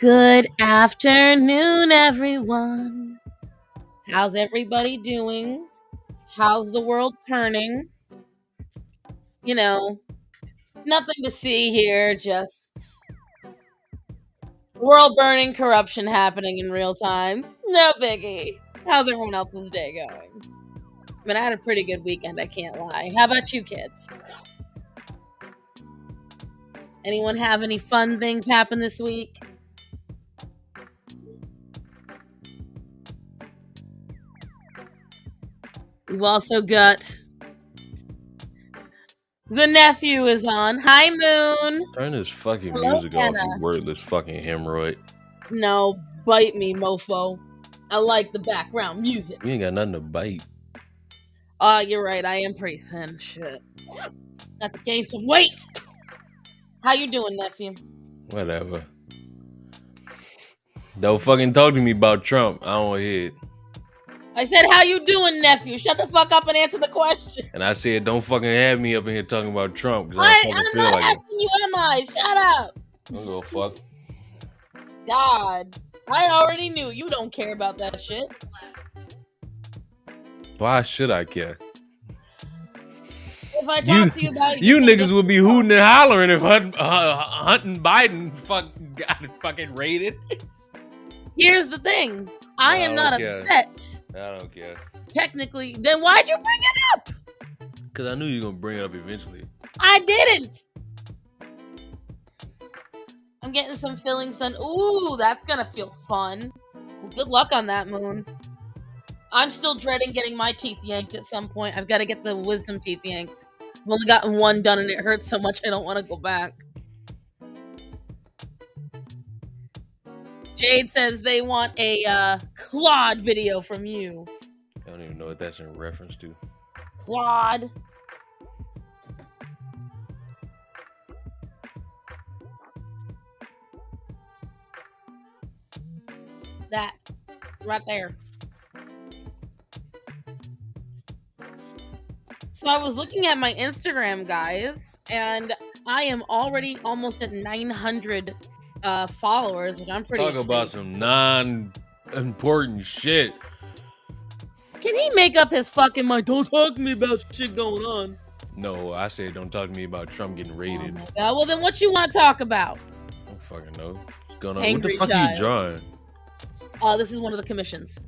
Good afternoon, everyone. How's everybody doing? How's the world turning? You know, nothing to see here, just world burning, corruption happening in real time. No biggie. How's everyone else's day going? I mean, I had a pretty good weekend, I can't lie. How about you kids? Anyone have any fun things happen this week? We've also got the nephew is on. Hi, Moon. Turn this fucking Hello, music off, Anna. you wordless fucking hemorrhoid. No, bite me, mofo. I like the background music. You ain't got nothing to bite. You're right. I am pretty thin. Shit. Got to gain some weight. How you doing, nephew? Whatever. Don't fucking talk to me about Trump. I don't hear it. I said, how you doing, nephew? Shut the fuck up and answer the question. And I said, don't fucking have me up in here talking about Trump. Cause I'm not asking you, am I? Shut up. Don't go fuck. God. I already knew. You don't care about that shit. Why should I care? If I talk to you about it, you niggas would be hooting and hollering if Hunting Biden got fucking raided. Here's the thing. I am not upset. I don't care. Technically, then why'd you bring it up? Because I knew you were going to bring it up eventually. I didn't. I'm getting some fillings done. Ooh, that's going to feel fun. Well, good luck on that, Moon. I'm still dreading getting my teeth yanked at some point. I've got to get the wisdom teeth yanked. I've only gotten one done and it hurts so much I don't want to go back. Jade says they want a Claude video from you. I don't even know what that's in reference to. Claude. That. Right there. So I was looking at my Instagram, guys, and I am already almost at 900 followers, which I'm pretty excited. About some non-important shit. Can he make up his fucking mind? Don't talk to me about shit going on. No, I said don't talk to me about Trump getting raided. Oh well, then what you want to talk about? I don't fucking know. What's going on? Angry What the fuck are you drawing? This is one of the commissions.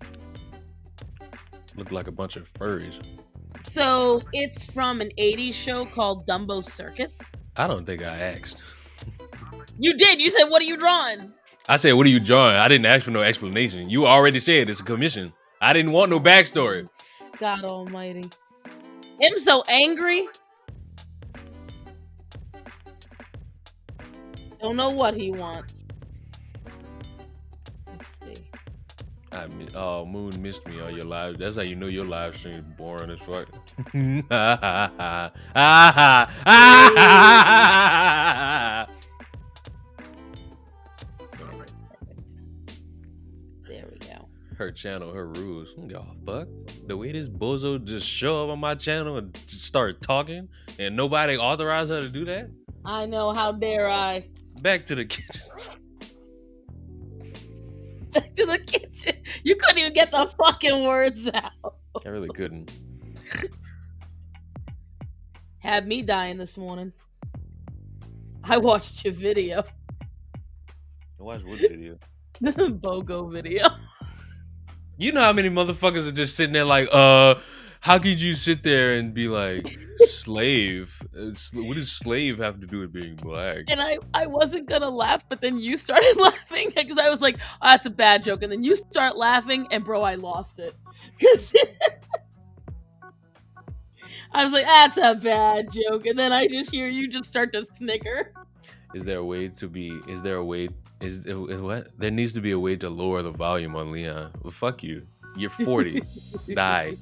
Look like a bunch of furries. So it's from an 80s show called Dumbo's Circus. I don't think I asked. You did. You said, what are you drawing? I said, what are you drawing? I didn't ask for no explanation. You already said it's a commission. I didn't want no backstory. God almighty. I'm so angry. Don't know what he wants. Let's see. Moon missed me on your live. That's how you know your live stream is boring as fuck. There we go. Her channel, her rules. Oh, fuck. The way this bozo just show up on my channel and just start talking and nobody authorized her to do that? I know, how dare I. Back to the kitchen. Back to the kitchen. You couldn't even get the fucking words out. I really couldn't. Had me dying this morning. I watched your video. I watched what video? The BOGO video. You know how many motherfuckers are just sitting there like, how could you sit there and be like, slave? What does slave have to do with being black? And I wasn't gonna laugh, but then you started laughing because I was like, oh, that's a bad joke. And then you start laughing, and bro, I lost it. Because I was like, that's a bad joke. And then I just hear you just start to snicker. Is there a way? What? There needs to be a way to lower the volume on Leon. Well, fuck you. You're 40. Die.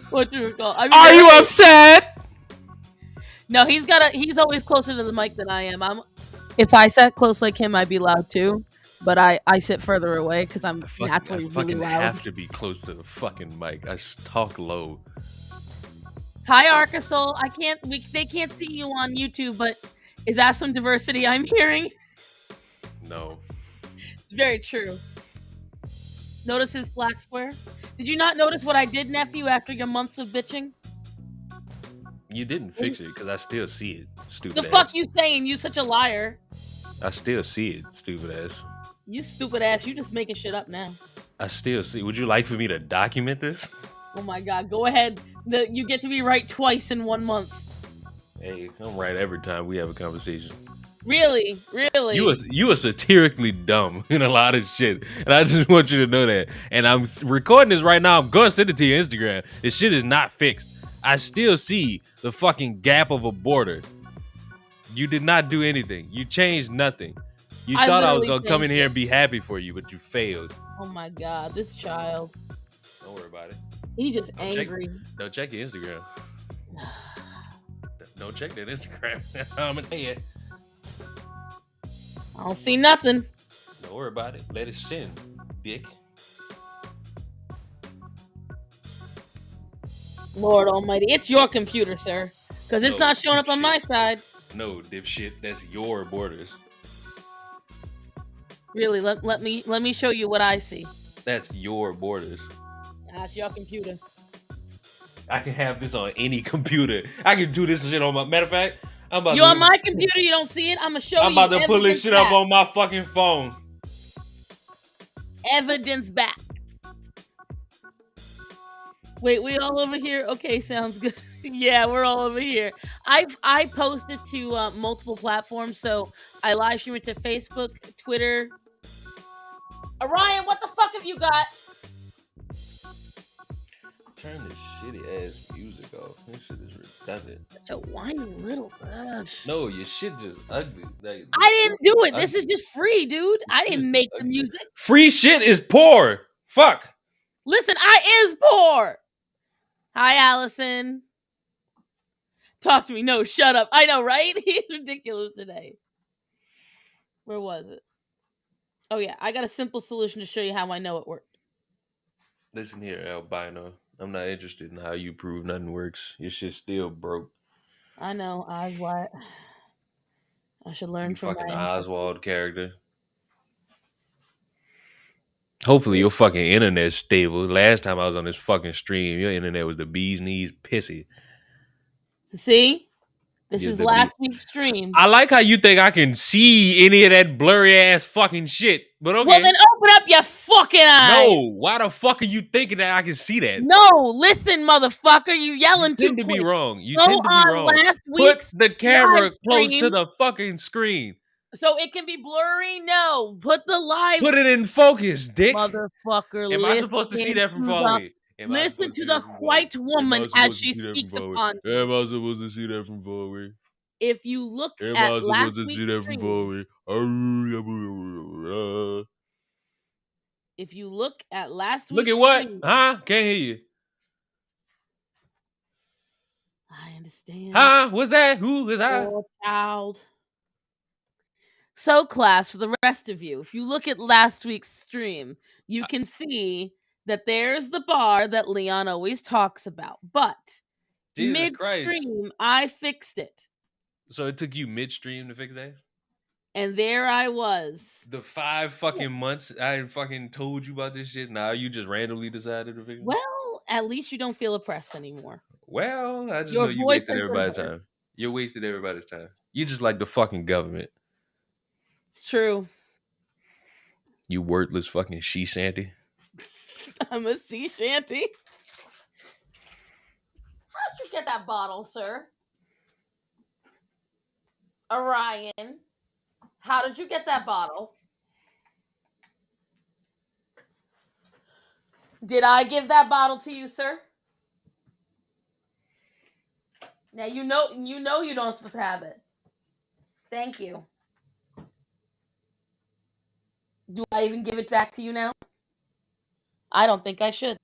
What do you call? Are you upset? No, he's always closer to the mic than I am. If I sat close like him, I'd be loud too. But I sit further away because I'm naturally really loud. I have to be close to the fucking mic. I talk low. Hi, Arcasol. They can't see you on YouTube, but is that some diversity I'm hearing? No. It's very true. Notice his black square? Did you not notice what I did, nephew, after your months of bitching? You didn't fix it because I still see it, The stupid fuck ass. you saying? You such a liar. I still see it, stupid ass. You stupid ass. You just making shit up now. I still see. Would you like for me to document this? Oh my god. Go ahead. You get to be right twice in 1 month. Hey, I'm right every time we have a conversation. Really? Really? You are satirically dumb in a lot of shit, and I just want you to know that. And I'm recording this right now. I'm gonna send it to your Instagram. This shit is not fixed. I still see the fucking gap of a border. You did not do anything. You changed nothing. You thought I was literally gonna come in changed here it. and be happy for you, but you failed. Oh my god. This child. Don't worry about it. He's just Don't check- angry. Don't check your Instagram. Don't check that Instagram. I'm gonna tell you. I don't see nothing. Don't worry about it. Let it sin, dick. Lord almighty. It's your computer, sir. Because it's No, not showing up on my side. No, dipshit. That's your borders. Really, let me show you what I see. That's your borders. That's your computer. I can have this on any computer. I can do this shit on my. Matter of fact, I'm about You to. on my computer, you don't see it? I'm gonna show you. I'm about to pull this shit up back. on my fucking phone. Evidence back. Wait, we all over here? Okay, sounds good. Yeah, we're all over here. I posted to multiple platforms, so I live stream it to Facebook, Twitter. Orion, what the fuck have you got? Turn this shitty ass music off. This shit is redundant. Such a whiny little bitch. No, your shit just ugly. Like, I didn't do it. ugly. This is just free, dude. I didn't make the music. Free shit is poor. Fuck. Listen, I is poor. Hi, Allison. Talk to me. No, shut up. I know, right? He's ridiculous today. Where was it? Oh, yeah. I got a simple solution to show you how I know it worked. Listen here, albino. I'm not interested in how you prove nothing works. Your shit's still broke. I know. Eyes wide. I should learn You from fucking my... Oswald character. Hopefully your fucking internet's stable. Last time I was on this fucking stream, your internet was the bee's knees pissy. See? This is last week's stream. I like how you think I can see any of that blurry ass fucking shit. But okay. Well, then open up your fucking eyes. No, why the fuck are you thinking that I can see that? No, listen, motherfucker. You yelling too tend to be quick. wrong. You Go tend to be on wrong. last Put week's the camera live close stream. to the fucking screen. So it can be blurry? No. Put the live. Put it in focus, dick. Motherfucker. Am I supposed to see that from far away? Listen to the white woman as she speaks upon you. Am I supposed to see that from far away? If you look Am at I last supposed to week's see that from far stream, away? if you look at last Look week's at what? stream, Huh? Can't hear you. I understand. Huh? What's that? Who is that? Poor child. So, class, for the rest of you, if you look at last week's stream, you can see that there's the bar that Leon always talks about. But mid-stream, I fixed it. So it took you midstream to fix that? And there I was. The 5 fucking months I fucking told you about this shit. Now you just randomly decided to fix it? Well, at least you don't feel oppressed anymore. Well, I just know you wasted everybody's time. You wasted everybody's time. You just like the fucking government. It's true. You worthless fucking she shanty. I'm a sea shanty. How'd you get that bottle, sir? Orion, how did you get that bottle? Did I give that bottle to you, sir? Now you know you don't supposed to have it. Thank you. Do I even give it back to you now? I don't think I should.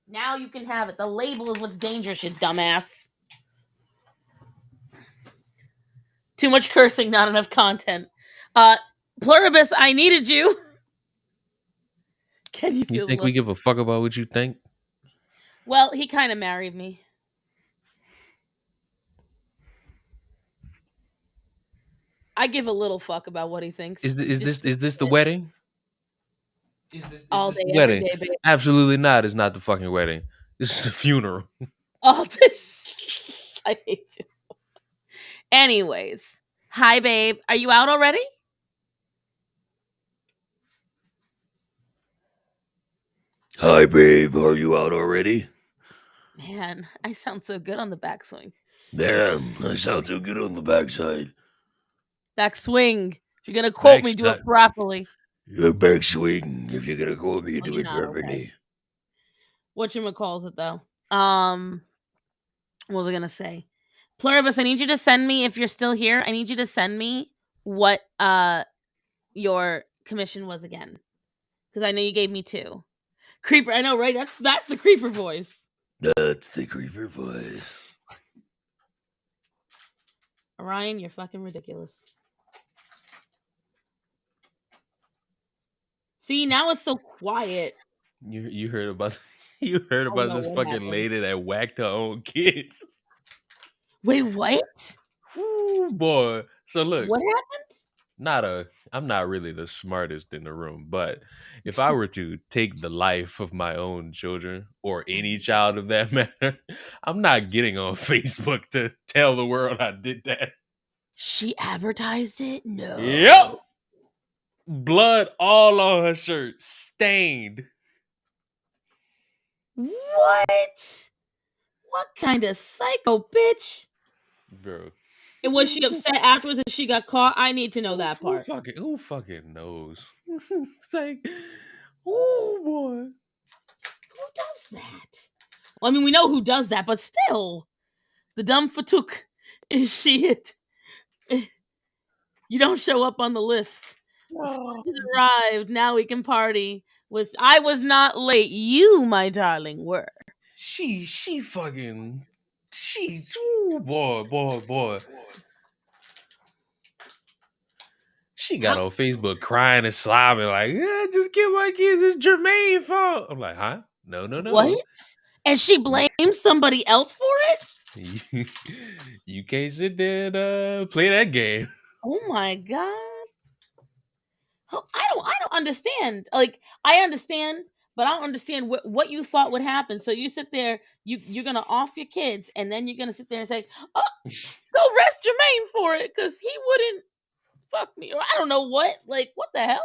Now you can have it. The label is what's dangerous, you dumbass. Too much cursing, not enough content. Pluribus, I needed you. Can you feel You think we give a fuck about what you think? Well, he kind of married me. I give a little fuck about what he thinks. Is this the wedding? Is All this day, the every wedding? day, babe. Absolutely not. It's not the fucking wedding. This is the funeral. All this. I hate you. Anyways, hi, babe. Are you out already? Hi, babe. Are you out already? Man, I sound so good on the backswing. Damn, I sound so good on the backside. Backswing. If you're gonna quote me, do it Backside. properly. Backswing. If you're gonna call me, Well, do you're it not okay. properly. Whatchamacalls it though? What was I gonna say? Pluribus, I need you to send me, if you're still here, I need you to send me what your commission was again. Because I know you gave me 2. Creeper, I know, right? That's the creeper voice. That's the creeper voice. Orion, you're fucking ridiculous. See, now it's so quiet. You heard about you heard I don't about know this what fucking happened. lady that whacked her own kids. Wait, what? Ooh, boy. So look, What happened? I'm not really the smartest in the room, but if I were to take the life of my own children or any child of that matter, I'm not getting on Facebook to tell the world I did that. She advertised it? No. Yep. Blood all on her shirt, stained. What? What kind of psycho bitch? Bro. And was she upset afterwards that she got caught? I need to know that part. Who fucking knows? It's like, oh boy. Who does that? Well, I mean, we know who does that, but still, the dumb fatuk is shit. You don't show up on the list. The sun has arrived. Now we can party. I was not late. You, my darling, were. She fucking ooh, boy. She got on Facebook crying and slobbing like, yeah, just give my kids. It's Jermaine's fault. I'm like, huh? No. What? And she blames somebody else for it? You can't sit there and play that game. Oh my god. I don't understand. Like, I understand, but I don't understand what you thought would happen. So you sit there, you're gonna off your kids, and then you're gonna sit there and say, "Oh, go rest Jermaine for it," because he wouldn't fuck me, or I don't know what. Like, what the hell?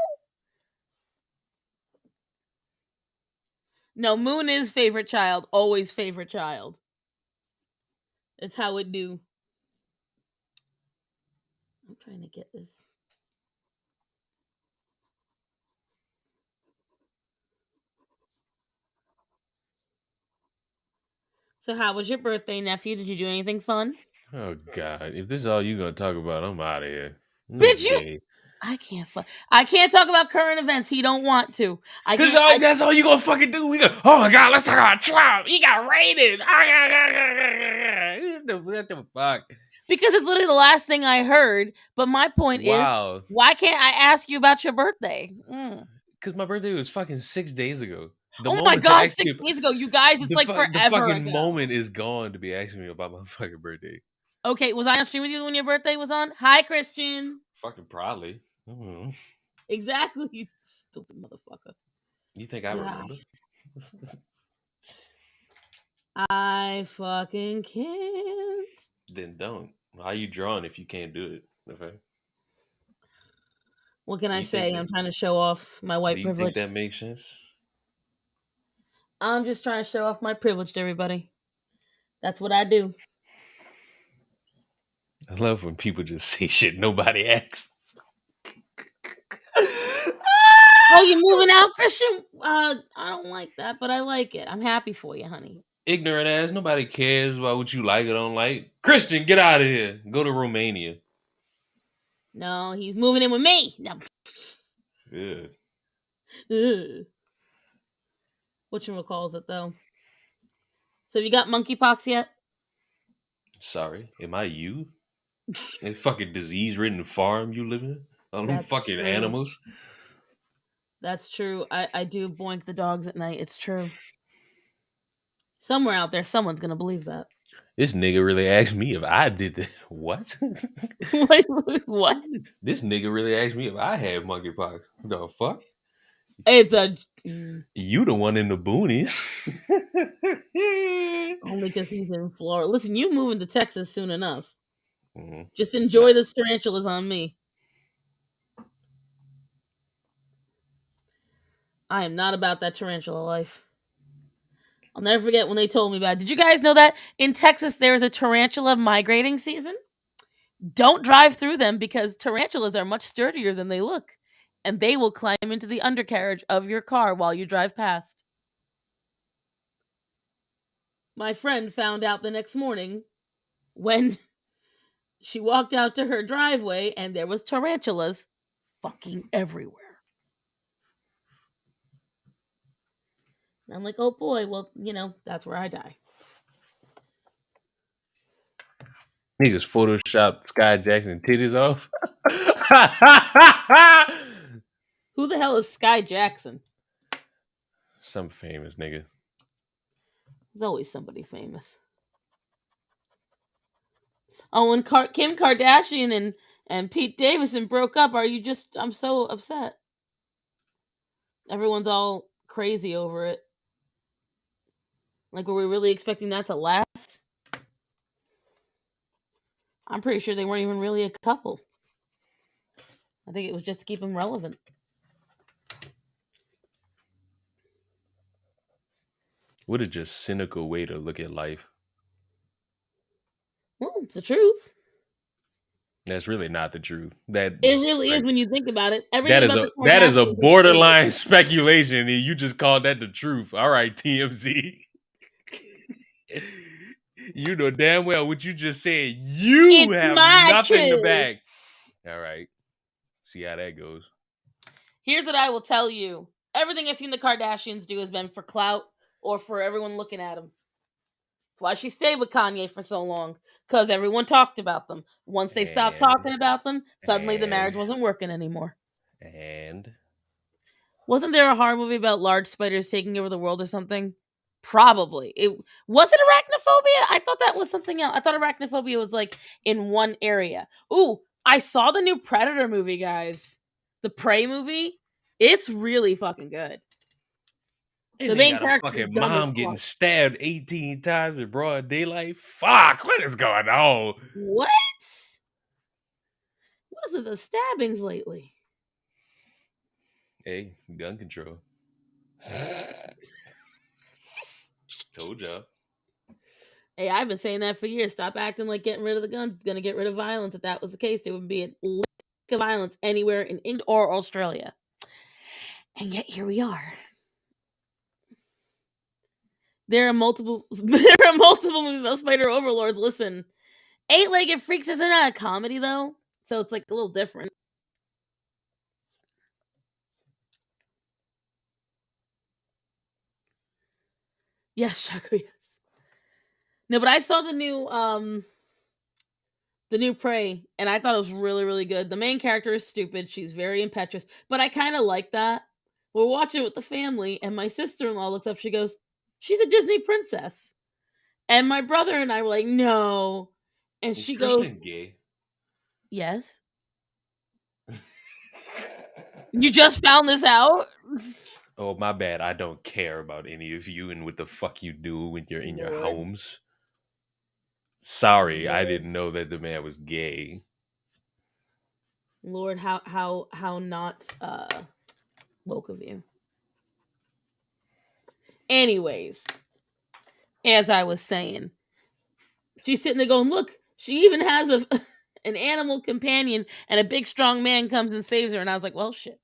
No, Moon is favorite child, always favorite child. It's how it do. I'm trying to get this. So how was your birthday, nephew? Did you do anything fun? Oh God! If this is all you gonna talk about, I'm out of here. Bitch, I can't talk about current events. He don't want to. Cause that's all you gonna fucking do. Oh my God, let's talk about Trump. He got raided. What the fuck? Because it's literally the last thing I heard. But my point is, why can't I ask you about your birthday? Because my birthday was fucking 6 days ago. Oh my God, 6 days ago. You guys, it's like forever the fucking ago. moment is gone to be asking me about my fucking birthday. Okay, was I on stream with you when your birthday was on? Hi, Christian. Fucking probably. Exactly, you stupid motherfucker. You think I remember? I fucking can't. Then don't. How you drawing if you can't do it? Okay. What can I say? I'm trying to show off my white privilege. Do you think that makes sense? I'm just trying to show off my privilege to everybody. That's what I do. I love when people just say shit nobody asks. Oh, you're moving out, Christian? I don't like that, but I like it. I'm happy for you, honey. Ignorant ass. Nobody cares about what you like or don't like. Christian, get out of here. Go to Romania. No, he's moving in with me. No. Good. Whatchamacalls it, though? So you got monkeypox yet? Sorry, am I you? A fucking disease-ridden farm you live in? On them fucking true. Animals? That's true. I do boink the dogs at night. It's true. Somewhere out there, someone's going to believe that. This nigga really asked me if I did that. What? What? This nigga really asked me if I had monkeypox. The fuck? It's a You the one in the boonies. only because he's in Florida. Listen, you moving to Texas soon enough. Just Nah. enjoy the tarantulas on me. I am not about that tarantula life. I'll never forget when they told me about it. Did you guys know that in Texas there is a tarantula migrating season? Don't drive through them because tarantulas are much sturdier than they look, and they will climb into the undercarriage of your car while you drive past. My friend found out the next morning when she walked out to her driveway and there was tarantulas fucking everywhere. And I'm like, oh boy, well, that's where I die. Niggas Photoshop Sky Jackson titties off. Who the hell is Sky Jackson? Some famous nigga. There's always somebody famous. Oh, when Kim Kardashian and Pete Davidson broke up, I'm so upset. Everyone's all crazy over it. Like, were we really expecting that to last? I'm pretty sure they weren't even really a couple. I think it was just to keep them relevant. What a just cynical way to look at life. Well, it's the truth. That's really not the truth. It really is when you think about it. That is a borderline speculation, and you just called that the truth. All right, TMZ. You know damn well what you just said. You have nothing to back. All right. See how that goes. Here's what I will tell you. Everything I've seen the Kardashians do has been for clout or for everyone looking at them. That's why she stayed with Kanye for so long. Because everyone talked about them. Once they stopped talking about them, suddenly the marriage wasn't working anymore. And? Wasn't there a horror movie about large spiders taking over the world or something? Probably. Was it arachnophobia? I thought that was something else. I thought arachnophobia was like in one area. Ooh, I saw the new Predator movie, guys. The Prey movie. It's really fucking good. And the main got a fucking mom getting stabbed 18 times in broad daylight. Fuck, what is going on? What? What is with the stabbings lately? Hey, gun control. Told y'all. Hey, I've been saying that for years. Stop acting like getting rid of the guns is going to get rid of violence. If that was the case, there would be a lack of violence anywhere in England or Australia. And yet here we are. There are multiple movies about spider overlords. Listen, Eight-Legged Freaks isn't a comedy though, so it's like a little different. Yes, Chaco, yes. No, but I saw the new Prey, and I thought it was really, really good. The main character is stupid. She's very impetuous, but I kind of like that. We're watching it with the family, and my sister-in-law looks up. She goes, "She's a Disney princess." And my brother and I were like, "No." And she goes, gay? "Yes." You just found this out? Oh, my bad. I don't care about any of you and what the fuck you do when you're in your homes. Sorry, I didn't know that the man was gay. Lord, how not woke of you. Anyways, as I was saying, she's sitting there going, "Look, she even has an animal companion, and a big strong man comes and saves her." And I was like, "Well, shit."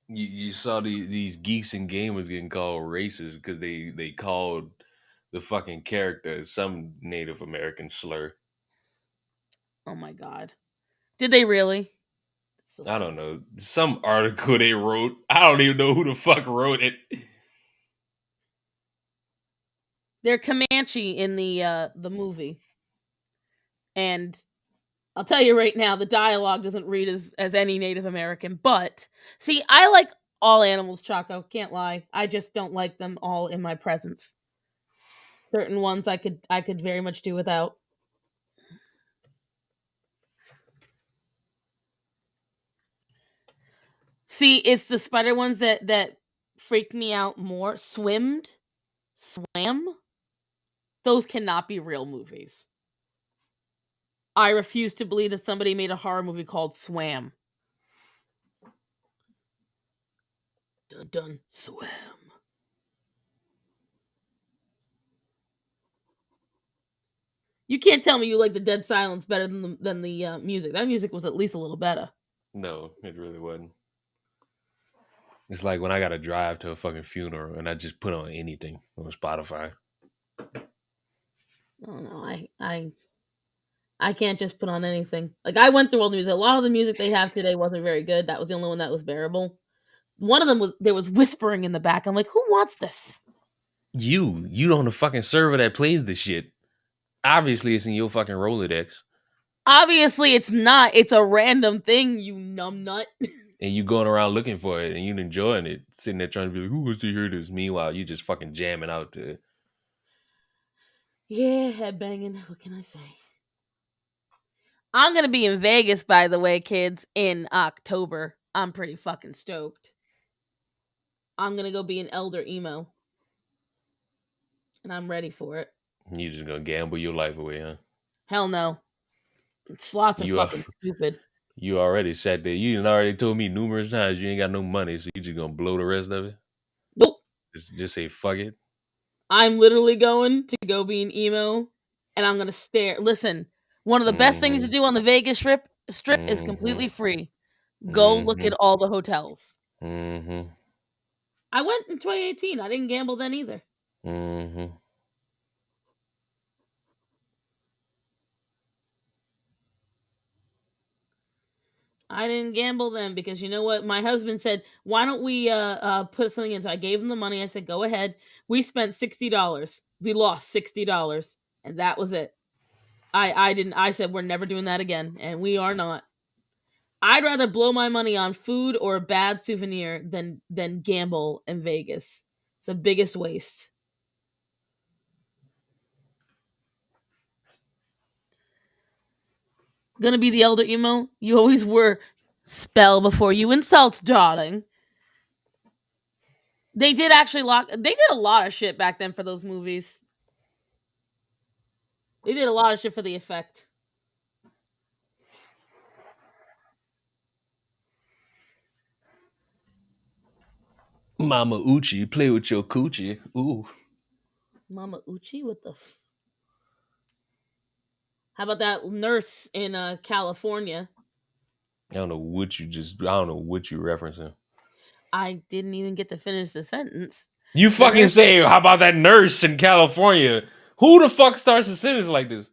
You saw these geeks and gamers getting called racist because they called the fucking character some Native American slur. Oh my god. Did they really? I don't know. Some article they wrote. I don't even know who the fuck wrote it. They're Comanche in the movie. And I'll tell you right now, the dialogue doesn't read as any Native American. But, see, I like all animals, Chaco. Can't lie. I just don't like them all in my presence. certain ones I could very much do without. See, it's the spider ones that freak me out more. Swam. Those cannot be real movies. I refuse to believe that somebody made a horror movie called Swam. Dun dun swam. You can't tell me you like the Dead Silence better than the music. That music was at least a little better. No, it really wasn't. It's like when I got to drive to a fucking funeral and I just put on anything on Spotify. Oh no, I can't just put on anything. Like I went through all the music. A lot of the music they have today wasn't very good. That was the only one that was bearable. One of them was there was whispering in the back. I'm like, who wants this? You on the fucking server that plays this shit. Obviously, it's in your fucking Rolodex. Obviously, it's not. It's a random thing, you numbnut. And you going around looking for it and you enjoying it, sitting there trying to be like, who wants to hear this? Meanwhile, you just fucking jamming out to it. Yeah, headbanging. What can I say? I'm gonna be in Vegas, by the way, kids, in October. I'm pretty fucking stoked. I'm gonna go be an elder emo. And I'm ready for it. You just gonna gamble your life away, huh? Hell no. Slots are You are, fucking stupid. you already sat there. You done already told me numerous times you ain't got no money, so you just gonna blow the rest of it. Nope. Just say fuck it. I'm literally going to go be an emo and I'm gonna stare. Listen, one of the best things to Mm-hmm. do on the Vegas strip is Mm-hmm. completely free. Go look Mm-hmm. at all the hotels. Mm-hmm. I went in 2018. I didn't gamble then either. Mm-hmm. I didn't gamble then because you know what? My husband said, "Why don't we put something in?" So I gave him the money. I said, "Go ahead." We spent $60. We lost $60, and that was it. I didn't. I said we're never doing that again, and we are not. I'd rather blow my money on food or a bad souvenir than gamble in Vegas. It's the biggest waste. Gonna be the elder emo. You always were. Spell before you insult, darling. They did actually lock. They did a lot of shit back then for those movies. They did a lot of shit for the effect. Mama Uchi, play with your coochie. Ooh. Mama Uchi, what the? How about that nurse in California? I don't know what you referencing. I didn't even get to finish the sentence. You The fucking nurse, say, how about that nurse in California? Who the fuck starts a sentence like this?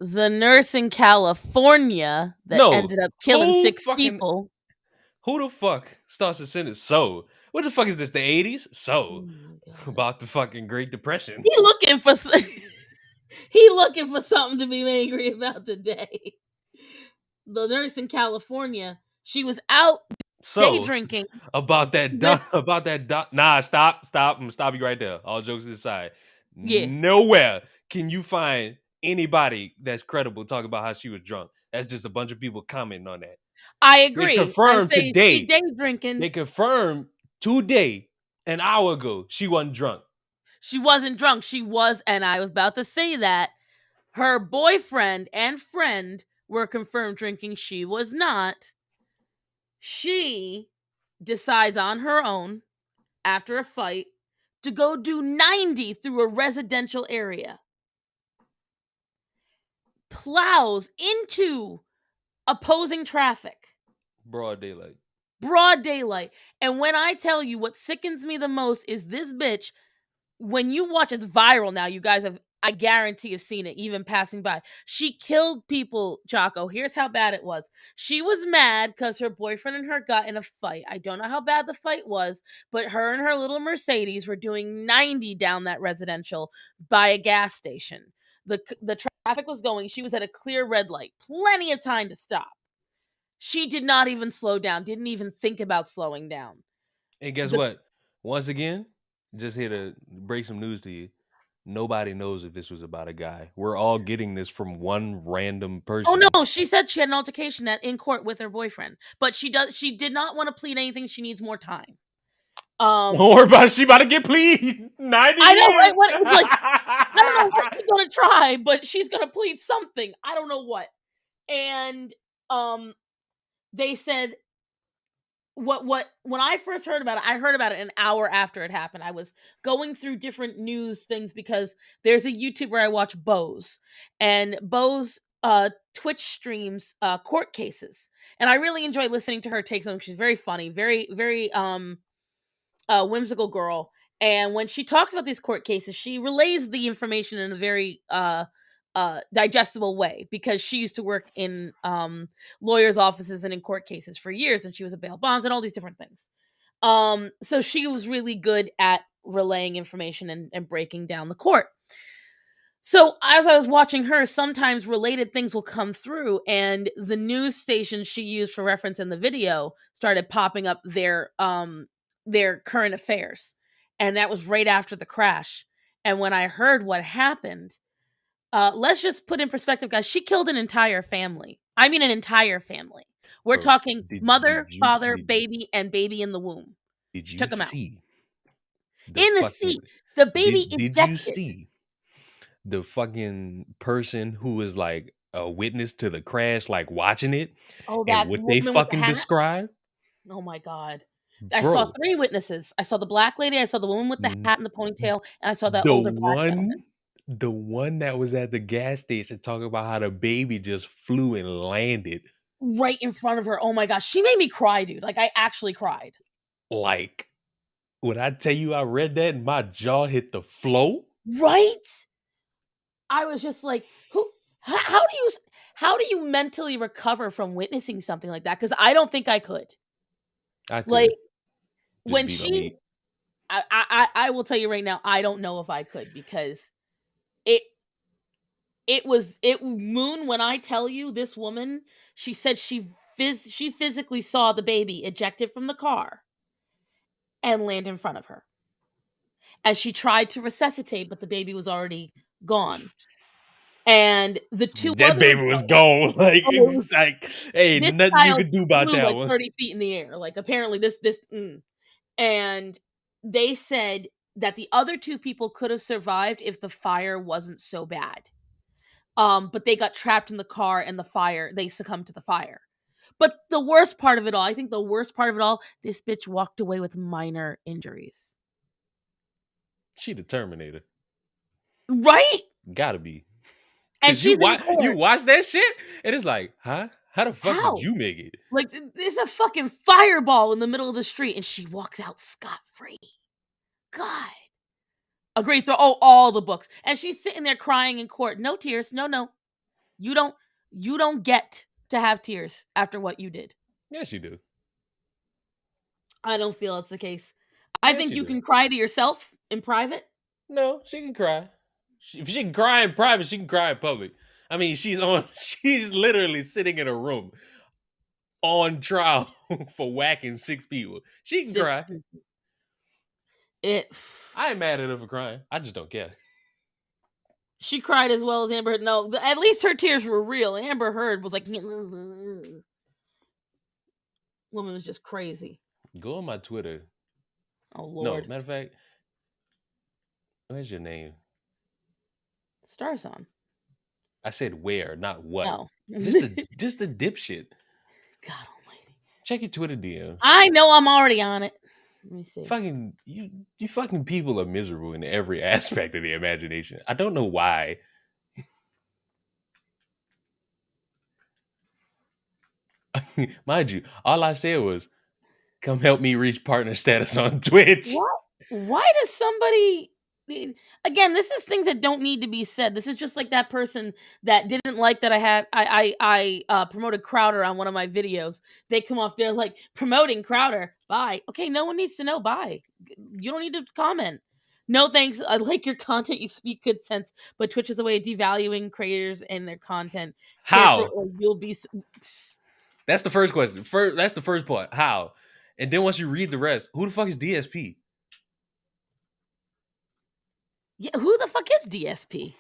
the nurse in California that No. ended up killing Who 6 fucking people. who the fuck starts a sentence? So what the fuck is this? The 80s? Oh So my god. about the fucking Great Depression. He looking for he looking for something to be angry about today. The nurse in California, she was out day So drinking. about that With nah, stop. I'm gonna stop you right there. All jokes aside. yeah, Nowhere can you find anybody that's credible talking about how she was drunk. That's just a bunch of people commenting on that. I They agree. I confirmed say she today. day drinking. They confirmed today, an hour ago, she wasn't drunk. She wasn't drunk. She was, and I was about to say that her boyfriend and friend were confirmed drinking. She was not. She decides on her own after a fight to go do 90 through a residential area. Plows into opposing traffic. Broad daylight. Broad daylight. And when I tell you what sickens me the most is this bitch, when you watch it's viral now, you guys have, I guarantee, have seen it even passing by. She killed people, Jocko. Here's how bad it was. She was mad because her boyfriend and her got in a fight. I don't know how bad the fight was, but her and her little Mercedes were doing 90 down that residential by a gas station. The traffic was going. She was at a clear red light. Plenty of time to stop. She did not even slow down, didn't even think about slowing down. And guess The what? Once again, just here to break some news to you. Nobody knows if this was about a guy. We're all getting this from one random Oh person. no, she said she had an altercation in court with her boyfriend, but she did not want to plead anything. She needs more time. Don't worry about it. She about to get plead 90 I know, right? years. What it's like, I don't know what she's gonna try, but she's gonna plead something. I don't know what. And they said what when I first heard about it, I heard about it an hour after it happened. I was going through different news things because there's a YouTuber I watch, Bose, and Bose Twitch streams court cases, and I really enjoy listening to her takes on them. She's very funny, very whimsical girl. And when she talks about these court cases, she relays the information in a very digestible way because she used to work in lawyers' offices and in court cases for years, and she was a bail bonds and all these different things. So she was really good at relaying information and breaking down the court. So as I was watching her, sometimes related things will come through, and the news station she used for reference in the video started popping up their current affairs, and that was right after the crash. And when I heard what happened, let's just put in perspective, guys. She killed an entire family. I mean, an entire family. We're Bro, talking did mother, you father, baby, and baby in the womb. did She you took them out see the in the fucking seat. The baby did you ejected. see the fucking person who was like a witness to the crash, like watching it, Oh, and that what they woman with the fucking hat. described? Oh my god. I saw Bro, 3 witnesses. I saw the black lady, I saw the woman with the n- hat and the ponytail, and I saw that the older black gentleman one the one that was at the gas station talking about how the baby just flew and landed. right in front of her. Oh my gosh, she made me cry, dude. Like, I actually cried. Like, when I tell you I read that and my jaw hit the floor, Right? I was just like, "Who how do you mentally recover from witnessing something like that?" Cuz I don't think I could. I Like, could just when beat on she me. I will tell you right now, I don't know if I could because it it Moon, when I tell you this woman, she said she physically saw the baby ejected from the car and land in front of her. And she tried to resuscitate, but the baby was already gone. And the 2 That other baby was adults, gone. Like, oh, it was, it's like, hey, this nothing you child could do about flew that like one. 30 feet in the air. Like, apparently and they said that the other 2 people could have survived if the fire wasn't so bad. But they got trapped in the car and the fire, they succumbed to the fire. But the worst part of it all, I think the worst part of it all, this bitch walked away with minor injuries. She the Terminator. Right? Gotta be. And Cause you she's in court. watch that shit, and it's like, huh? How the fuck did How? you make it? Like, there's a fucking fireball in the middle of the street, and she walks out scot-free. God. A great throw. Oh, all the books. And she's sitting there crying in court. No tears. No, no. You don't get to have tears after what you did. Yes, you do. I don't feel it's the case. I Yes, think you you do. can cry to yourself in private. No, she can cry. If she can cry in private, she can cry in public. I mean, she's literally sitting in a room on trial for whacking 6 people. She can Six cry. people. It. I ain't mad at her for crying. I just don't care. She cried as well as Amber Heard. No, at least her tears were real. Amber Heard was like, woman was just crazy. Go on my Twitter. Oh No, Lord. matter of fact, where's your name? Star Sign. I said where, not what. No. Just the dipshit. God almighty. Check your Twitter DMs. I know I'm already on it. Let me see. Fucking you fucking people are miserable in every aspect of the imagination. I don't know why. Mind you, all I said was, come help me reach partner status on Twitch. What? Why does somebody again, this is things that don't need to be said. This is just like that person that didn't like that I promoted Crowder on one of my videos. They come off there like, promoting Crowder. Bye. Okay, no one needs to know. Bye. You don't need to comment. No thanks. I like your content. You speak good sense, but Twitch is a way of devaluing creators and their content. Careful, How? or you'll be. That's the first question. That's the first part. How? And then once you read the rest, who the fuck is DSP? Yeah, who the fuck is DSP?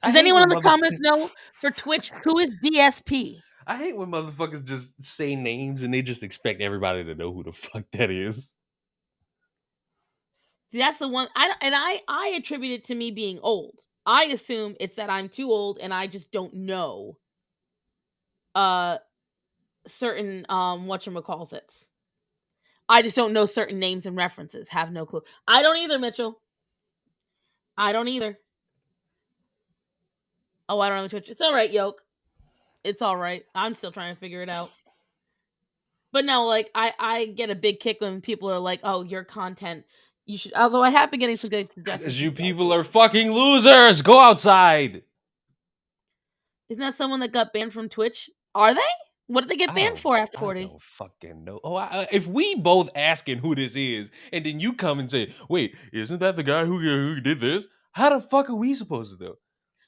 I Does hate anyone in when the comments know for Twitch who is DSP? I hate when motherfuckers just say names and they just expect everybody to know who the fuck that is. See, that's the one I attribute it to me being old. I assume it's that I'm too old and I just don't know certain whatchamacallits. I just don't know certain names and references. Have no clue. I don't either, Mitchell. I don't either. Oh, I don't have a Twitch. It's all right, Yoke. It's all right. I'm still trying to figure it out. But no, like I get a big kick when people are like, "Oh, your content, you should." Although I have been getting some good suggestions. Cause you people are fucking losers. Go outside. Isn't that someone that got banned from Twitch? Are they? What did they get banned for after I 40? don't fucking know. Oh, if we both asking who this is, and then you come and say, "Wait, isn't that the guy who did this?" How the fuck are we supposed to know?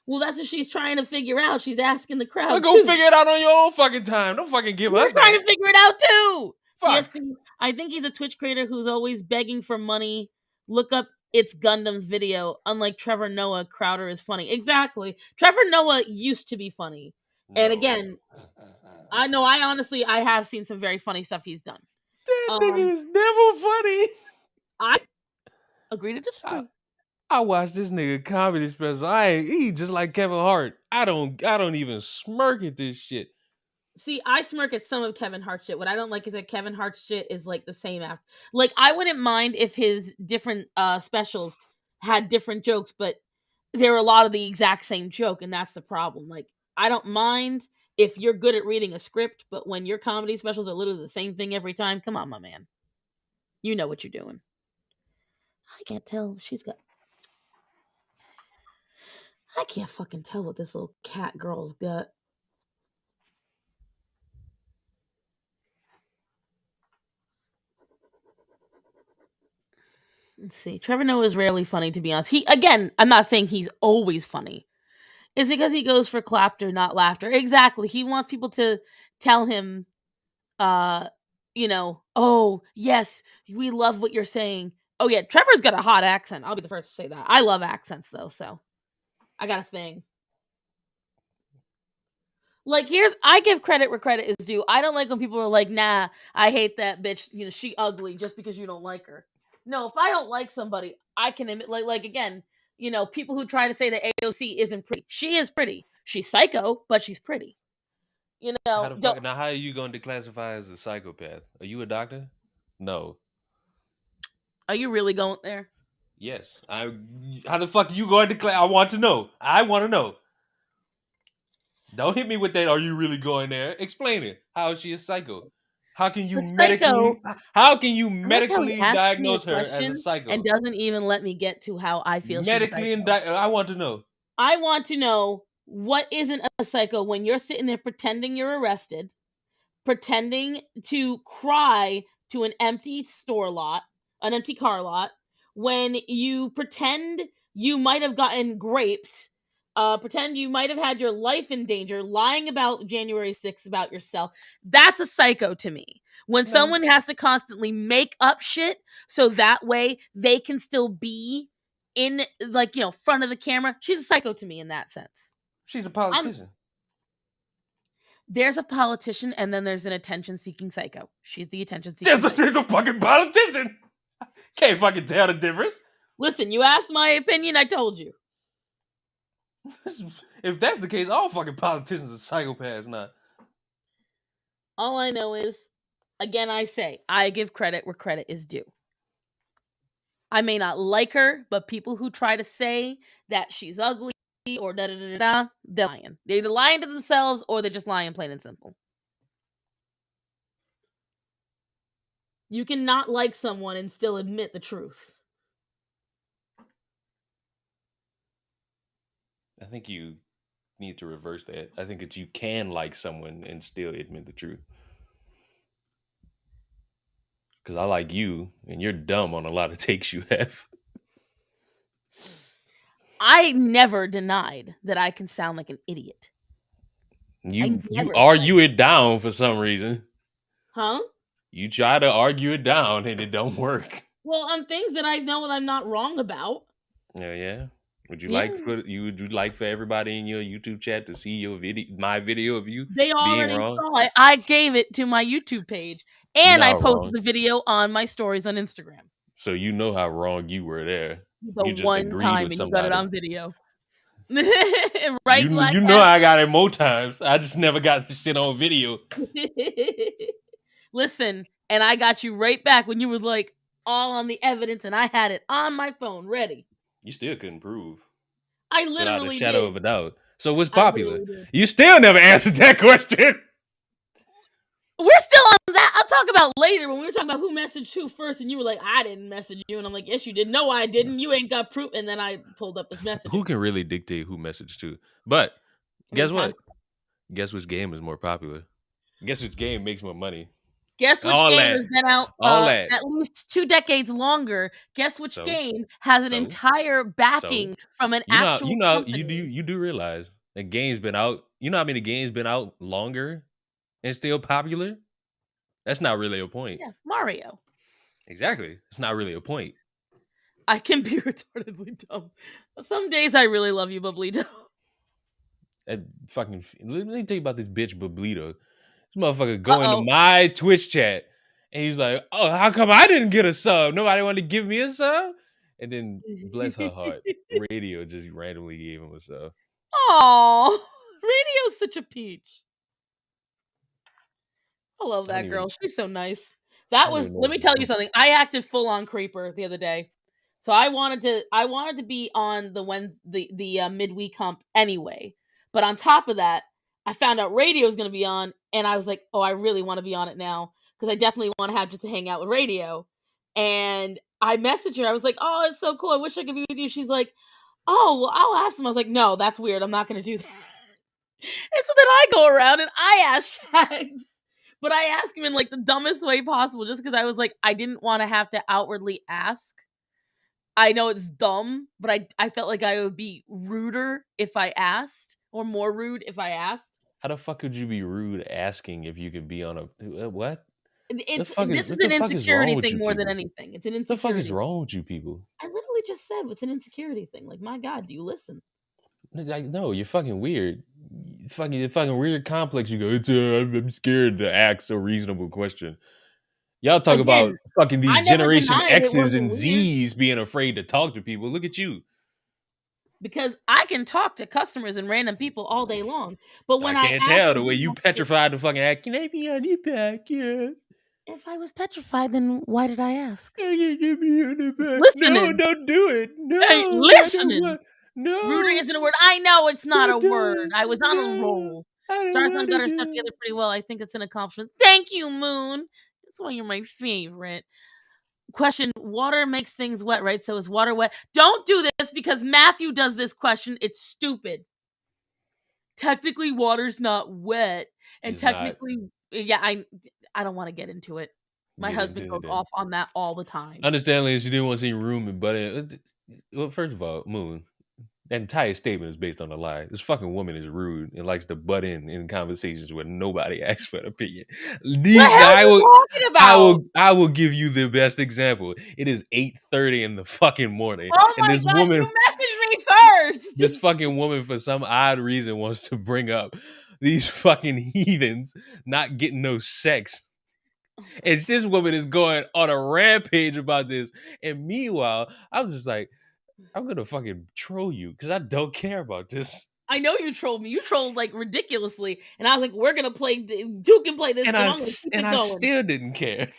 Well, that's what she's trying to figure out. She's asking the Well, crowd go too. figure it out on your own fucking time. Don't fucking give We're us trying that. to figure it out too. Fuck. DSP, I think he's a Twitch creator who's always begging for money. Look up It's Gundam's video. Unlike Trevor Noah, Crowder is funny. Exactly. Trevor Noah used to be funny. And again, I know I have seen some very funny stuff he's done. That nigga is never funny. I agree to disagree. I watched this nigga comedy special. He just like Kevin Hart. I don't even smirk at this shit. See, I smirk at some of Kevin Hart's shit. What I don't like is that Kevin Hart's shit is like the same after. Like I wouldn't mind if his different specials had different jokes, but there are a lot of the exact same joke, and that's the problem. Like I don't mind if you're good at reading a script, but when your comedy specials are literally the same thing every time, come on, my man. You know what you're doing. I can't tell. I can't fucking tell what this little cat girl's got. Let's see. Trevor Noah is rarely funny, to be honest. I'm not saying he's always funny. It's because he goes for clapter, not laughter. Exactly. He wants people to tell him, oh, yes, we love what you're saying. Oh, yeah, Trevor's got a hot accent. I'll be the first to say that. I love accents, though, so I got a thing. Like, I give credit where credit is due. I don't like when people are like, nah, I hate that bitch. She ugly just because you don't like her. No, if I don't like somebody, I can admit, like again, people who try to say that AOC isn't pretty. She is pretty. She's psycho, but she's pretty. How the fuck, now how are you going to classify as a psychopath? Are you a doctor? No. Are you really going there? Yes. How the fuck are you going to I want to know. I want to know. Don't hit me with that. Are you really going there? Explain it. How is she a psycho? How can you medically diagnose her as a psycho? And doesn't even let me get to how I feel medically I want to know. I want to know what isn't a psycho when you're sitting there pretending you're arrested, pretending to cry to an empty an empty car lot, when you pretend you might have gotten raped, pretend you might have had your life in danger, lying about January 6th about yourself. That's a psycho to me. When someone has to constantly make up shit so that way they can still be in, front of the camera, she's a psycho to me in that sense. She's a politician. There's a politician, and then there's an attention-seeking psycho. She's the attention-seeking psycho. There's a fucking politician. Can't fucking tell the difference. Listen, you asked my opinion, I told you. If that's the case, all fucking politicians are psychopaths now. All I know is, again, I say, I give credit where credit is due. I may not like her, but people who try to say that she's ugly or da-da-da-da-da, they're lying. They're either lying to themselves or they're just lying plain and simple. You cannot like someone and still admit the truth. I think you need to reverse that. I think that you can like someone and still admit the truth. Because I like you, and you're dumb on a lot of takes you have. I never denied that I can sound like an idiot. You argue it down for some reason. Huh? You try to argue it down, and it don't work. Well, on things that I know that I'm not wrong about. Yeah. Would you Yeah. like for everybody in your YouTube chat to see your my video of you They being already wrong? saw it. I gave it to my YouTube page, You and know I how posted wrong. the video on my stories on Instagram. So you know how wrong you were there. The You just one agreed time, with and you got it somebody. on video. Right, Black You know Cat? I got it more times. I just never got this shit on video. Listen, and I got you right back when you was like all on the evidence, and I had it on my phone ready. You still couldn't prove I without a literally shadow of did. a doubt. So what's I popular? literally did. You still never answered that question. We're still on that. I'll talk about later when we were talking about who messaged who first, and you were like, "I didn't message you," and I'm like, "Yes, you did." No, I didn't. You ain't got proof. And then I pulled up the Who messaging. can really dictate who messaged to? But Every guess time. what? Guess which game is more popular? Guess which game makes more money? Guess which All game that. has been out All that. at least 2 decades longer? Guess which So, game has an so, entire so. backing from an actual company? You do realize that game's been out. You know how many games been out longer and still popular? That's not really a point. Yeah, Mario. Exactly. It's not really a point. I can be retardedly dumb. Some days I really love you, Bublito. That fucking. Let me tell you about this bitch Bublito. This motherfucker go into Uh-oh. my Twitch chat and he's like, "Oh, how come I didn't get a sub? Nobody wanted to give me a sub." And then, bless her heart, Radio just randomly gave him a sub. Aw, Radio's such a peach. I love I don't that even. girl. She's so nice. I That don't was even know let what me the tell you fuck. something. I acted full on creeper the other day. So I wanted to be on the midweek hump anyway. But on top of that, I found out radio was going to be on and I was like, "Oh, I really want to be on it now because I definitely want to have just to hang out with radio." And I messaged her. I was like, "Oh, it's so cool. I wish I could be with you." She's like, "Oh, well, I'll ask them." I was like, "No, that's weird. I'm not going to do that." And so then I go around and I ask Shags. But I ask him in like the dumbest way possible just because I was like, I didn't want to have to outwardly ask. I know it's dumb, but I felt like I would be ruder if I asked, or more rude if I asked. How the fuck could you be rude asking if you could be on a what? This is What the an fuck is wrong insecurity with thing you more than people? anything. It's an What the fuck is insecurity. wrong with you people? I literally just said it's an insecurity thing. Like, my God, do you listen? Like, no, you're fucking weird. It's fucking weird complex. You go, I'm scared to ask a reasonable question. Y'all talk about Again, fucking these I never Generation denied it X's wasn't and weird Z's being afraid to talk to people. Look at you. because I can talk to customers and random people all day long. But I when I can't ask tell to the way be you on the petrified to fucking act. Can I be on your podcast? if I was petrified, then why did I ask? Can you get me on the back? No, Listening. don't do it. Hey, No, I don't listening. want. Ruder No, isn't a word. I know it's not a don't do word. it. I was on a No, roll. I don't Stars on want to Gutter stuff do together it. pretty well. I think it's an accomplishment. Thank you, Moon. That's why you're my favorite. Question: water makes things wet, right? So is water wet? Don't do this because Matthew does this question. It's stupid. Technically, water's not wet, and It's not. technically, yeah, I don't want to get into it. My Get husband into goes it then. off on that all the time. Understandably, she didn't want to see room, but well, first of all, Moon, that entire statement is based on a lie. This fucking woman is rude and likes to butt in conversations where nobody asks for an opinion. The hell are you talking about? I will give you the best example. It is 8:30 in the fucking morning, Oh and my God, you messaged me first. this fucking woman, for some odd reason, wants to bring up these fucking heathens not getting no sex. And this woman is going on a rampage about this. And meanwhile, I'm just like, I'm gonna fucking troll you because I don't care about this. I know you trolled me. You trolled like ridiculously, and I was like, "We're gonna play. You can play this game. I'm gonna keep And it I going." still didn't care.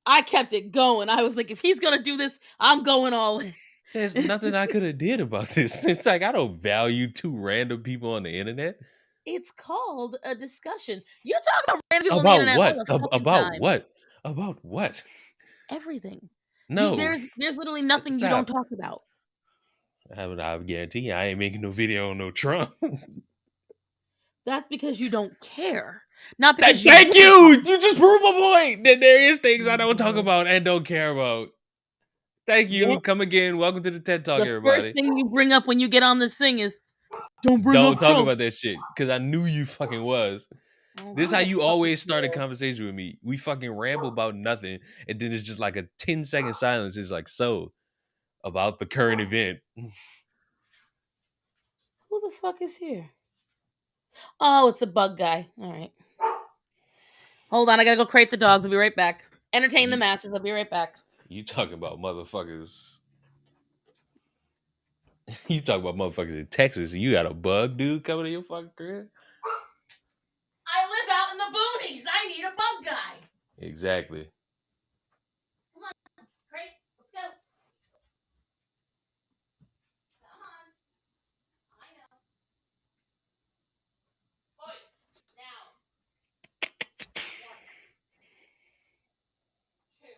I kept it going. I was like, "If he's gonna do this, I'm going all in." There's nothing I could have did about this. It's like I don't value two random people on the internet. It's called a discussion. You talk about random people on the About internet all what? the fucking About time. what? About what? Everything. No. There's literally nothing you don't Stop. talk about. I would guarantee you I ain't making no video on no Trump. That's because you don't care, not because you Thank wouldn't talk you. You just proved my point that there is things I don't talk about it. about and don't care about. Thank you. Yep. Come again. Welcome to the TED Talk, The first everybody. thing you bring up when you get on this thing is, "Don't bring Don't up talk Trump." about that shit because I knew you fucking was. Oh, This is who how the you fuck is always start a there? conversation with me. We fucking ramble about nothing, and then it's just like a 10-second silence. It's like, so about the current event. Who the fuck is here? Oh, it's a bug guy. All right. Hold on, I gotta go crate the dogs. I'll be right back. Entertain the You, masses. I'll be right back. you talking about motherfuckers? You talking about motherfuckers in Texas, and you got a bug dude coming to your fucking crib? I live out in the boonies. I need a bug guy. Exactly. Come on, crate. Let's go. Come on. I know. Oi, now. 1, 2.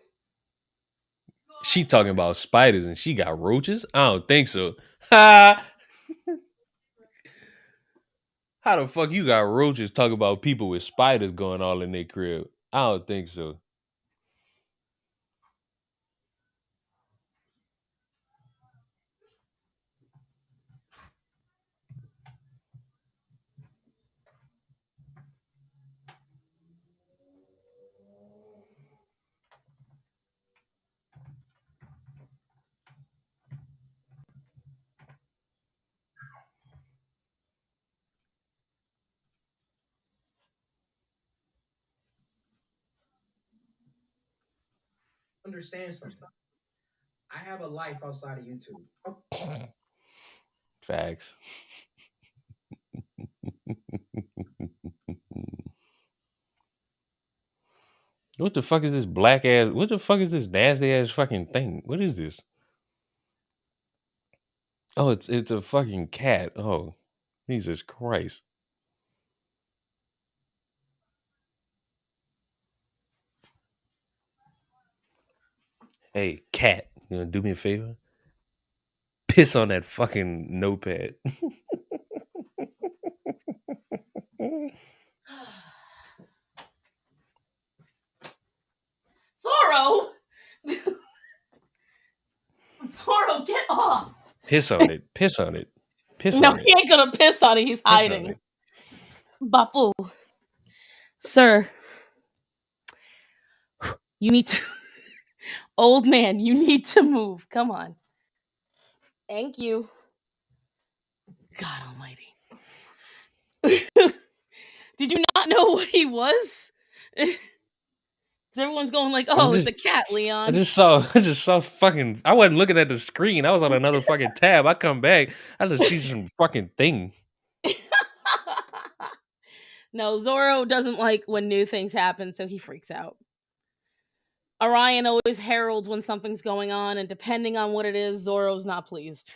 She talking about spiders, and she got roaches. I don't think so. Ha! How the fuck you got roaches talking about people with spiders going all in their crib? I don't think so. Understand something. I have a life outside of YouTube. Facts. What the fuck is this black ass? What the fuck is this nasty ass fucking thing? What is this? Oh, it's a fucking cat. Oh, Jesus Christ. Hey, cat, you gonna do me a favor? Piss on that fucking notepad. Zorro! Zorro, get off! Piss on it. Piss on it. Piss No, on it. he ain't gonna piss on it. He's Piss on hiding. it. Bapu. Sir. You need to... Old man, you need to move. Come on. Thank you. God almighty. Did you not know what he was? Everyone's going like, oh, it's a cat, Leon. I just saw fucking, I wasn't looking at the screen. I was on another fucking tab. I come back, I just see some fucking thing. No, Zorro doesn't like when new things happen, so he freaks out. Orion always heralds when something's going on, and depending on what it is, Zorro's not pleased.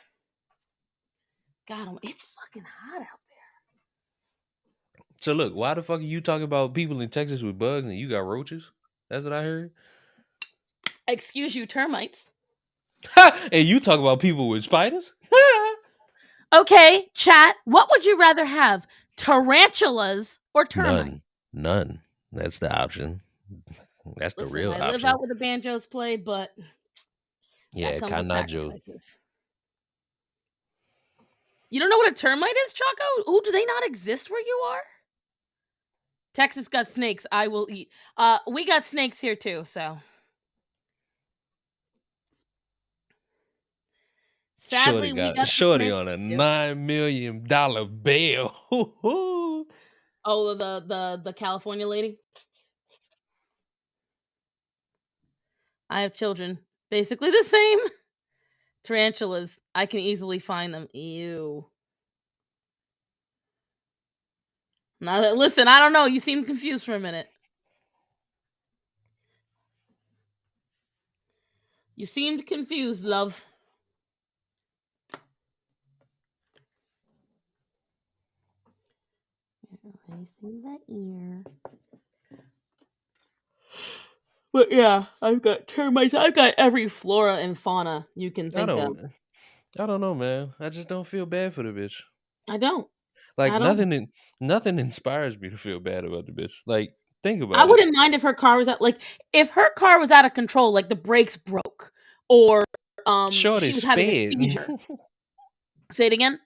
God, it's fucking hot out there. So look, why the fuck are you talking about people in Texas with bugs and you got roaches? That's what I heard. Excuse you, termites. And you talk about people with spiders? Okay, chat. What would you rather have? Tarantulas or termites? None. That's the option. That's the real option. I live out where the banjos play, but yeah, Kanajo. You don't know what a termite is, Choco? Oh, do they not exist where you are? Texas got snakes. I will eat. We got snakes here too, so. Sadly, we got Shorty on a $9 million bail. Oh, the California lady. I have children, basically the same. Tarantulas, I can easily find them. Ew. Now, listen, I don't know. You seem confused for a minute. You seemed confused, love. Placing the ear. But yeah, I've got termites. I've got every flora and fauna you can think of. I don't know, man. I just don't feel bad for the bitch. I don't. Like nothing inspires me to feel bad about the bitch. Like, think about it. I wouldn't mind if her car was if her car was out of control, like the brakes broke, or she was having a seizure. Say it again.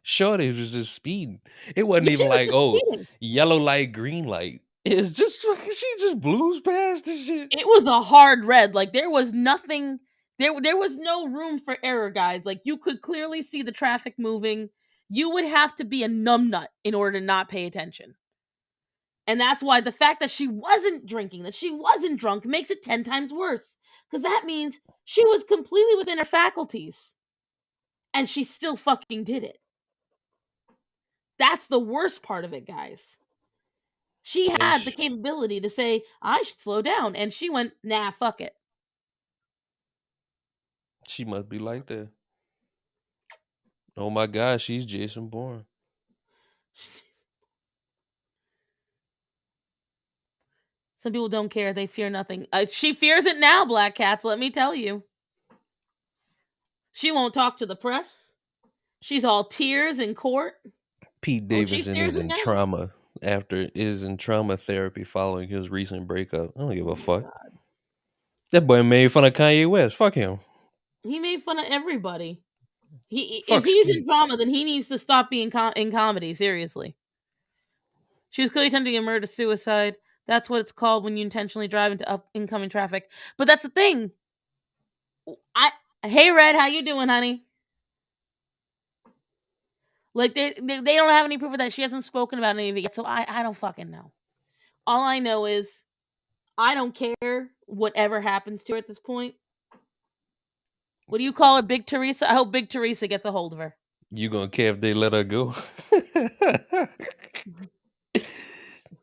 Shorty was just speeding. It wasn't even like, oh, yellow light, green light. It's just fucking, she just blues past this shit. It was a hard red. Like there was nothing There was no room for error, guys. Like, you could clearly see the traffic moving. You would have to be a numbnut in order to not pay attention. And that's why the fact that she wasn't drinking, that she wasn't drunk, makes it 10 times worse. Because that means she was completely within her faculties. And she still fucking did it. That's the worst part of it, guys. She had the capability to say, I should slow down. And she went, nah, fuck it. She must be like that. Oh my God, she's Jason Bourne. Some people don't care. They fear nothing. She fears it now, Black Cats, let me tell you. She won't talk to the press. She's all tears in court. Pete Davidson is in trauma therapy following his recent breakup. I don't give a fuck. God. That boy made fun of Kanye West. Fuck him. He made fun of everybody. If he's in drama, then he needs to stop being in comedy. Seriously. She was clearly attempting a murder-suicide. That's what it's called when you intentionally drive into incoming traffic. But that's the thing. Hey, Red, how you doing, honey? Like, they don't have any proof of that. She hasn't spoken about any of it yet, so I don't fucking know. All I know is I don't care whatever happens to her at this point. What do you call her, Big Teresa? I hope Big Teresa gets a hold of her. You gonna care if they let her go? I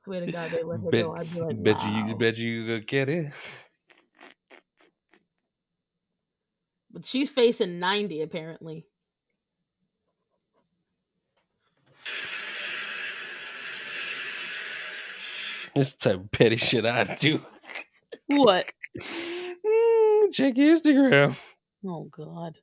swear to God, they let her go. I'd be like, wow. Bet you gonna get it. But she's facing 90, apparently. This type of petty shit I do. What? Check your Instagram. Oh, God.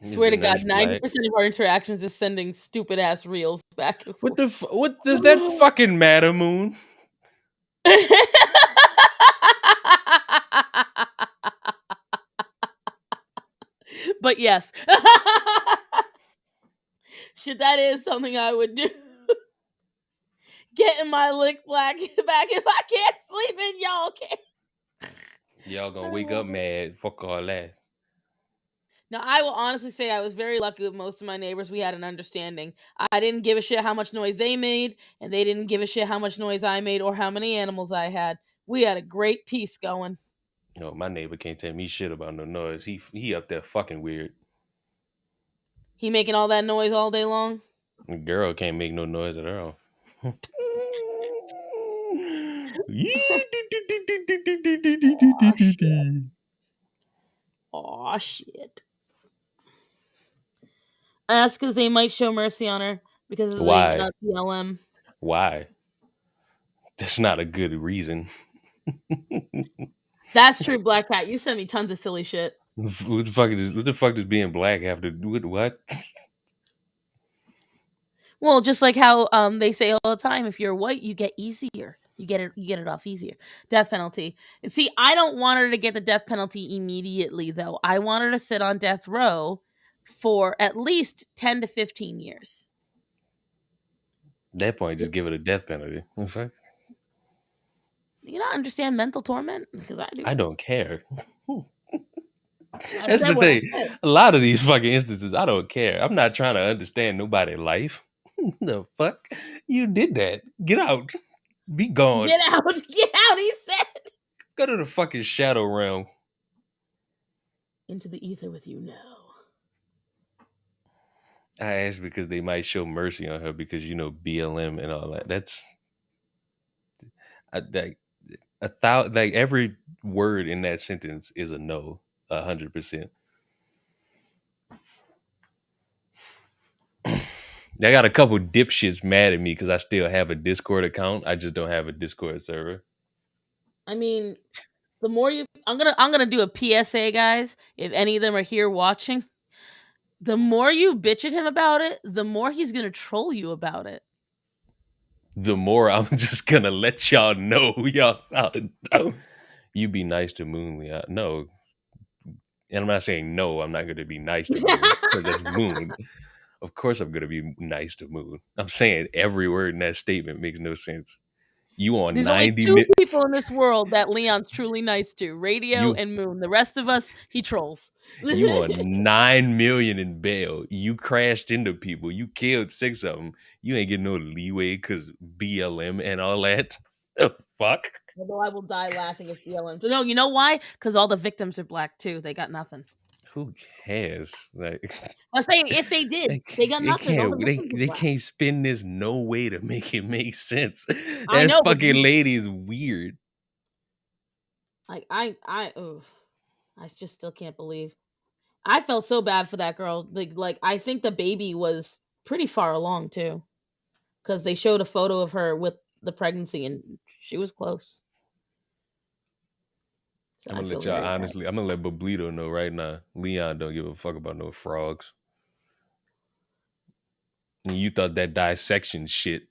Swear to God, 90% of our interactions is sending stupid ass reels back and forth. What does that fucking matter, Moon? But yes. Shit, that is something I would do. Getting my lick black back if I can't sleep and y'all can't. Y'all gonna wake up mad. Fuck all that. Now, I will honestly say I was very lucky with most of my neighbors. We had an understanding. I didn't give a shit how much noise they made, and they didn't give a shit how much noise I made or how many animals I had. We had a great peace going. No, my neighbor can't tell me shit about no noise. He up there fucking weird. He making all that noise all day long? The girl can't make no noise at all. Aw, shit. Ask because they might show mercy on her because of the BLM. Why? That's not a good reason. That's true, Black Cat. You sent me tons of silly shit. What the fuck does being black have to do with what? Well, just like how they say all the time, if you're white, you get easier. You get it off easier. Death penalty. And see, I don't want her to get the death penalty immediately, though. I want her to sit on death row for at least 10 to 15 years. At that point, just give it a death penalty. In fact, do you not understand mental torment? Because I do. I don't care. That's the thing. A lot of these fucking instances, I don't care. I'm not trying to understand nobody's life. The fuck? You did that. Get out. Be gone. Get out. Get out, he said. Go to the fucking shadow realm. Into the ether with you now. I asked because they might show mercy on her because, BLM and all that. That's like every word in that sentence is a no, 100%. I got a couple dipshits mad at me because I still have a Discord account. I just don't have a Discord server. I mean, the more I'm gonna do a PSA, guys. If any of them are here watching, the more you bitch at him about it, the more he's gonna troll you about it. The more I'm just gonna let y'all know y'all sound dumb. You be nice to Moon. No. And I'm not saying no, I'm not gonna be nice to Moon because that's Moon. Of course I'm gonna be nice to Moon. I'm saying every word in that statement makes no sense. You on There's only 90 two people in this world that Leon's truly nice to: Radio you and Moon. The rest of us, he trolls. you on 9 million in bail. You crashed into people. You killed 6 of them. You ain't getting no leeway because BLM and all that. The fuck? Although I will die laughing if BLM. No, you know why? Because all the victims are black too. They got nothing. Who cares? Like, I say if they did, they got nothing. All the victims are they black. can't spin this no way to make it make sense. I That know, but fucking lady is weird. like I just still can't believe. I felt so bad for that girl. Like I think the baby was pretty far along too, because they showed a photo of her with the pregnancy and she was close. So I'm I gonna feel let y'all very bad. honestly. I'm gonna let Boblito know right now. Leon don't give a fuck about no frogs. And you thought that dissection shit.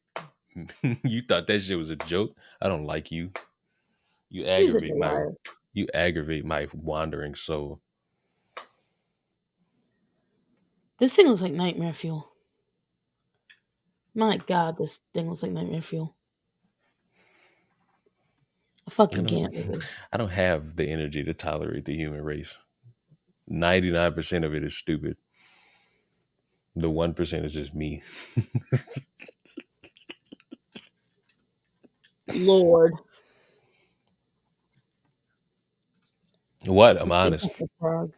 You thought that shit was a joke. I don't like you. You He's a aggravate my. liar. You aggravate my wandering soul. This thing looks like nightmare fuel. My God, this thing looks like nightmare fuel. I fucking can't with it. I don't have the energy to tolerate the human race. 99% of it is stupid. The 1% is just me. Lord. What? I'm Let's see. honest. Frog.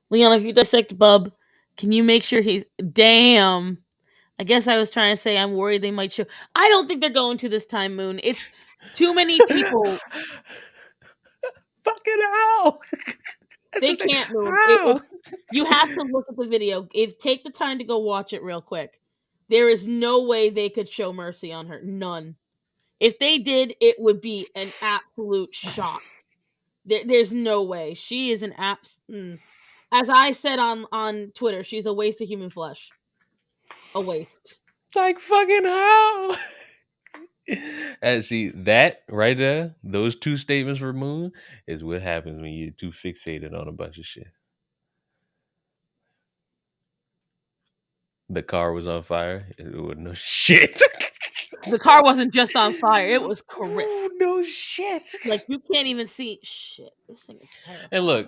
Leon, if you dissect Bub, can you make sure he's damn? I guess I was trying to say I'm worried they might show. I don't think they're going to this time, Moon. It's too many people. Fucking hell. They can't move. How? You have to look at the video. Take the time to go watch it real quick. There is no way they could show mercy on her. None. If they did, it would be an absolute shock. There's no way. She is an as I said on Twitter, she's a waste of human flesh. A waste. Like fucking how? And see that right there, those two statements for Moon is what happens when you're too fixated on a bunch of shit. The car was on fire. It was no shit. The car wasn't just on fire; it was crisp. Oh, no shit. Like you can't even see shit. This thing is terrible. And look,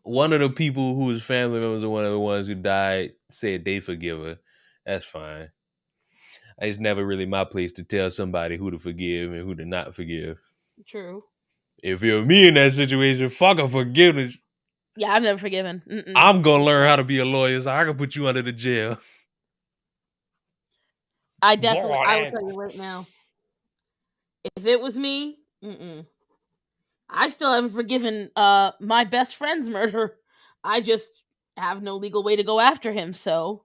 one of the people whose family members are one of the ones who died said they forgive her. That's fine. It's never really my place to tell somebody who to forgive and who to not forgive. True. If you're me in that situation, fuck a forgiveness. Yeah, I've never forgiven. I'm gonna learn how to be a lawyer so I can put you under the jail. I will tell you right now. If it was me, I still haven't forgiven my best friend's murder. I just have no legal way to go after him, so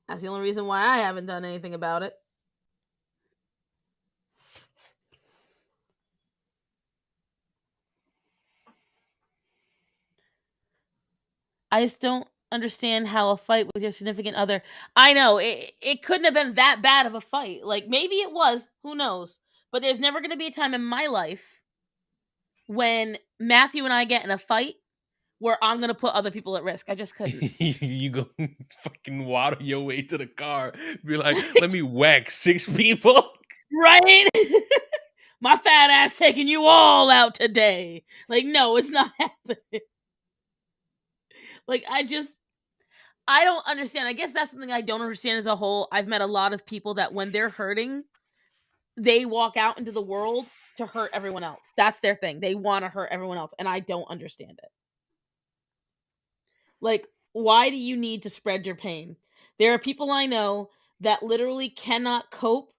that's the only reason why I haven't done anything about it. I just don't understand how a fight with your significant other. I know it couldn't have been that bad of a fight. Like maybe it was, who knows? But there's never going to be a time in my life when Matthew and I get in a fight where I'm going to put other people at risk. I just couldn't. You go fucking waddle your way to the car. Be like, let me whack 6 people. Right? My fat ass taking you all out today. Like, no, it's not happening. Like, I don't understand. I guess that's something I don't understand as a whole. I've met a lot of people that when they're hurting, they walk out into the world to hurt everyone else. That's their thing. They want to hurt everyone else, and I don't understand it. Like, why do you need to spread your pain? There are people I know that literally cannot cope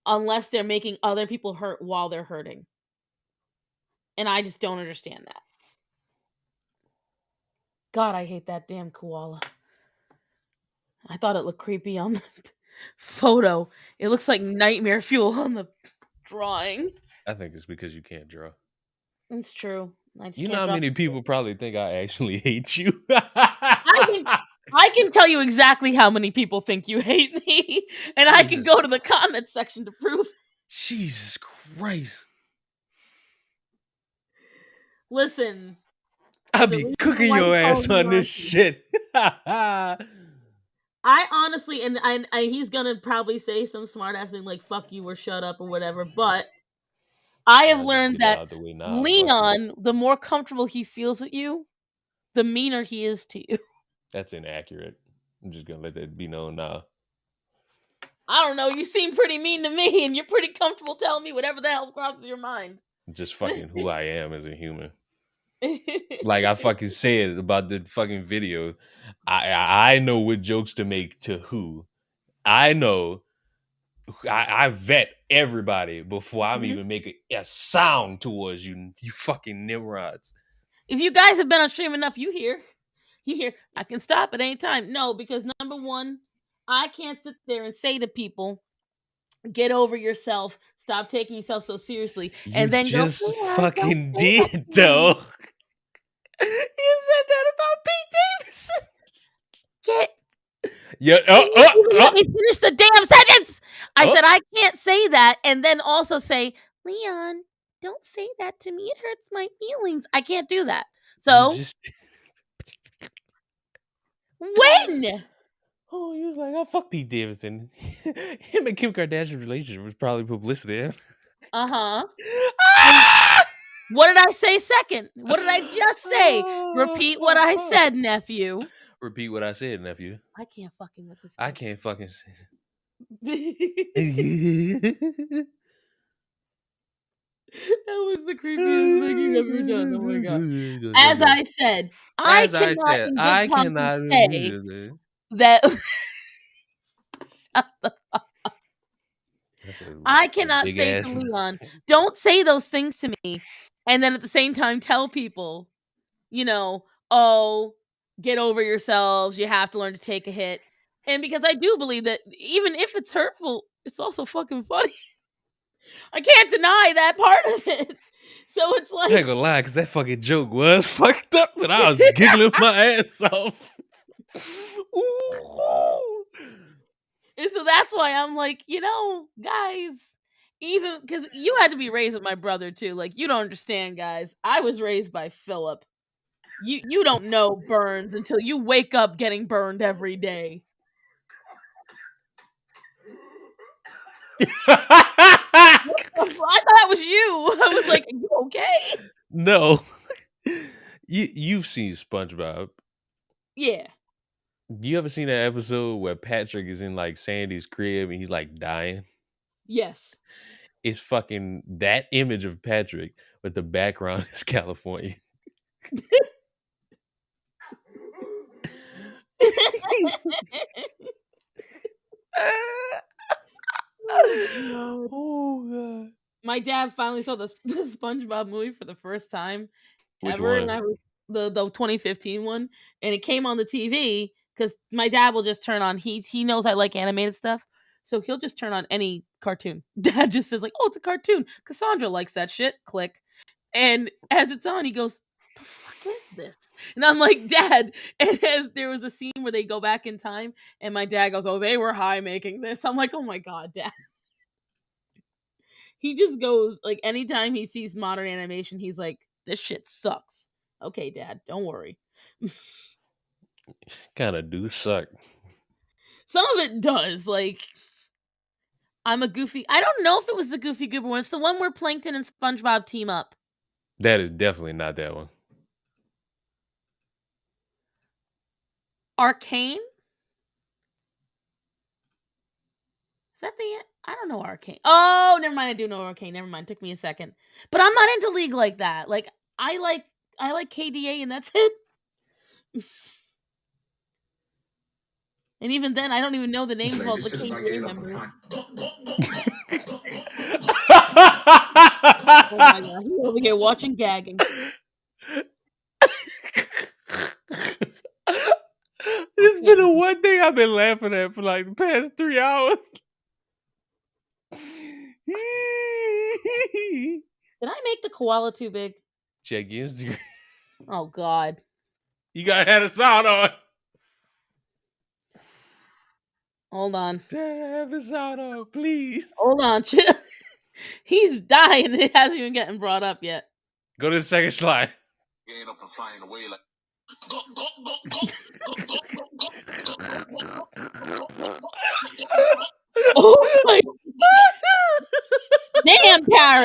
unless they're making other people hurt while they're hurting. And I just don't understand that. God, I hate that damn koala. I thought it looked creepy on the photo. It looks like nightmare fuel on the drawing. I think it's because you can't draw. It's true. You know how many people probably think I actually hate you? I can tell you exactly how many people think you hate me, and I can go to the comment section to prove. Jesus Christ! Listen, I'll be cooking your ass on this shit. I honestly, and he's gonna probably say some smart ass thing like "fuck you" or "shut up" or whatever. But I have I'll just learned get it that out the way now. Fuck you. Leon, the more comfortable he feels with you, the meaner he is to you. That's inaccurate. I'm just gonna let that be known now. I don't know. You seem pretty mean to me, and you're pretty comfortable telling me whatever the hell crosses your mind. Just fucking who I am as a human. Like I fucking said about the fucking video. I know what jokes to make to who. I know. I vet everybody before I'm even making a sound towards you. You fucking nimrods. If you guys have been on stream enough, you hear, I can stop at any time. No, because number one, I can't sit there and say to people, "Get over yourself. Stop taking yourself so seriously," and then just go, "Yeah, fucking don't say that did to me." though. You said that about Pete Davidson. Get. Yeah. Let me finish the damn sentence. I said I can't say that, and then also say, "Leon, don't say that to me. It hurts my feelings." I can't do that. So when? Oh, he was like, "Oh, fuck Pete Davidson." Him and Kim Kardashian's relationship was probably publicity. Uh-huh. What did I say second? What did I just say? Repeat what I said, nephew. Repeat what I said, nephew. I can't fucking with this. I can't fucking say. That was the creepiest thing you've ever done. Oh my god. As I said, I cannot in good conscience say that Shut the fuck up. I cannot say to Leon, "Don't say those things to me," and then at the same time tell people, "Oh, get over yourselves. You have to learn to take a hit." And because I do believe that even if it's hurtful, it's also fucking funny. I can't deny that part of it. So it's like, I ain't gonna lie, because that fucking joke was fucked up, but I was giggling my ass off. Ooh. And so that's why I'm like, guys, even because you had to be raised with my brother too. Like, you don't understand, guys. I was raised by Philip. You don't know burns until you wake up getting burned every day. I thought that was you. I was like, "Are you okay?" No. You've seen SpongeBob. Yeah. You ever seen that episode where Patrick is in like Sandy's crib and he's like dying? Yes. It's fucking that image of Patrick, but the background is California. Oh god. My dad finally saw the SpongeBob movie for the first time Which ever, one? and the 2015 one, and it came on the TV because my dad will just turn on. He knows I like animated stuff, so he'll just turn on any cartoon. Dad just says like, "Oh, it's a cartoon. Cassandra likes that shit." Click, and as it's on, he goes, "The fuck is this?" And I'm like, "Dad," and as there was a scene where they go back in time, and my dad goes, "Oh, they were high making this." I'm like, "Oh my god, Dad." He just goes like anytime he sees modern animation, he's like, "This shit sucks." Okay, Dad, don't worry. Kind of do suck. Some of it does. Like, I'm a goofy. I don't know if it was the Goofy Goober one. It's the one where Plankton and SpongeBob team up. That is definitely not that one. Arcane? Is that the? I don't know Arcane. Oh, never mind. I do know Arcane. Never mind. Took me a second. But I'm not into League like that. Like, I like KDA and that's it. And even then, I don't even know the names of all the KDA members. Oh my god, he's over here watching gagging. It's been the one thing I've been laughing at for like the past 3 hours. Did I make the koala too big? Check your Instagram. Oh god. You gotta have a sound on. Hold on. Have the sound on, please. Hold on, chill. He's dying. It hasn't even gotten brought up yet. Go to the second slide. Getting up and flying away like.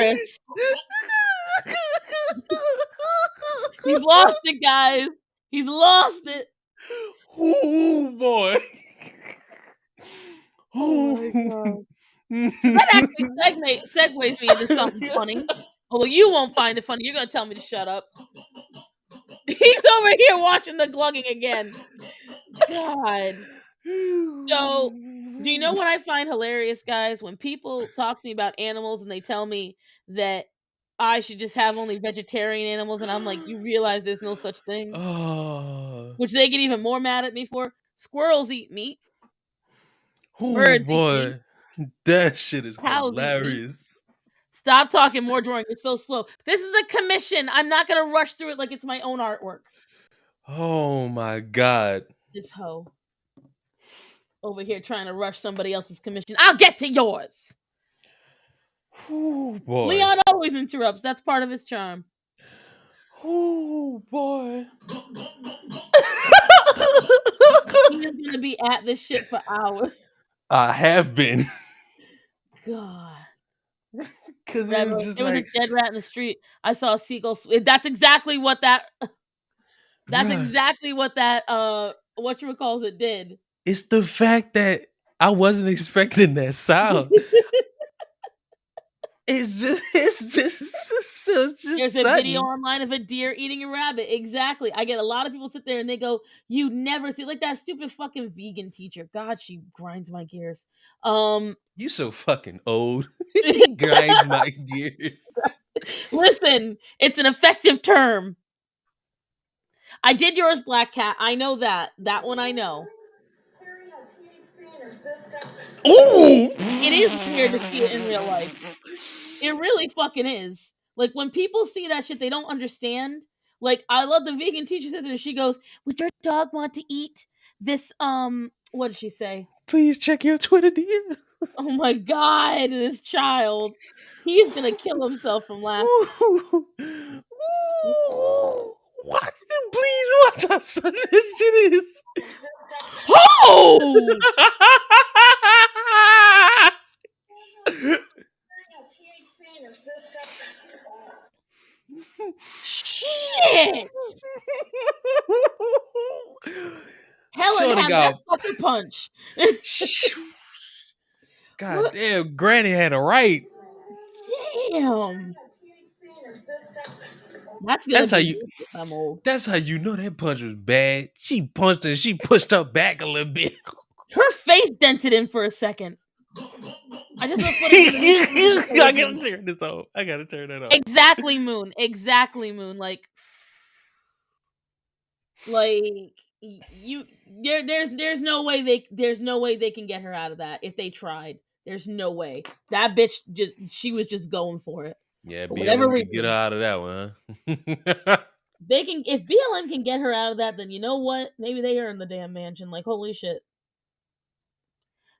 Morris. He's lost it, guys. He's lost it. Oh boy. Oh my god. So that actually segues me into something funny. Although you won't find it funny. You're gonna tell me to shut up. He's over here watching the glugging again. God. So, do you know what I find hilarious, guys? When people talk to me about animals and they tell me that I should just have only vegetarian animals, and I'm like, you realize there's no such thing? Oh, Which they get even more mad at me for. Squirrels eat meat. oh Birds eat meat. boy. That shit is Cows eat meat. hilarious. Stop talking more, drawing. You're so slow. This is a commission. I'm not gonna rush through it like it's my own artwork. Oh my god. This hoe over here trying to rush somebody else's commission. I'll get to yours. Oh boy. Leon always interrupts. That's part of his charm. Oh boy. He's gonna be at this shit for hours. I have been. God. Cause There it was was just a like dead rat in the street. I saw a seagull. That's exactly what that. That's bruh, exactly what that. Whatchamacalls it did. it's the fact that I wasn't expecting that sound. It's just There's a sudden. video online of a deer eating a rabbit. Exactly. I get a lot of people sit there and they go, "You never see," like that stupid fucking vegan teacher. God, she grinds my gears. You so fucking old. He grinds my gears. Listen, it's an effective term. I did yours, Black Cat. I know that. That one I know. Ooh! It is weird to see it in real life. It really fucking is. Like when people see that shit, they don't understand. Like I love the vegan teacher sister. She goes, "Would your dog want to eat this?" What did she say? Please check your Twitter DM. Oh my god, this child. He's gonna kill himself from laughing. Ooh. Ooh. Watch them, please watch how sudden this shit is. Oh! Shit! Helen Shorty had got that sucker punch. God What? damn, Granny had a right. Damn. That's gonna That's how be you. me if I'm old. That's how you know that punch was bad. She punched and she pushed her back a little bit. Her face dented in for a second. I just put I gotta turn this off. I gotta turn that off. Exactly, Moon. Exactly, Moon. Like you. There's no way they can get her out of that if they tried. There's no way. That bitch she was just going for it. Yeah, For whatever BLM could get reason. her out of that one, huh? They can, if BLM can get her out of that, then you know what? Maybe they are in the damn mansion. Like holy shit.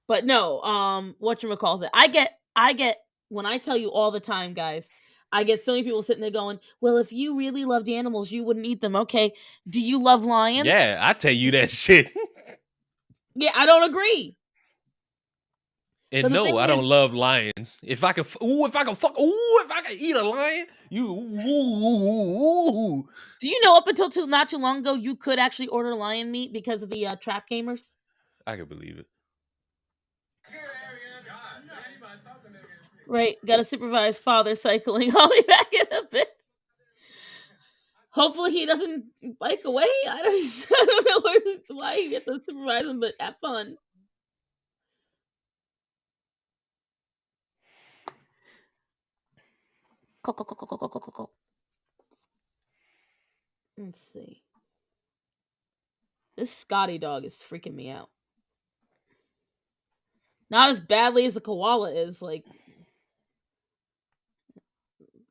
But no, whatchamacalls it? I get when I tell you all the time, guys, I get so many people sitting there going, "Well, if you really loved animals, you wouldn't eat them." Okay. Do you love lions? Yeah, I tell you that shit. Yeah, I don't agree. And no, I don't love lions. If I could, if I could eat a lion, you. Do you know up until not too long ago, you could actually order lion meat because of the trap gamers? I can believe it. Right, gotta supervise father cycling. I'll be back in a bit. Hopefully he doesn't bike away. I don't know why you get to supervise him, but have fun. Let's see. This Scotty dog is freaking me out. Not as badly as a koala is. Like,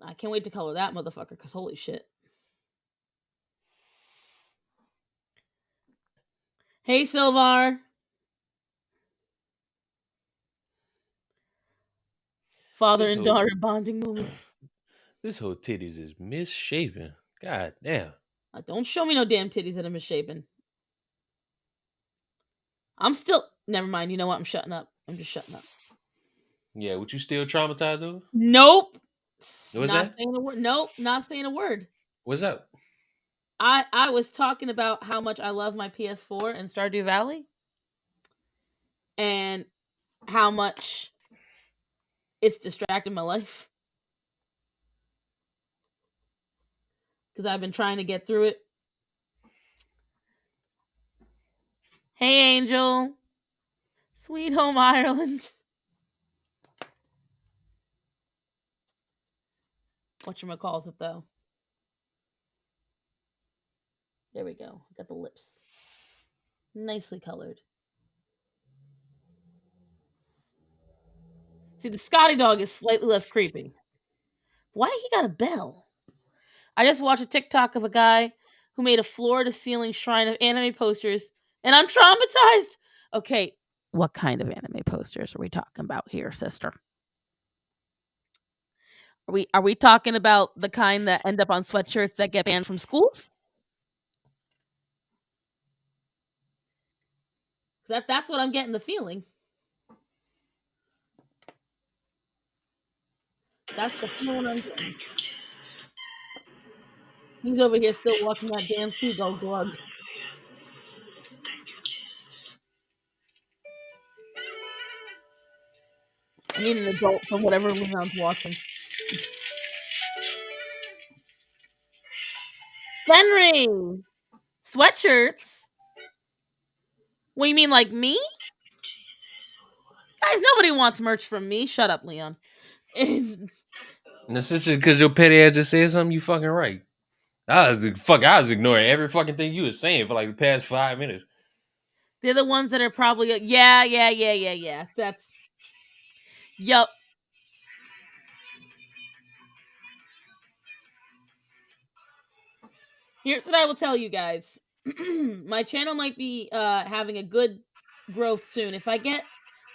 I can't wait to color that motherfucker, because holy shit. Hey, Silvar. Father and daughter bonding moment. This whole titties is misshapen. God damn. Don't show me no damn titties that are misshapen. I'm still... Never mind. You know what? I'm shutting up. I'm just shutting up. Yeah, would you still traumatized though? Nope. What's Not that? saying a word. Nope, not saying a word. What's up? I was talking about how much I love my PS4 and Stardew Valley, and how much it's distracting my life because I've been trying to get through it. Hey, Angel, Sweet Home Ireland. Whatchamacalls it though? There we go. Got the lips nicely colored. See, the Scotty dog is slightly less creepy. Why he got a bell? I just watched a TikTok of a guy who made a floor-to-ceiling shrine of anime posters, and I'm traumatized. Okay, what kind of anime posters are we talking about here, sister? Are we talking about the kind that end up on sweatshirts that get banned from schools? That's what I'm getting the feeling. That's the feeling I'm getting. He's over here still watching that damn seagull glug. I mean, an adult from whatever Leon's watching. Henry! Sweatshirts? What, you mean like me? Guys, nobody wants merch from me. Shut up, Leon. That's just because your petty ass just said something. You fucking right. I was ignoring every fucking thing you was saying for like the past 5 minutes. They're the ones that are probably yeah. That's yup. Here's what I will tell you guys. My channel might be having a good growth soon. If I get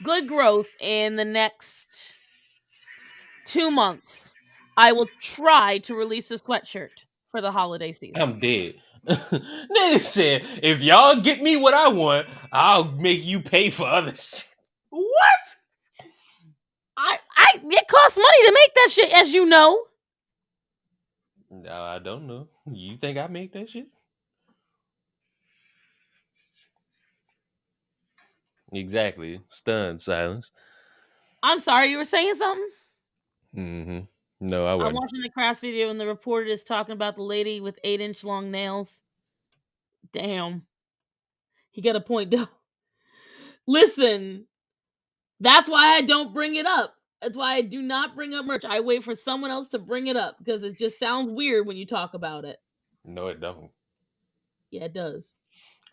good growth in the next 2 months, I will try to release a sweatshirt for the holiday season. I'm dead. Nigga said, if y'all get me what I want, I'll make you pay for other shit. What? It costs money to make that shit, as you know. No, I don't know. You think I make that shit? Exactly. Stunned silence. I'm sorry, you were saying something? Mm-hmm. No, I I'm wasn't. watching the crafts video and the reporter is talking about the lady with 8-inch long nails. Damn. He got a point, though. Listen, that's why I don't bring it up. That's why I do not bring up merch. I wait for someone else to bring it up because it just sounds weird when you talk about it. No, it don't. Yeah, it does.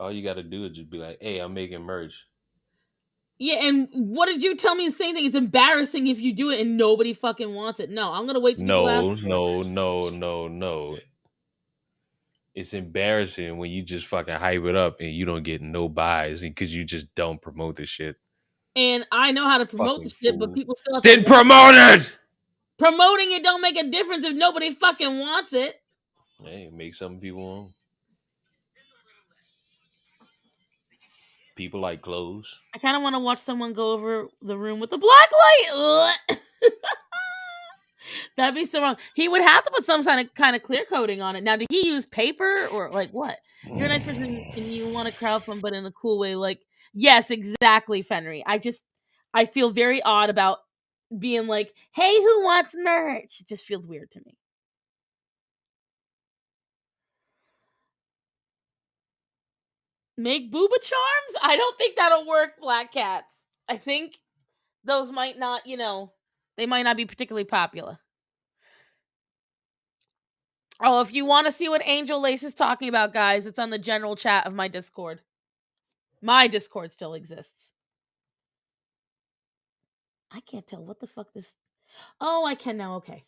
All you gotta do is just be like, hey, I'm making merch. Yeah, and what did you tell me the same thing? It's embarrassing if you do it and nobody fucking wants it. No, I'm gonna wait till people ask for it. No. It's embarrassing when you just fucking hype it up and you don't get no buys because you just don't promote the shit. And I know how to promote the Fucking shit, but fool. people still have to Then want promote it! Promoting it don't make a difference if nobody fucking wants it. Hey, make some people want. People like clothes. I kind of want to watch someone go over the room with the black light. That'd be so wrong. He would have to put some kind of clear coating on it. Now, did he use paper or like what? You're a nice person and you want to crowd fund, but in a cool way. Like, yes, exactly, Fenry. I feel very odd about being like, hey, who wants merch? It just feels weird to me. Make booba charms? I don't think that'll work, Black Cats. I think those might not, they might not be particularly popular. Oh, if you want to see what Angel Lace is talking about, guys, it's on the general chat of my Discord. My Discord still exists. I can't tell what the fuck this... Oh, I can now, okay.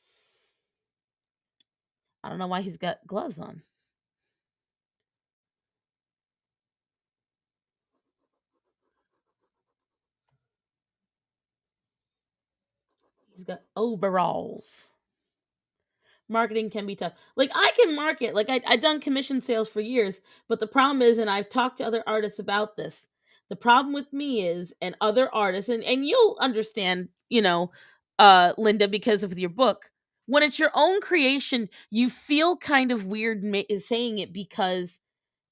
I don't know why he's got gloves on. He's got overalls. Marketing can be tough. Like, I can market. Like, I've done commission sales for years, but the problem is, and I've talked to other artists about this, the problem with me is, and other artists, and you'll understand, Linda, because of your book, when it's your own creation, you feel kind of weird saying it, because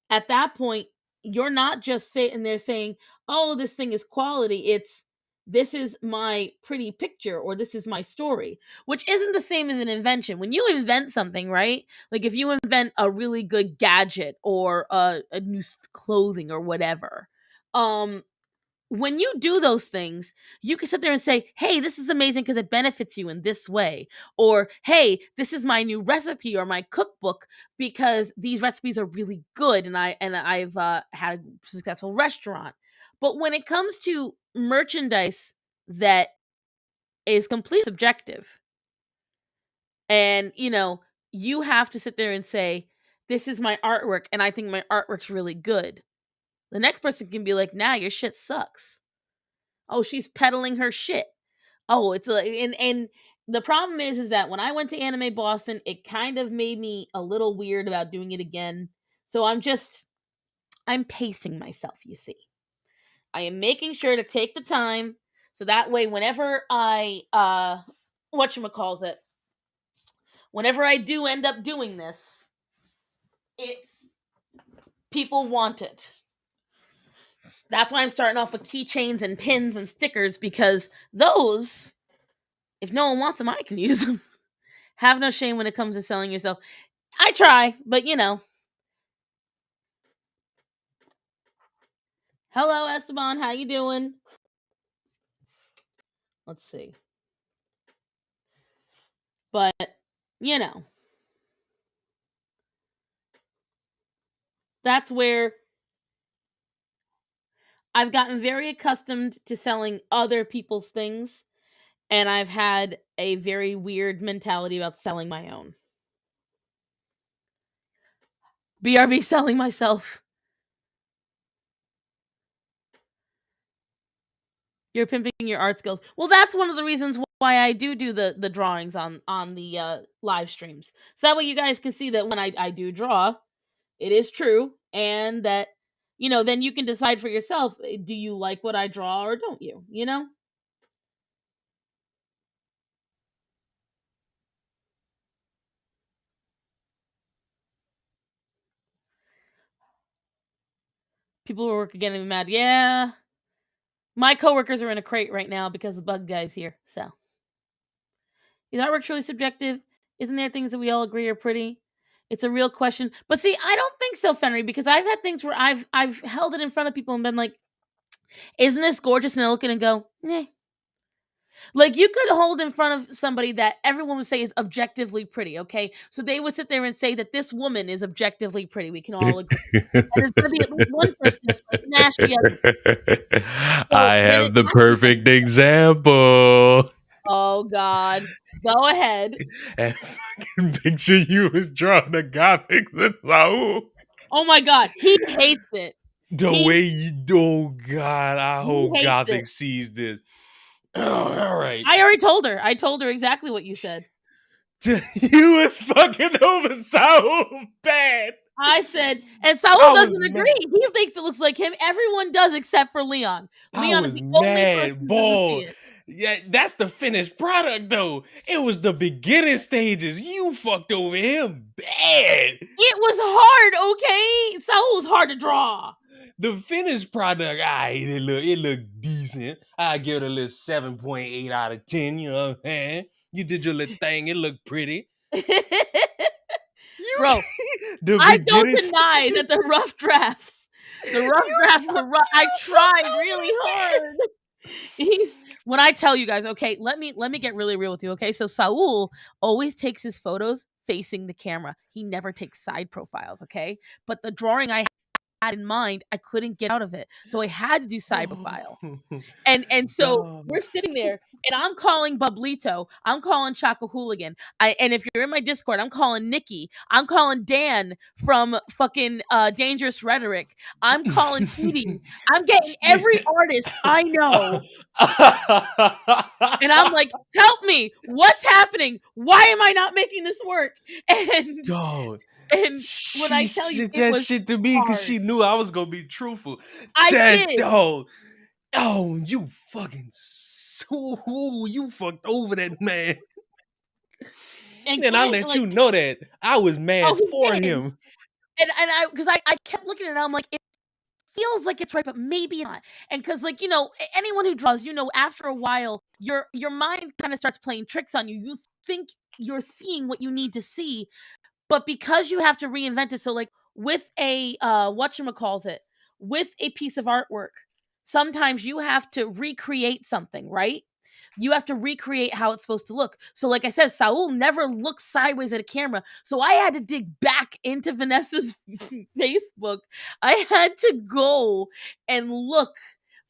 at that point, you're not just sitting there saying, "Oh, this thing is quality." It's, "This is my pretty picture," or "This is my story," which isn't the same as an invention. When you invent something, right? Like if you invent a really good gadget or a new clothing or whatever, when you do those things, you can sit there and say, "Hey, this is amazing because it benefits you in this way." Or, "Hey, this is my new recipe or my cookbook because these recipes are really good and I've had a successful restaurant." But when it comes to merchandise that is completely subjective, and you have to sit there and say, "This is my artwork and I think my artwork's really good." The next person can be like, "Nah, your shit sucks. Oh, she's peddling her shit." Oh, it's like, and the problem is that when I went to Anime Boston, it kind of made me a little weird about doing it again. So I'm pacing myself, you see. I am making sure to take the time so that way whenever I whatchamacalls it, whenever I do end up doing this, it's people want it. That's why I'm starting off with keychains and pins and stickers, because those, if no one wants them, I can use them. Have no shame when it comes to selling yourself. I try, but Hello, Esteban. How you doing? Let's see. But, you know, that's where I've gotten very accustomed to selling other people's things, and I've had a very weird mentality about selling my own. BRB selling myself. You're pimping your art skills. Well, that's one of the reasons why I do the drawings on the live streams. So that way you guys can see that when I do draw, it is true, and that then you can decide for yourself, do you like what I draw or don't you? People who work are getting mad. Yeah. My coworkers are in a crate right now because the bug guy's here. So, is artwork truly subjective? Isn't there things that we all agree are pretty? It's a real question. But see, I don't think so, Fenry, because I've had things where I've held it in front of people and been like, "Isn't this gorgeous?" And they look at it and go, "Nah." Like, you could hold in front of somebody that everyone would say is objectively pretty, okay? So they would sit there and say that this woman is objectively pretty. We can all agree. And there's going to be at least one person that's like, "Nah, she ugly." So I then have it the has to be. perfect example. Oh God, go ahead. And fucking picture you was drawing a gothic with Saul. Oh my God, he hates it. The He way you, oh God, I he hope hates Gothic it. sees this. Oh, all right. I already told her. I told her exactly what you said. You was fucking over so bad. I said, and Saul I was doesn't mad. agree. He thinks it looks like him. Everyone does except for Leon. I Leon is was the only person mad, who doesn't see boy. it. Yeah, that's the finished product though. It was the beginning stages. You fucked over him bad. It was hard, okay? Saul was hard to draw. The finished product, it look decent. I give it a little 7.8 out of 10. You know what I'm saying? You did your little thing. It looked pretty. Bro, The I don't beginning deny stages, that the rough drafts were rough. I tried really hard. When I tell you guys, okay, let me get really real with you, okay? So Saul always takes his photos facing the camera. He never takes side profiles, okay? But the drawing I had in mind, I couldn't get out of it. So I had to do side profile. And so Dog. we're sitting there, and I'm calling Bublito, I'm calling Choco Hooligan. And if you're in my Discord, I'm calling Nikki, I'm calling Dan from fucking Dangerous Rhetoric, I'm calling Phoebe, I'm getting every artist I know, and I'm like, "Help me! What's happening? Why am I not making this work?" And Dog. and when I She tell you, sent it that was shit to me because hard. she knew I was gonna be truthful. I That did. dog. Oh, you fucking you fucked over that man. And I let you know that I was mad for him. And because I kept looking at it, I'm like, it feels like it's right, but maybe not. And because, like, anyone who draws, after a while, your mind kind of starts playing tricks on you. You think you're seeing what you need to see, but because you have to reinvent it. So, like, with a with a piece of artwork, sometimes you have to recreate something, right? You have to recreate how it's supposed to look. So, like I said, Saul never looks sideways at a camera. So I had to dig back into Vanessa's Facebook. I had to go and look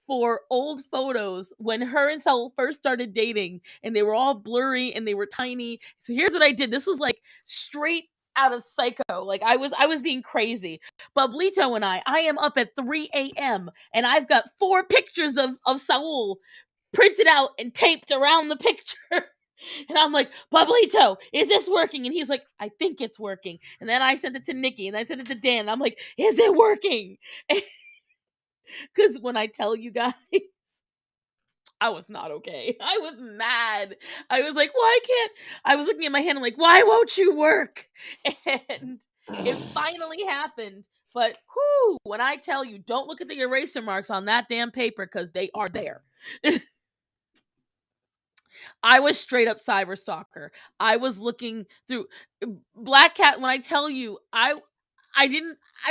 for old photos when her and Saul first started dating, and they were all blurry and they were tiny. So here's what I did. This was like straight out of Psycho. Like, I was being crazy. Pablito and I am up at 3 a.m. and I've got 4 pictures of Saul printed out and taped around the picture. And I'm like, Pablito, is this working? And he's like, I think it's working. And then I sent it to Nikki, and I sent it to Dan. And I'm like, is it working? Because when I tell you guys, I was not okay. I was mad. I was like, I was looking at my hand. I'm like, why won't you work? And it finally happened. But when I tell you, don't look at the eraser marks on that damn paper, because they are there. I was straight up cyber stalker. I was looking through Black Cat. When I tell you, I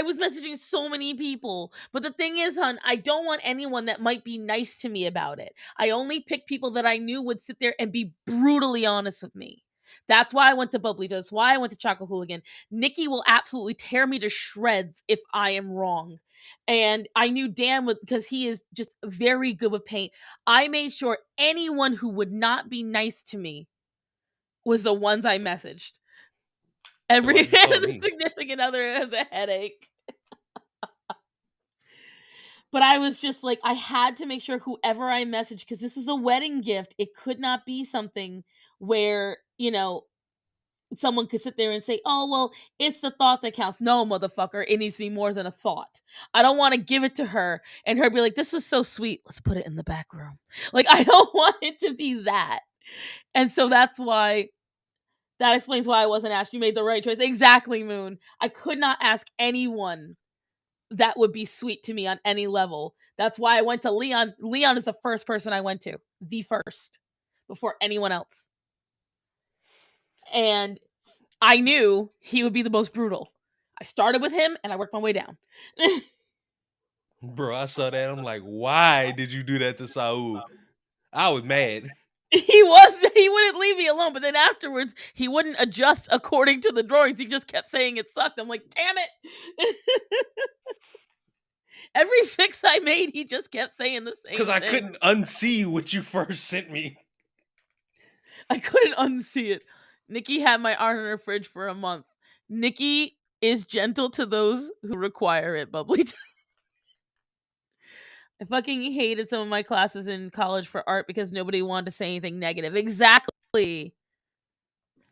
was messaging so many people. But the thing is, hon, I don't want anyone that might be nice to me about it. I only picked people that I knew would sit there and be brutally honest with me. That's why I went to Bubbly. That's why I went to Choco Hooligan. Nikki will absolutely tear me to shreds if I am wrong. And I knew Dan would, because he is just very good with paint. I made sure anyone who would not be nice to me was the ones I messaged. Every significant other has a headache. But I was just like, I had to make sure whoever I messaged, because this was a wedding gift, it could not be something where, someone could sit there and say, oh, well, it's the thought that counts. No, motherfucker, it needs to be more than a thought. I don't want to give it to her and her be like, this was so sweet, let's put it in the back room. Like, I don't want it to be that. And so that explains why I wasn't asked. You made the right choice. Exactly, Moon. I could not ask anyone that would be sweet to me on any level. That's why I went to Leon. Leon is the first person I went to. The first. Before anyone else. And I knew he would be the most brutal. I started with him and I worked my way down. Bro, I saw that. I'm like, why did you do that to Saul? I was mad. He wouldn't leave me alone, but then afterwards, he wouldn't adjust according to the drawings. He just kept saying it sucked. I'm like, damn it. Every fix I made, he just kept saying the same thing. Because I couldn't unsee what you first sent me. I couldn't unsee it. Nikki had my art in her fridge for a month. Nikki is gentle to those who require it, Bubbly. I fucking hated some of my classes in college for art because nobody wanted to say anything negative. Exactly.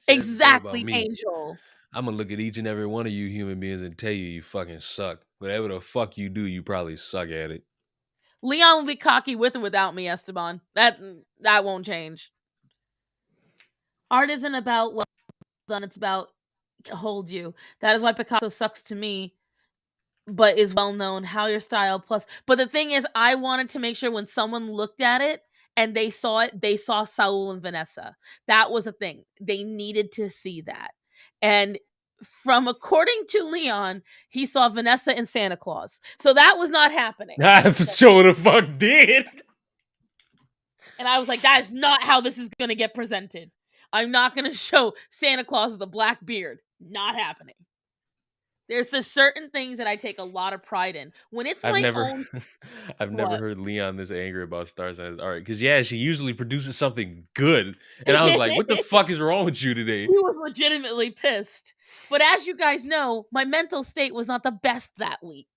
Exactly, Angel. I'm going to look at each and every one of you human beings and tell you fucking suck. Whatever the fuck you do, you probably suck at it. Leon will be cocky with or without me, Esteban. That won't change. Art isn't about well done. It's about hold you. That is why Picasso sucks to me, but is well known. How your style plus. But the thing is, I wanted to make sure when someone looked at it and they saw it, they saw Saul and Vanessa. That was a thing. They needed to see that. And from according to Leon, he saw Vanessa and Santa Claus. So that was not happening. I sure the fuck did. And I was like, that is not how this is going to get presented. I'm not going to show Santa Claus with a black beard. Not happening. There's just certain things that I take a lot of pride in. When it's I've never heard Leon this angry about Star Signs art. Because, yeah, she usually produces something good. And I was like, what the fuck is wrong with you today? He was legitimately pissed. But as you guys know, my mental state was not the best that week.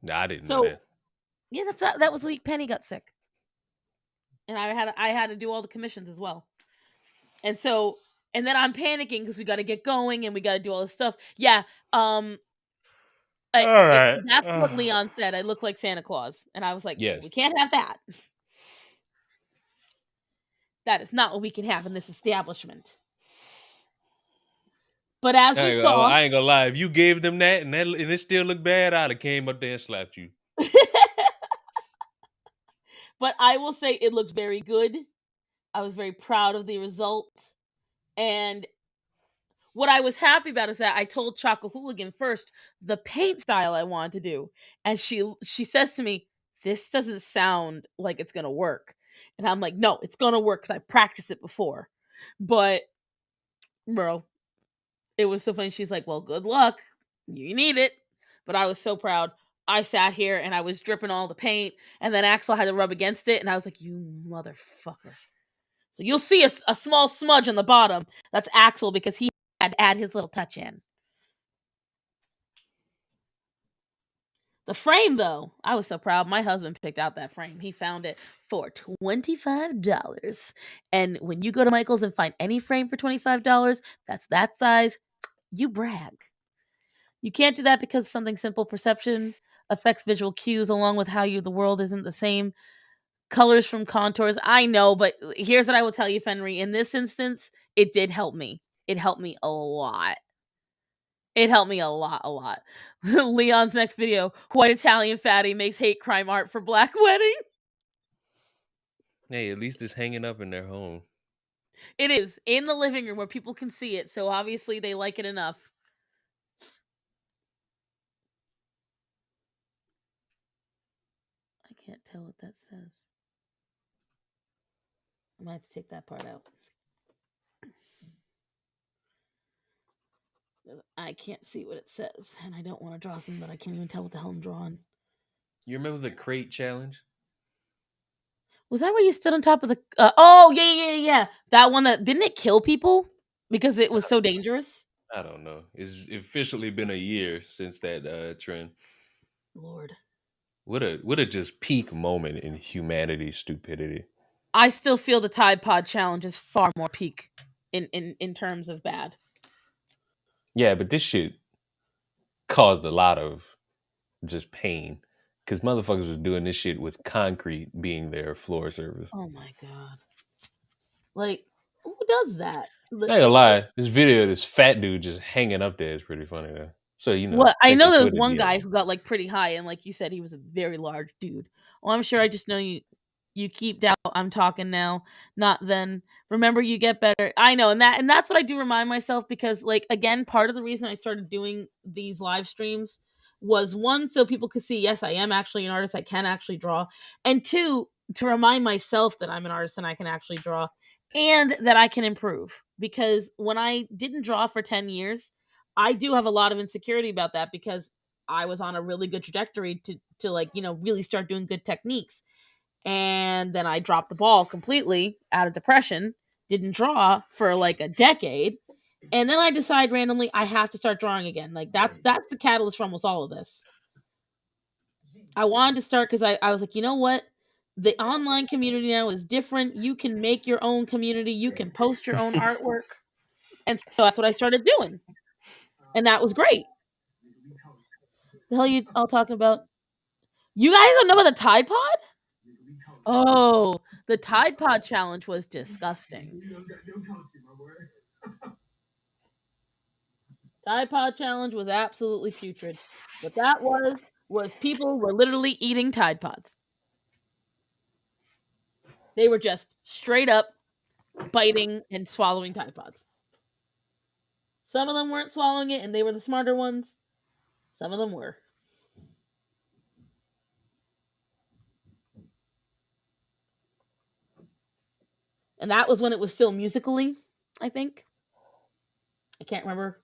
Nah, I didn't know that. Yeah, that was the week Penny got sick. And I had to do all the commissions as well. And so, and then I'm panicking because we got to get going and we got to do all this stuff. Yeah. All right. That's what Leon said. I look like Santa Claus. And I was like, yes. We can't have that. That is not what we can have in this establishment. But as we saw, I ain't gonna lie. If you gave them that and it still looked bad, I'd have came up there and slapped you. but I will say it looks very good. I was very proud of the result. And what I was happy about is that I told Choco Hooligan first the paint style I wanted to do. And she says to me, "This doesn't sound like it's gonna work." And I'm like, "No, it's gonna work because I practiced it before." But bro, it was so funny. She's like, "Well, good luck. You need it." But I was so proud. I sat here and I was dripping all the paint, and then Axel had to rub against it, and I was like, "You motherfucker." So you'll see a small smudge on the bottom. That's Axel because he had to add his little touch in. The frame, though, I was so proud. My husband picked out that frame. He found it for $25. And when you go to Michael's and find any frame for $25 that's that size, you brag. You can't do that because something simple. Perception affects visual cues along with how the world isn't the same. Colors from contours. I know, but here's what I will tell you, Fenry. In this instance, it did help me. It helped me a lot. It helped me a lot. Leon's next video: white Italian fatty makes hate crime art for black wedding. Hey, at least it's hanging up in their home. It is in the living room where people can see it, so obviously they like it enough. I can't tell what that says. I might have to take that part out. I can't see what it says, and I don't want to draw something that I can't even tell what the hell I'm drawing. You remember the crate challenge? Was that where you stood on top of the? Oh yeah. That one that didn't it kill people because it was so dangerous. I don't know. It's officially been a year since that trend. Lord, What a just peak moment in humanity's stupidity. I still feel the Tide Pod challenge is far more peak in terms of bad. Yeah, but this shit caused a lot of just pain because motherfuckers was doing this shit with concrete being their floor surface. Oh my god! Like, who does that? I ain't gonna lie, this video of this fat dude just hanging up there is pretty funny though. So What I check the know, there was Twitter one DM. guy who got like pretty high, and like you said, he was a very large dude. Well, I'm sure I just know you. You keep doubt. I'm talking now, not then. Remember, you get better. I know, and that's what I do remind myself because, like, again, part of the reason I started doing these live streams was one, so people could see, yes, I am actually an artist. I can actually draw, and two, to remind myself that I'm an artist and I can actually draw, and that I can improve. Because when I didn't draw for 10 years, I do have a lot of insecurity about that because I was on a really good trajectory to like, really start doing good techniques. And then I dropped the ball completely out of depression, didn't draw for like a decade. And then I decide randomly I have to start drawing again. Like that's the catalyst for almost all of this. I wanted to start because I was like, you know what? The online community now is different. You can make your own community. You can post your own artwork. And so that's what I started doing. And that was great. The hell you all talking about? You guys don't know about the Tide Pod? Oh, the Tide Pod challenge was disgusting. Tide Pod challenge was absolutely putrid. What that was people were literally eating Tide Pods. They were just straight up biting and swallowing Tide Pods. Some of them weren't swallowing it, and they were the smarter ones. Some of them were. And that was when it was still Musically, I think. I can't remember.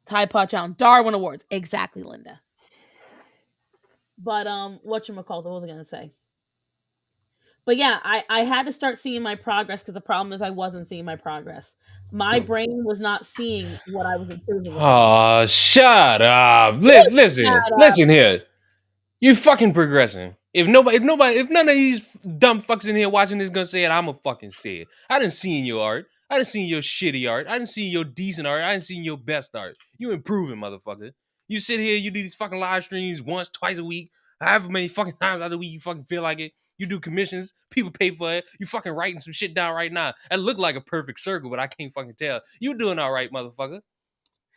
Tide Pod Challenge. Darwin Awards. Exactly, Linda. But whatchamacallit, what was I gonna say? But yeah, I had to start seeing my progress because the problem is I wasn't seeing my progress. My brain was not seeing what I was improving upon. Oh, shut up. Shut up. Listen here. You fucking progressing. If none of these dumb fucks in here watching this gonna say it, I'ma fucking say it. I didn't see your art. I didn't see your shitty art. I didn't see your decent art. I didn't see your best art. You improving, motherfucker. You sit here, you do these fucking live streams once, twice a week, however many fucking times out of the week you fucking feel like it. You do commissions. People pay for it. You fucking writing some shit down right now. That look like a perfect circle, but I can't fucking tell. You doing all right, motherfucker.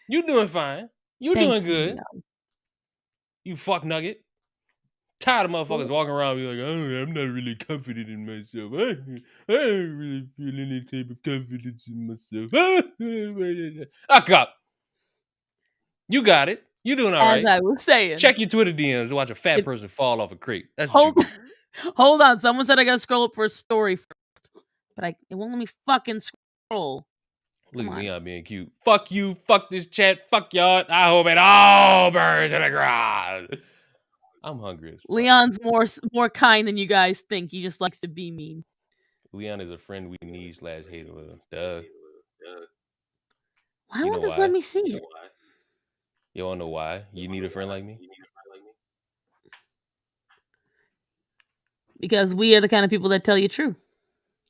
You doing fine. You Thank doing you, good. Leon. You fuck nugget. Tired of motherfuckers walking around be like, oh, I'm not really confident in myself. I don't really feel any type of confidence in myself. Cop. You got it. You doing all As right. I was saying. Check your Twitter DMs to watch a fat person fall off a crate. That's what Hold, you do. hold on. Someone said I gotta scroll up for a story first, but it won't let me fucking scroll. Look Come at on. Leon being cute. Fuck you. Fuck this chat. Fuck y'all. I hope it all burns to the ground. I'm hungry as fuck. Leon's more kind than you guys think. He just likes to be mean. Leon is a friend we need / hate. Duh. Why You won't know this why? let me see it? You wanna know why? You need a friend like me? Because we are the kind of people that tell you true.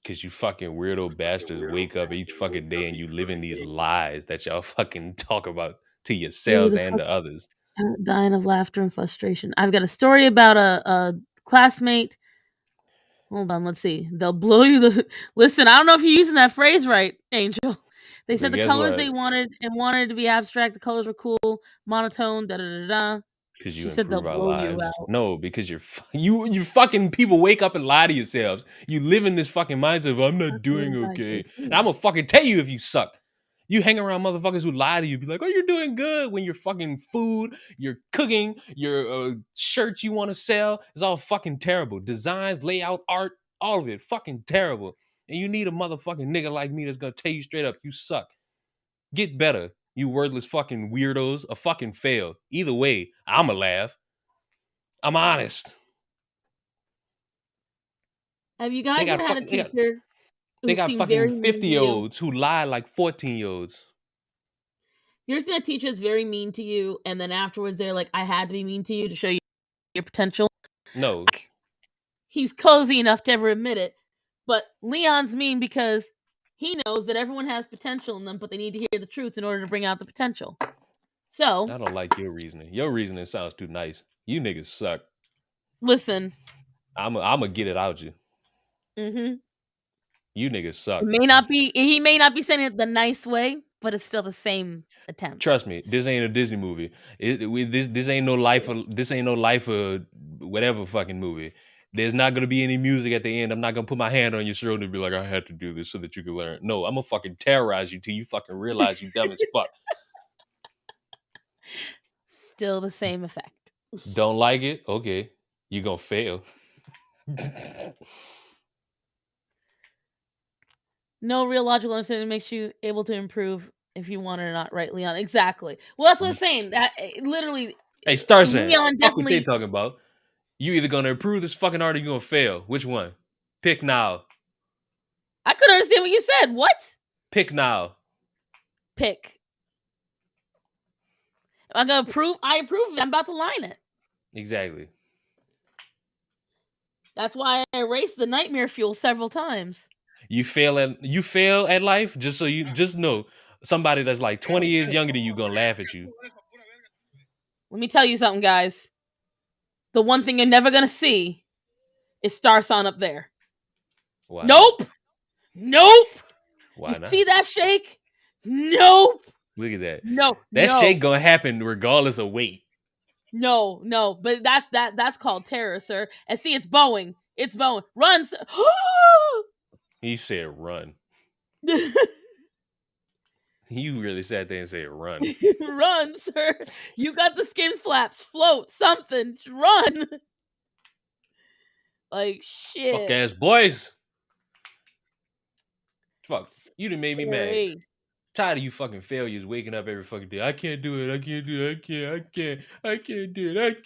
Because you fucking weirdo bastards wake up each fucking day and you live in these lies that y'all fucking talk about to yourselves and to others. Dying of laughter and frustration. I've got a story about a classmate. Hold on, let's see. They'll blow you the... Listen, I don't know if you're using that phrase right, Angel. They said the colors they wanted to be abstract. The colors were cool, monotone, da-da-da-da. Because you She said they'll improve our blow you lives. out. No, because you fucking people wake up and lie to yourselves. You live in this fucking mindset of I'm not doing okay. And I'm gonna fucking tell you if you suck. You hang around motherfuckers who lie to you, be like, oh, you're doing good when your fucking food, your cooking, your shirts you want to sell is all fucking terrible. Designs, layout, art, all of it, fucking terrible. And you need a motherfucking nigga like me that's gonna tell you straight up, you suck. Get better, you wordless fucking weirdos, or fucking fail. Either way, I'ma laugh. I'm honest. Have you guys ever had a teacher They who got seemed very fucking mean to you? 50-year-olds who lie like 14-year-olds. You're saying a teacher is very mean to you, and then afterwards they're like, I had to be mean to you to show you your potential? No. He's cozy enough to ever admit it. But Leon's mean because he knows that everyone has potential in them, but they need to hear the truth in order to bring out the potential. So I don't like your reasoning. Your reasoning sounds too nice. You niggas suck. Listen. I'm gonna get it out you. Mm-hmm. You niggas suck. He may not be saying it the nice way, but it's still the same attempt. Trust me, this ain't a Disney movie. This ain't no life of whatever fucking movie. There's not gonna be any music at the end. I'm not gonna put my hand on your shoulder and be like, I had to do this so that you can learn. No, I'm gonna fucking terrorize you till you fucking realize you dumb as fuck. Still the same effect. Don't like it? Okay. You gonna fail. No real logical understanding makes you able to improve if you want it or not, right, Leon? Exactly. Well, that's what I'm saying. That literally. Hey, Star saying, Leon fuck what they definitely. talking about. You either gonna improve this fucking art or you gonna fail. Which one? Pick now. I couldn't understand what you said. What? Pick now. Pick. I'm gonna approve. I approve. I'm about to line it. Exactly. That's why I erased the nightmare fuel several times. You fail at life, just so you just know somebody that's like 20 years younger than you gonna laugh at you. Let me tell you something, guys. The one thing you're never gonna see is Star Son up there. Why nope. Not? Nope. Why you not? See that shake? Nope. Look at that. No. That shake gonna happen regardless of weight. No. But that's called terror, sir. And see, it's Boeing. It's Boeing. Run, sir. He said run. You really sat there and said run. Run, sir. You got the skin flaps. Float. Something. Run. Like, shit. Fuck ass boys. Fuck. You done made me mad. Tired of you fucking failures waking up every fucking day. I can't do it. I can't do it. I can't do it. I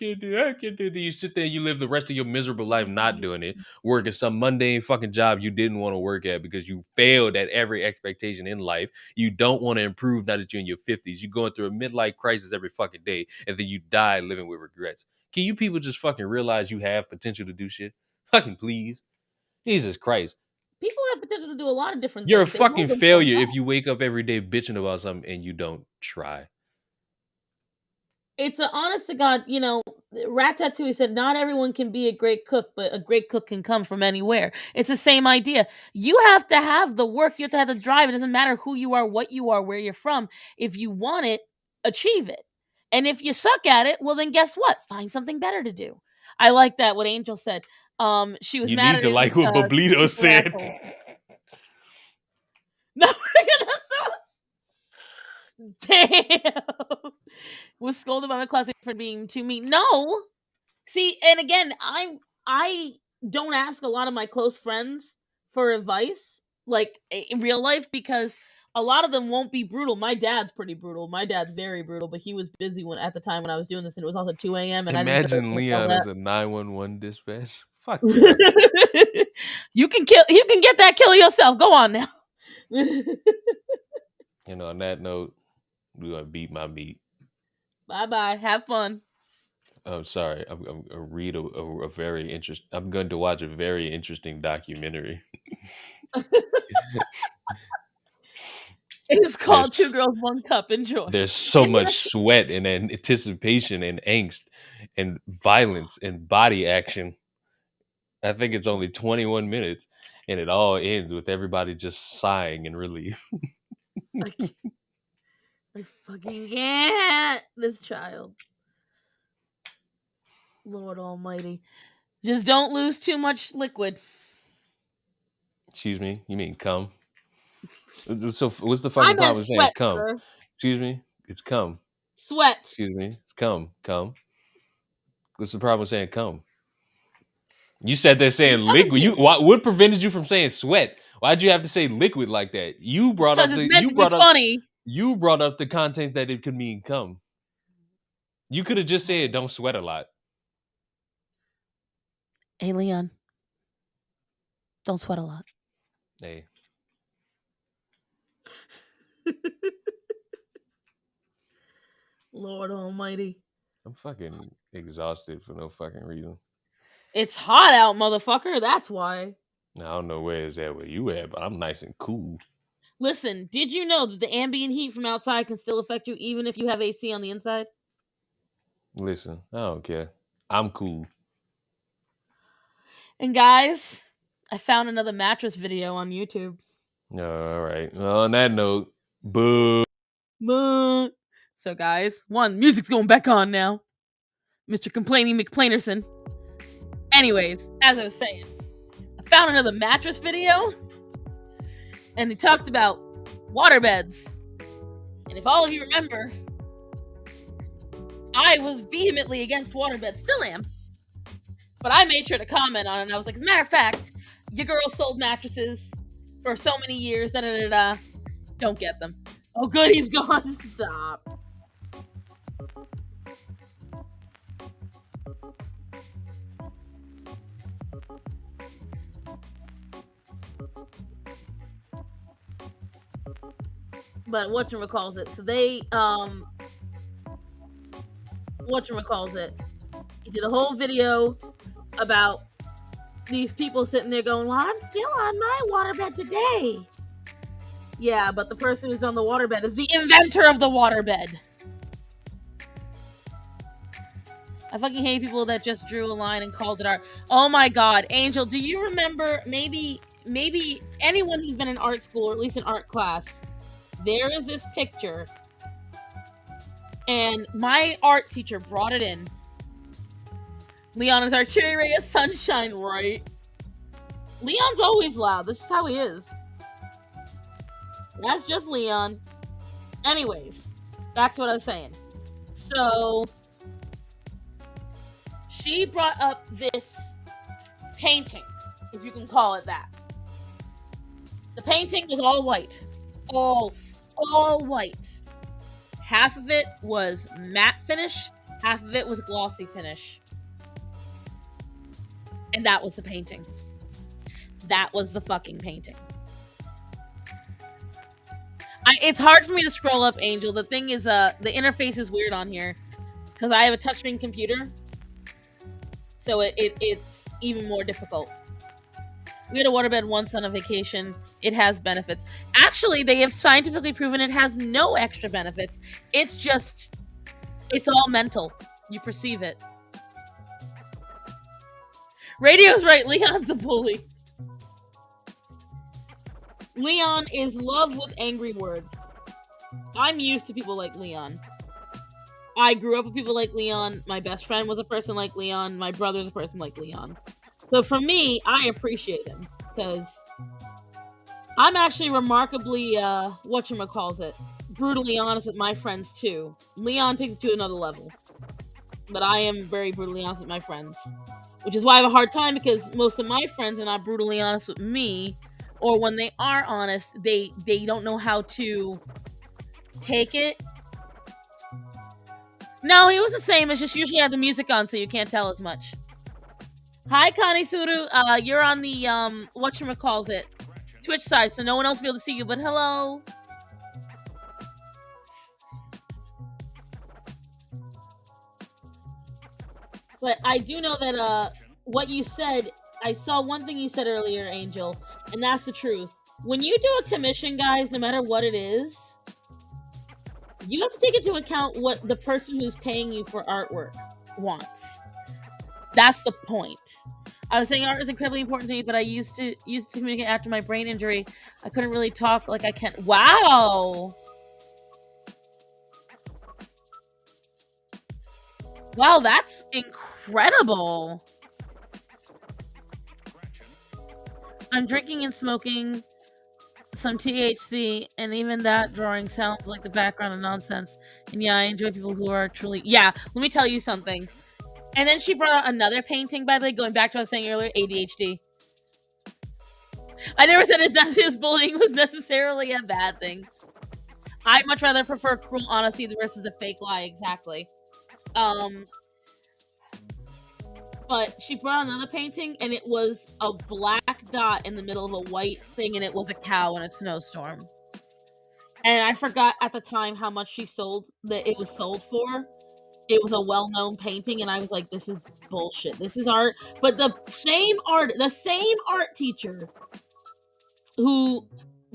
can't do it. Then you sit there and you live the rest of your miserable life not doing it. Working some mundane fucking job you didn't want to work at because you failed at every expectation in life. You don't want to improve now that you're in your 50s. You're going through a midlife crisis every fucking day and then you die living with regrets. Can you people just fucking realize you have potential to do shit? Fucking please. Jesus Christ. People have potential to do a lot of different You're things. You're a fucking failure if you wake up every day bitching about something and you don't try. It's an honest to God, Ratatouille said not everyone can be a great cook, but a great cook can come from anywhere. It's the same idea. You have to have the work, you have to have the drive. It doesn't matter who you are, what you are, where you're from. If you want it, achieve it. And if you suck at it, well then guess what? Find something better to do. I like that what Angel said. She was You mad need at to his like what Boblito said. asshole. No, that's so damn. Was scolded by my classmate for being too mean. No. See, and again, I don't ask a lot of my close friends for advice, like in real life, because a lot of them won't be brutal. My dad's pretty brutal. My dad's very brutal, but he was busy at the time when I was doing this, and it was also 2 a.m. and I didn't Imagine feel Leon that. as a 911 dispatch. Fuck that. You can get that kill yourself. Go on now. And on that note, we're gonna beat my meat. Bye. Have fun. I'm sorry. I'm gonna read a very interesting. I'm going to watch a very interesting documentary. It's called Two Girls, One Cup. Enjoy. There's so much sweat and anticipation and angst and violence and body action. I think it's only 21 minutes, and it all ends with everybody just sighing in relief. I fucking can't. This child. Lord Almighty. Just don't lose too much liquid. Excuse me? You mean cum? So what's the fucking problem with saying cum? Sir. Excuse me? It's cum. Sweat. Excuse me? It's cum. Cum. What's the problem with saying cum? You said they're saying liquid. What prevented you from saying sweat? Why'd you have to say liquid like that? You brought up funny. You brought up the context that it could mean cum. You could have just said don't sweat a lot. Hey Leon. Don't sweat a lot. Hey. Lord Almighty. I'm fucking exhausted for no fucking reason. It's hot out, motherfucker. That's why. I don't know where it's at where you at, but I'm nice and cool. Listen, did you know that the ambient heat from outside can still affect you even if you have AC on the inside? Listen, I don't care. I'm cool. And guys, I found another mattress video on YouTube. All right. Well, on that note, boo. So guys, music's going back on now. Mr. Complaining McPlainerson. Anyways, as I was saying, I found another mattress video, and they talked about waterbeds. And if all of you remember, I was vehemently against waterbeds, still am. But I made sure to comment on it, and I was like, as a matter of fact, your girl sold mattresses for so many years, don't get them. Oh good, he's gone. Stop. But whatchamacalls it. So they whatchamacalls it. He did a whole video about these people sitting there going, well, I'm still on my waterbed today. Yeah, but the person who's on the waterbed is the inventor of the waterbed. I fucking hate people that just drew a line and called it art. Oh my god, Angel, do you remember, maybe anyone who's been in art school, or at least in art class, there is this picture, and my art teacher brought it in. Leon is our cherry ray of sunshine, right? Leon's always loud. That's just how he is. That's just Leon. Anyways, back to what I was saying. So, she brought up this painting, if you can call it that. The painting was all white. All white. Half of it was matte finish, half of it was glossy finish. And that was the painting. That was the fucking painting. It's hard for me to scroll up, Angel. The thing is, the interface is weird on here because I have a touchscreen computer, so it's even more difficult. We had a waterbed once on a vacation. It has benefits. Actually, they have scientifically proven it has no extra benefits. It's just It's all mental. You perceive it. Radio's right. Leon's a bully. Leon is love with angry words. I'm used to people like Leon. I grew up with people like Leon. My best friend was a person like Leon. My brother's a person like Leon. So for me, I appreciate him because I'm actually remarkably, whatchamacallit, brutally honest with my friends too. Leon takes it to another level. But I am very brutally honest with my friends. Which is why I have a hard time, because most of my friends are not brutally honest with me. Or when they are honest, they don't know how to take it. No, he was the same. It's just usually I have the music on, so you can't tell as much. Hi, Connie Suru. You're on the, whatchamacallit, Twitch side, so no one else will be able to see you, but hello. But I do know that, what you said, I saw one thing you said earlier, Angel, and that's the truth. When you do a commission, guys, no matter what it is, you have to take into account what the person who's paying you for artwork wants. That's the point. I was saying art is incredibly important to me, but I used to communicate after my brain injury. I couldn't really talk like I can. Wow! Wow, that's incredible! I'm drinking and smoking some THC, and even that drawing sounds like the background of nonsense. And yeah, I enjoy people who are truly... Yeah, let me tell you something. And then she brought out another painting, by the way, going back to what I was saying earlier, ADHD. I never said his bullying was necessarily a bad thing. I'd much rather prefer cruel honesty versus a fake lie, exactly. But she brought out another painting, and it was a black dot in the middle of a white thing, and it was a cow in a snowstorm. And I forgot at the time how much it was sold for. It was a well-known painting, and I was like, this is bullshit. This is art. But the same art teacher who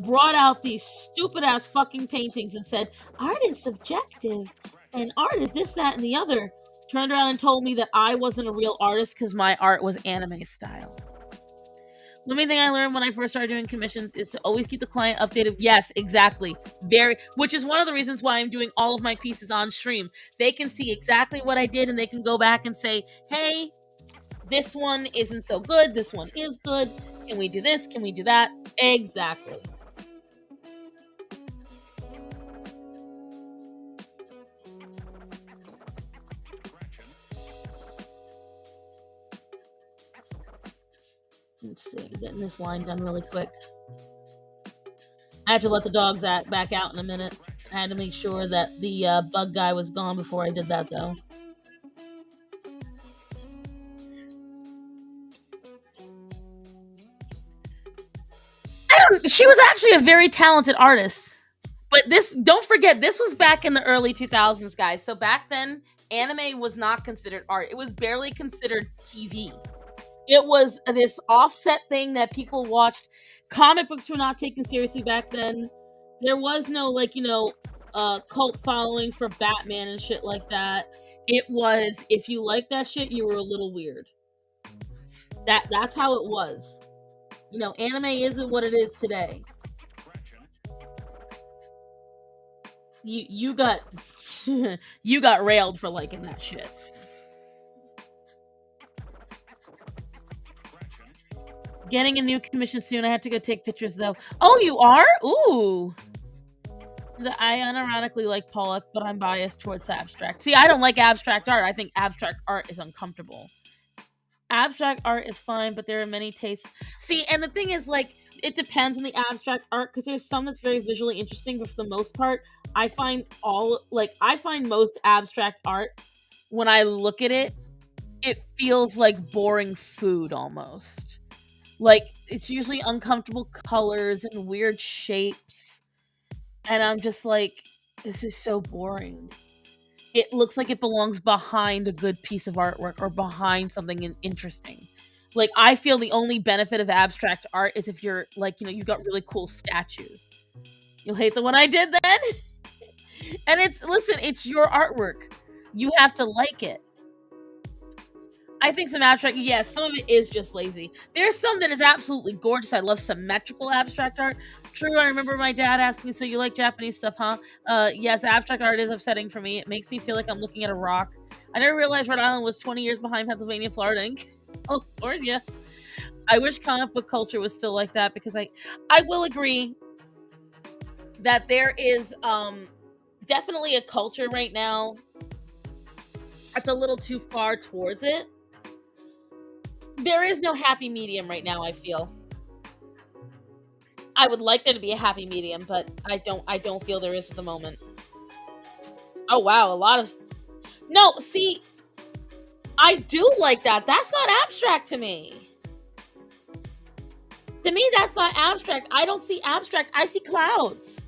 brought out these stupid-ass fucking paintings and said, art is subjective, and art is this, that, and the other, turned around and told me that I wasn't a real artist because my art was anime style. The main thing I learned when I first started doing commissions is to always keep the client updated. Yes, exactly. Which is one of the reasons why I'm doing all of my pieces on stream. They can see exactly what I did, and they can go back and say, hey, this one isn't so good. This one is good. Can we do this? Can we do that? Exactly. Let's see, getting this line done really quick. I have to let the dogs back out in a minute. I had to make sure that the bug guy was gone before I did that, though. She was actually a very talented artist. But don't forget, this was back in the early 2000s, guys. So back then, anime was not considered art. It was barely considered TV. It was this offset thing that people watched. Comic books were not taken seriously back then. There was no, cult following for Batman and shit like that. It was, if you liked that shit, you were a little weird. That's how it was. Anime isn't what it is today. You got you got railed for liking that shit. Getting a new commission soon. I have to go take pictures though. Oh, you are? Ooh. I unironically like Pollock, but I'm biased towards abstract. See, I don't like abstract art. I think abstract art is uncomfortable. Abstract art is fine, but there are many tastes. See, and the thing is, it depends on the abstract art, because there's some that's very visually interesting, but for the most part, I find most abstract art, when I look at it, it feels like boring food almost. It's usually uncomfortable colors and weird shapes. And I'm just like, this is so boring. It looks like it belongs behind a good piece of artwork or behind something interesting. I feel the only benefit of abstract art is if you're, you've got really cool statues. You'll hate the one I did then? And it's your artwork. You have to like it. I think some abstract, yes, some of it is just lazy. There's some that is absolutely gorgeous. I love symmetrical abstract art. True, I remember my dad asking me, so you like Japanese stuff, huh? Yes, abstract art is upsetting for me. It makes me feel like I'm looking at a rock. I never realized Rhode Island was 20 years behind Pennsylvania, Florida, and California. I wish comic book culture was still like that, because I will agree that there is definitely a culture right now that's a little too far towards it. There is no happy medium right now, I feel. I would like there to be a happy medium, but I don't feel there is at the moment. Oh wow, a lot of no, see, I do like that. That's not abstract to me. To me, that's not abstract. I don't see abstract. I see clouds.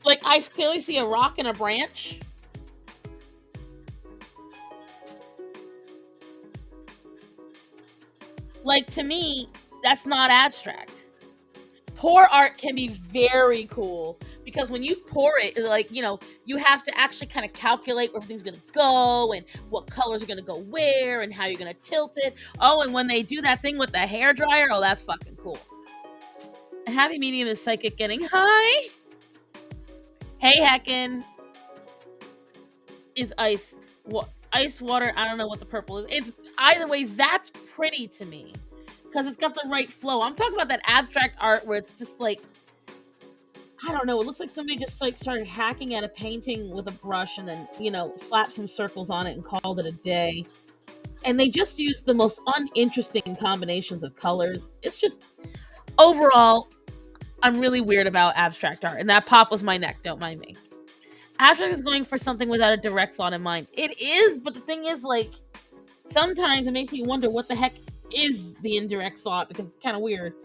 Like, I clearly see a rock and a branch. Like, to me, that's not abstract. Pour art can be very cool, because when you pour it, like, you know, you have to actually kind of calculate where everything's going to go and what colors are going to go where and how you're going to tilt it. Oh, and when they do that thing with the hair dryer, oh, that's fucking cool. A happy medium is psychic getting high. Hey, heckin'. Is ice. Ice water, I don't know what the purple is. It's either way, that's pretty to me, because it's got the right flow. I'm talking about that abstract art where it's just like, I don't know, it looks like somebody just like started hacking at a painting with a brush and then, you know, slapped some circles on it and called it a day. And they just used the most uninteresting combinations of colors. It's just, overall, I'm really weird about abstract art, and that pop was my neck, don't mind me. Abstract is going for something without a direct thought in mind. It is, but the thing is, like, sometimes it makes me wonder what the heck is the indirect thought, because it's kind of weird.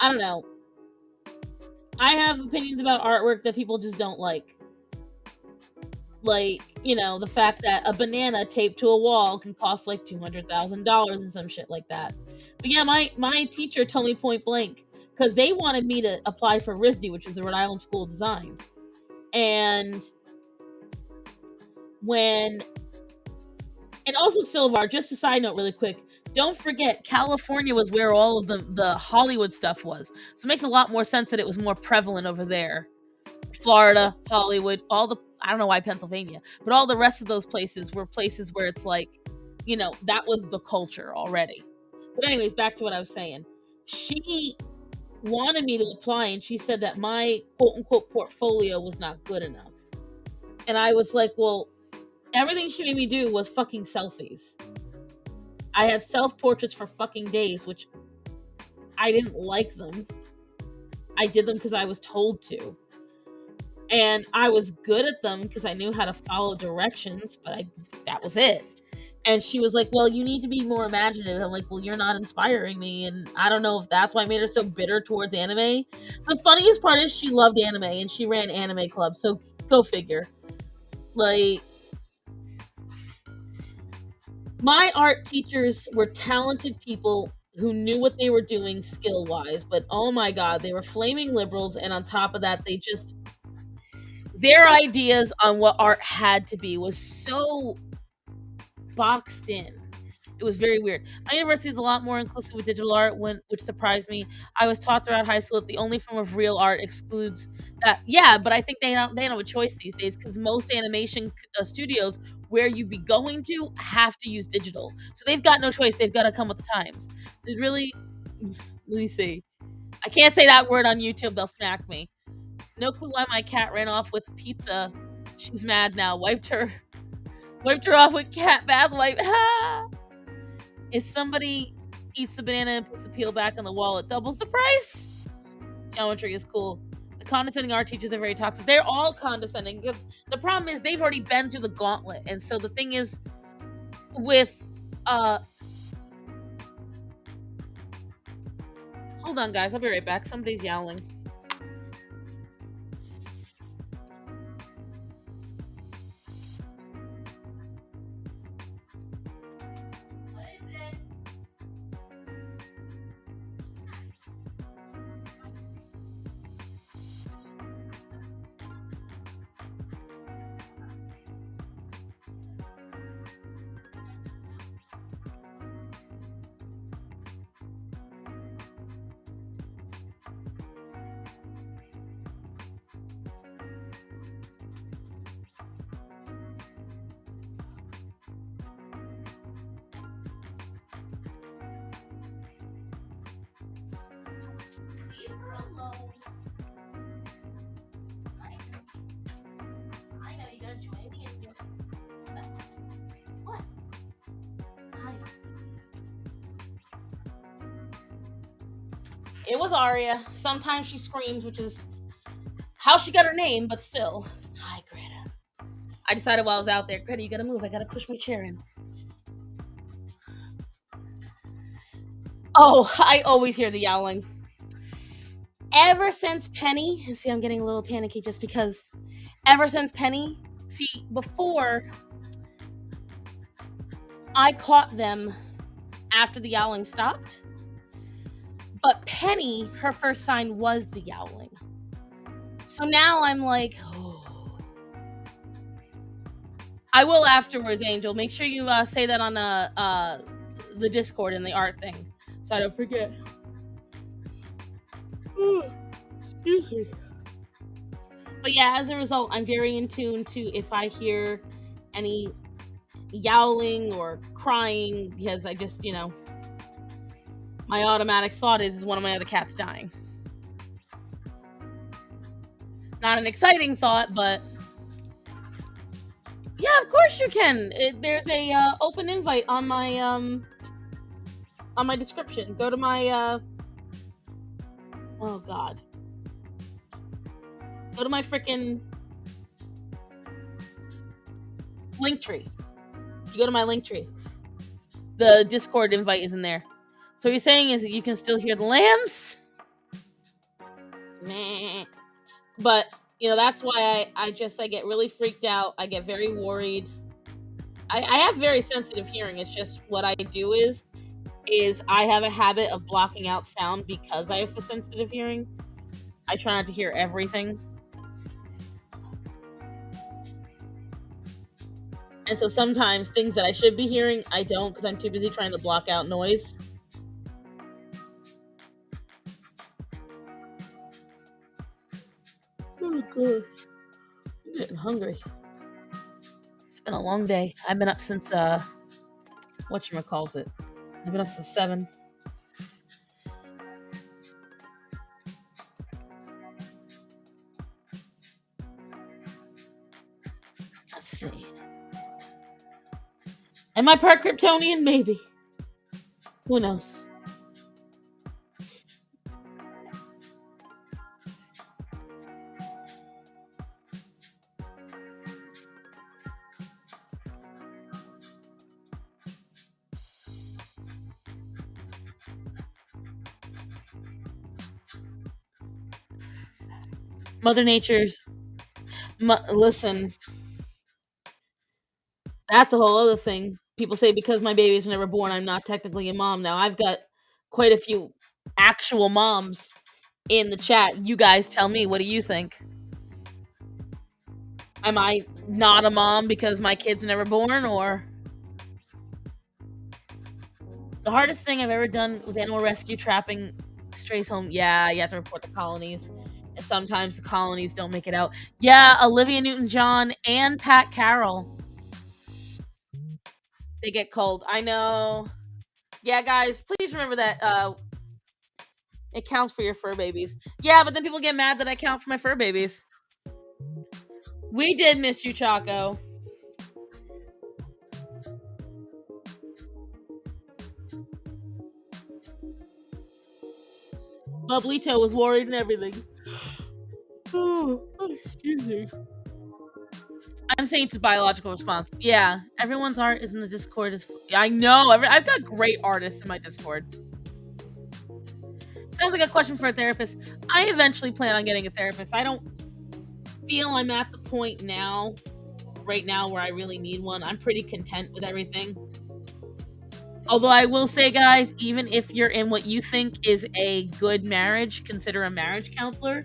I don't know. I have opinions about artwork that people just don't like. Like, you know, the fact that a banana taped to a wall can cost like $200,000 and some shit like that. But yeah, my teacher told me point blank, because they wanted me to apply for RISD, which is the Rhode Island School of Design. And also Silvar, just a side note really quick, don't forget, California was where all of the Hollywood stuff was. So it makes a lot more sense that it was more prevalent over there. Florida, Hollywood, I don't know why Pennsylvania, but all the rest of those places were places where it's like, you know, that was the culture already. But anyways, back to what I was saying. She wanted me to apply, and she said that my quote-unquote portfolio was not good enough. And I was like, well, everything she made me do was fucking selfies. I had self-portraits for fucking days, which I didn't like them. I did them because I was told to. And I was good at them because I knew how to follow directions, but that was it. And she was like, well, you need to be more imaginative. I'm like, well, you're not inspiring me. And I don't know if that's why I made her so bitter towards anime. The funniest part is she loved anime, and she ran anime clubs. So go figure. Like, my art teachers were talented people who knew what they were doing skill-wise, but oh my god, they were flaming liberals, and on top of that, their ideas on what art had to be was so boxed in. It was very weird. My university is a lot more inclusive with digital art, which surprised me. I was taught throughout high school that the only form of real art excludes that. Yeah, but I think they don't have a choice these days, because most animation studios where you be going to have to use digital. So they've got no choice. They've got to come with the times. There's really, let me see. I can't say that word on YouTube. They'll smack me. No clue why my cat ran off with pizza. She's mad now. Wiped her off with cat bath wipe. If somebody eats the banana and puts the peel back on the wall, it doubles the price. Geometry is cool. The condescending art teachers are very toxic. They're all condescending, because the problem is they've already been through the gauntlet. And so the thing is with hold on guys, I'll be right back. Somebody's yowling. I know you gotta join me in here. What? Hi. It was Aria. Sometimes she screams, which is how she got her name, but still. Hi, Greta. I decided while I was out there, Greta, you gotta move. I gotta push my chair in. Oh, I always hear the yowling. Ever since Penny, and see, I'm getting a little panicky just because ever since Penny, see, before I caught them after the yowling stopped, but Penny, her first sign was the yowling. So now I'm like, oh. I will afterwards, Angel. Make sure you say that on the Discord and the art thing, so I don't forget. Excuse me. But yeah, as a result, I'm very in tune to if I hear any yowling or crying, because I just, my automatic thought is one of my other cats dying. Not an exciting thought, but yeah, of course you can. There's a open invite on my description. Go to my oh god. Go to my freaking link tree. You go to my link tree. The Discord invite is in there. So what you're saying is that you can still hear the lambs? Meh. But, that's why I get really freaked out. I get very worried. I have very sensitive hearing. It's just what I do is I have a habit of blocking out sound because I have such sensitive hearing. I try not to hear everything. And so sometimes things that I should be hearing, I don't because I'm too busy trying to block out noise. Oh, God. I'm getting hungry. It's been a long day. I've been up since, whatchamacallit. I've been up since 7. Let's see. Am I part Kryptonian? Maybe. Who knows? Mother Nature's... listen. That's a whole other thing. People say because my babies were never born, I'm not technically a mom. Now, I've got quite a few actual moms in the chat. You guys tell me, what do you think? Am I not a mom because my kids were never born, or... The hardest thing I've ever done with animal rescue, trapping strays home. Yeah, you have to report the colonies. And sometimes the colonies don't make it out. Yeah, Olivia Newton-John and Pat Carroll. They get cold. I know. Yeah, guys, please remember that it counts for your fur babies. Yeah, but then people get mad that I count for my fur babies. We did miss you, Chaco. Bubblito was worried and everything. Oh, excuse me. I'm saying it's a biological response. Yeah, everyone's art is in the Discord. I know. I've got great artists in my Discord. Sounds like a question for a therapist. I eventually plan on getting a therapist. I don't feel I'm at the point right now, where I really need one. I'm pretty content with everything. Although I will say, guys, even if you're in what you think is a good marriage, consider a marriage counselor.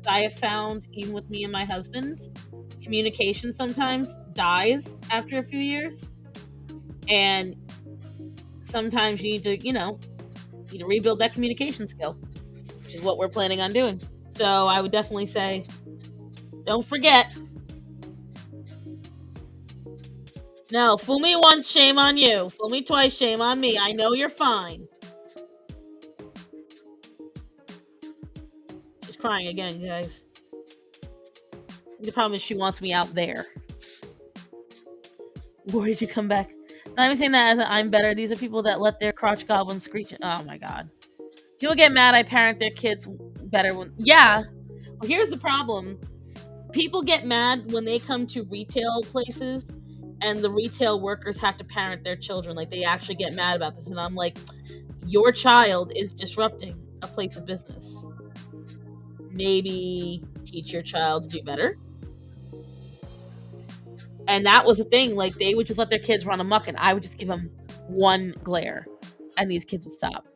I have found, even with me and my husband, communication sometimes dies after a few years. And sometimes you need to, rebuild that communication skill, which is what we're planning on doing. So I would definitely say, don't forget. No, fool me once, shame on you. Fool me twice, shame on me. I know you're fine. crying again, guys. The problem is she wants me out there. Where did you come back? Not even saying that as I'm better. These are people that let their crotch goblins screech. Oh my god. People get mad I parent their kids better when... Yeah. Well, here's the problem. People get mad when they come to retail places and the retail workers have to parent their children. Like, they actually get mad about this. And I'm like, your child is disrupting a place of business. Maybe teach your child to do better. And that was the thing. Like, they would just let their kids run amok, and I would just give them one glare, and these kids would stop.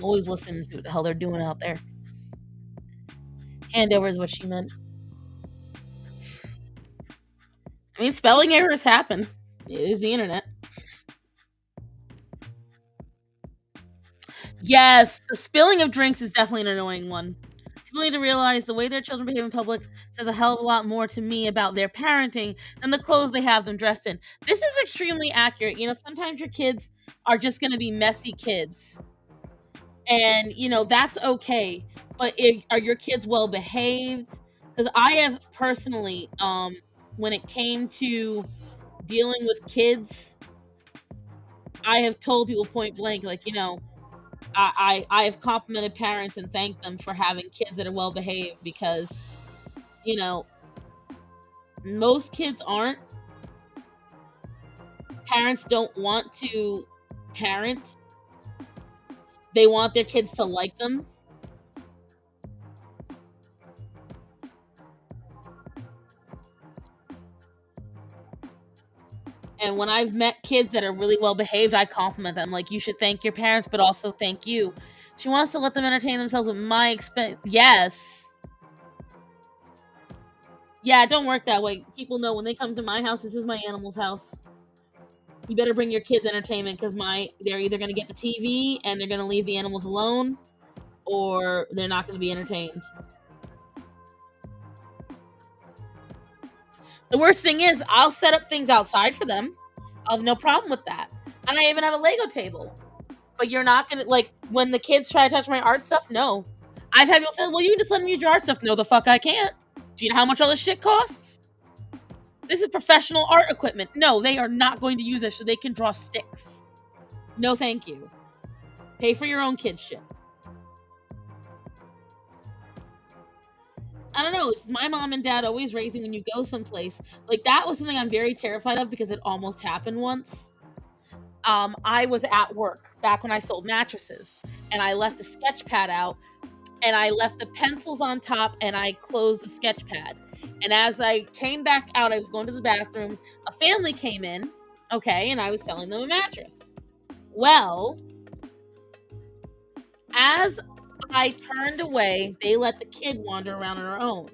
Always listen and see what the hell they're doing out there. Handover is what she meant. I mean, spelling errors happen. It is the internet. Yes, the spilling of drinks is definitely an annoying one. People need to realize the way their children behave in public says a hell of a lot more to me about their parenting than the clothes they have them dressed in. This is extremely accurate. You know, sometimes your kids are just going to be messy kids. And, you know, that's okay. But are your kids well behaved? Because I have personally, when it came to dealing with kids, I have told people point blank, like, you know, I have complimented parents and thanked them for having kids that are well behaved, because, you know, most kids aren't. Parents don't want to parent. They want their kids to like them. And when I've met kids that are really well behaved, I compliment them. Like, you should thank your parents, but also thank you. She wants to let them entertain themselves at my expense. Yes. Yeah, it don't work that way. People know when they come to my house, this is my animal's house. You better bring your kids entertainment, because they're either going to get the TV and they're going to leave the animals alone, or they're not going to be entertained. The worst thing is, I'll set up things outside for them. I'll have no problem with that. And I even have a Lego table. But you're not going to, like, when the kids try to touch my art stuff, no. I've had people say, well, you can just let them use your art stuff. No, the fuck I can't. Do you know how much all this shit costs? This is professional art equipment. No, they are not going to use it so they can draw sticks. No, thank you. Pay for your own kids' shit. I don't know. It's my mom and dad always raising when you go someplace. Like, that was something I'm very terrified of, because it almost happened once. I was at work back when I sold mattresses, and I left the sketch pad out, and I left the pencils on top, and I closed the sketch pad. And as I came back out, I was going to the bathroom. A family came in, okay, and I was selling them a mattress. Well, as I turned away, they let the kid wander around on her own.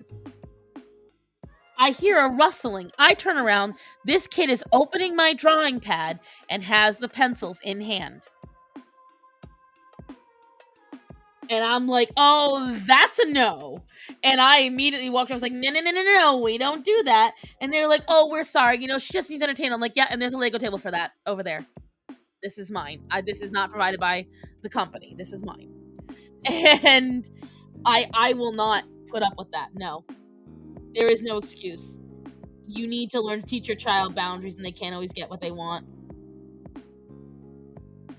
I hear a rustling. I turn around. This kid is opening my drawing pad and has the pencils in hand. And I'm like, oh, that's a no. And I immediately walked. I was like, no, we don't do that. And they're like, oh, we're sorry. You know, she just needs entertainment. I'm like, yeah, and there's a Lego table for that over there. This is mine. This is not provided by the company. This is mine. And I will not put up with that. No. There is no excuse. You need to learn to teach your child boundaries, and they can't always get what they want.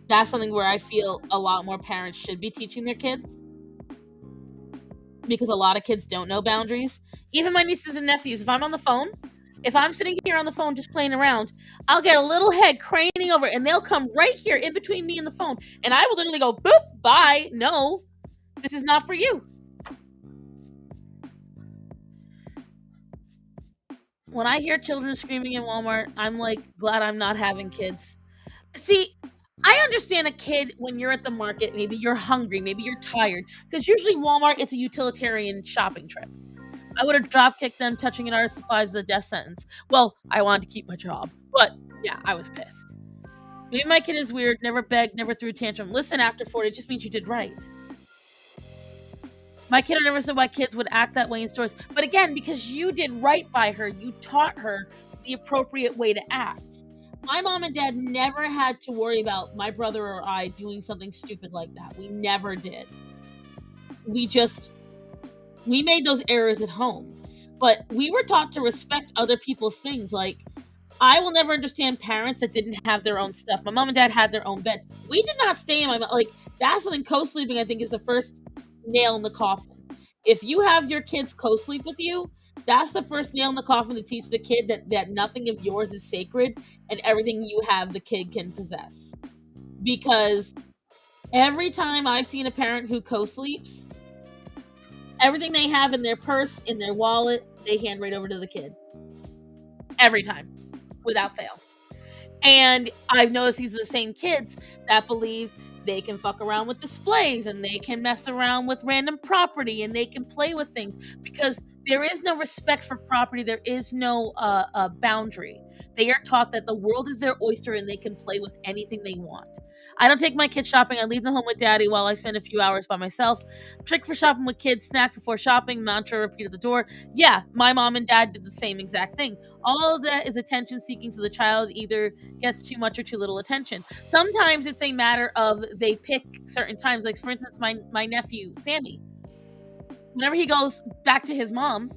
That's something where I feel a lot more parents should be teaching their kids, because a lot of kids don't know boundaries. Even my nieces and nephews, if I'm on the phone, if I'm sitting here on the phone just playing around, I'll get a little head craning over, and they'll come right here in between me and the phone, and I will literally go, boop, bye, no, this is not for you. When I hear children screaming in Walmart, I'm like, glad I'm not having kids. See, I understand a kid when you're at the market, maybe you're hungry, maybe you're tired, because usually Walmart, it's a utilitarian shopping trip. I would have drop kicked them. Touching an artist supplies the death sentence. Well, I wanted to keep my job, but yeah, I was pissed. Maybe my kid is weird. Never begged, never threw a tantrum. Listen, after 40 just means you did right. My kid, I never said why kids would act that way in stores. But again, because you did right by her, you taught her the appropriate way to act. My mom and dad never had to worry about my brother or I doing something stupid like that. We never did. We made those errors at home. But we were taught to respect other people's things. Like, I will never understand parents that didn't have their own stuff. My mom and dad had their own bed. We did not stay in that's something co-sleeping, I think, is the first nail in the coffin. If you have your kids co-sleep with you, that's the first nail in the coffin to teach the kid that nothing of yours is sacred and everything you have the kid can possess. Because every time I've seen a parent who co-sleeps, everything they have in their purse, in their wallet, they hand right over to the kid. Every time. Without fail. And I've noticed these are the same kids that believe they can fuck around with displays and they can mess around with random property and they can play with things because there is no respect for property. There is no boundary. They are taught that the world is their oyster and they can play with anything they want. I don't take my kids shopping. I leave them home with daddy while I spend a few hours by myself. Trick for shopping with kids, snacks before shopping, mantra repeat at the door. Yeah, my mom and dad did the same exact thing. All of that is attention seeking, so the child either gets too much or too little attention. Sometimes it's a matter of they pick certain times. Like, for instance, my nephew, Sammy. Whenever he goes back to his mom,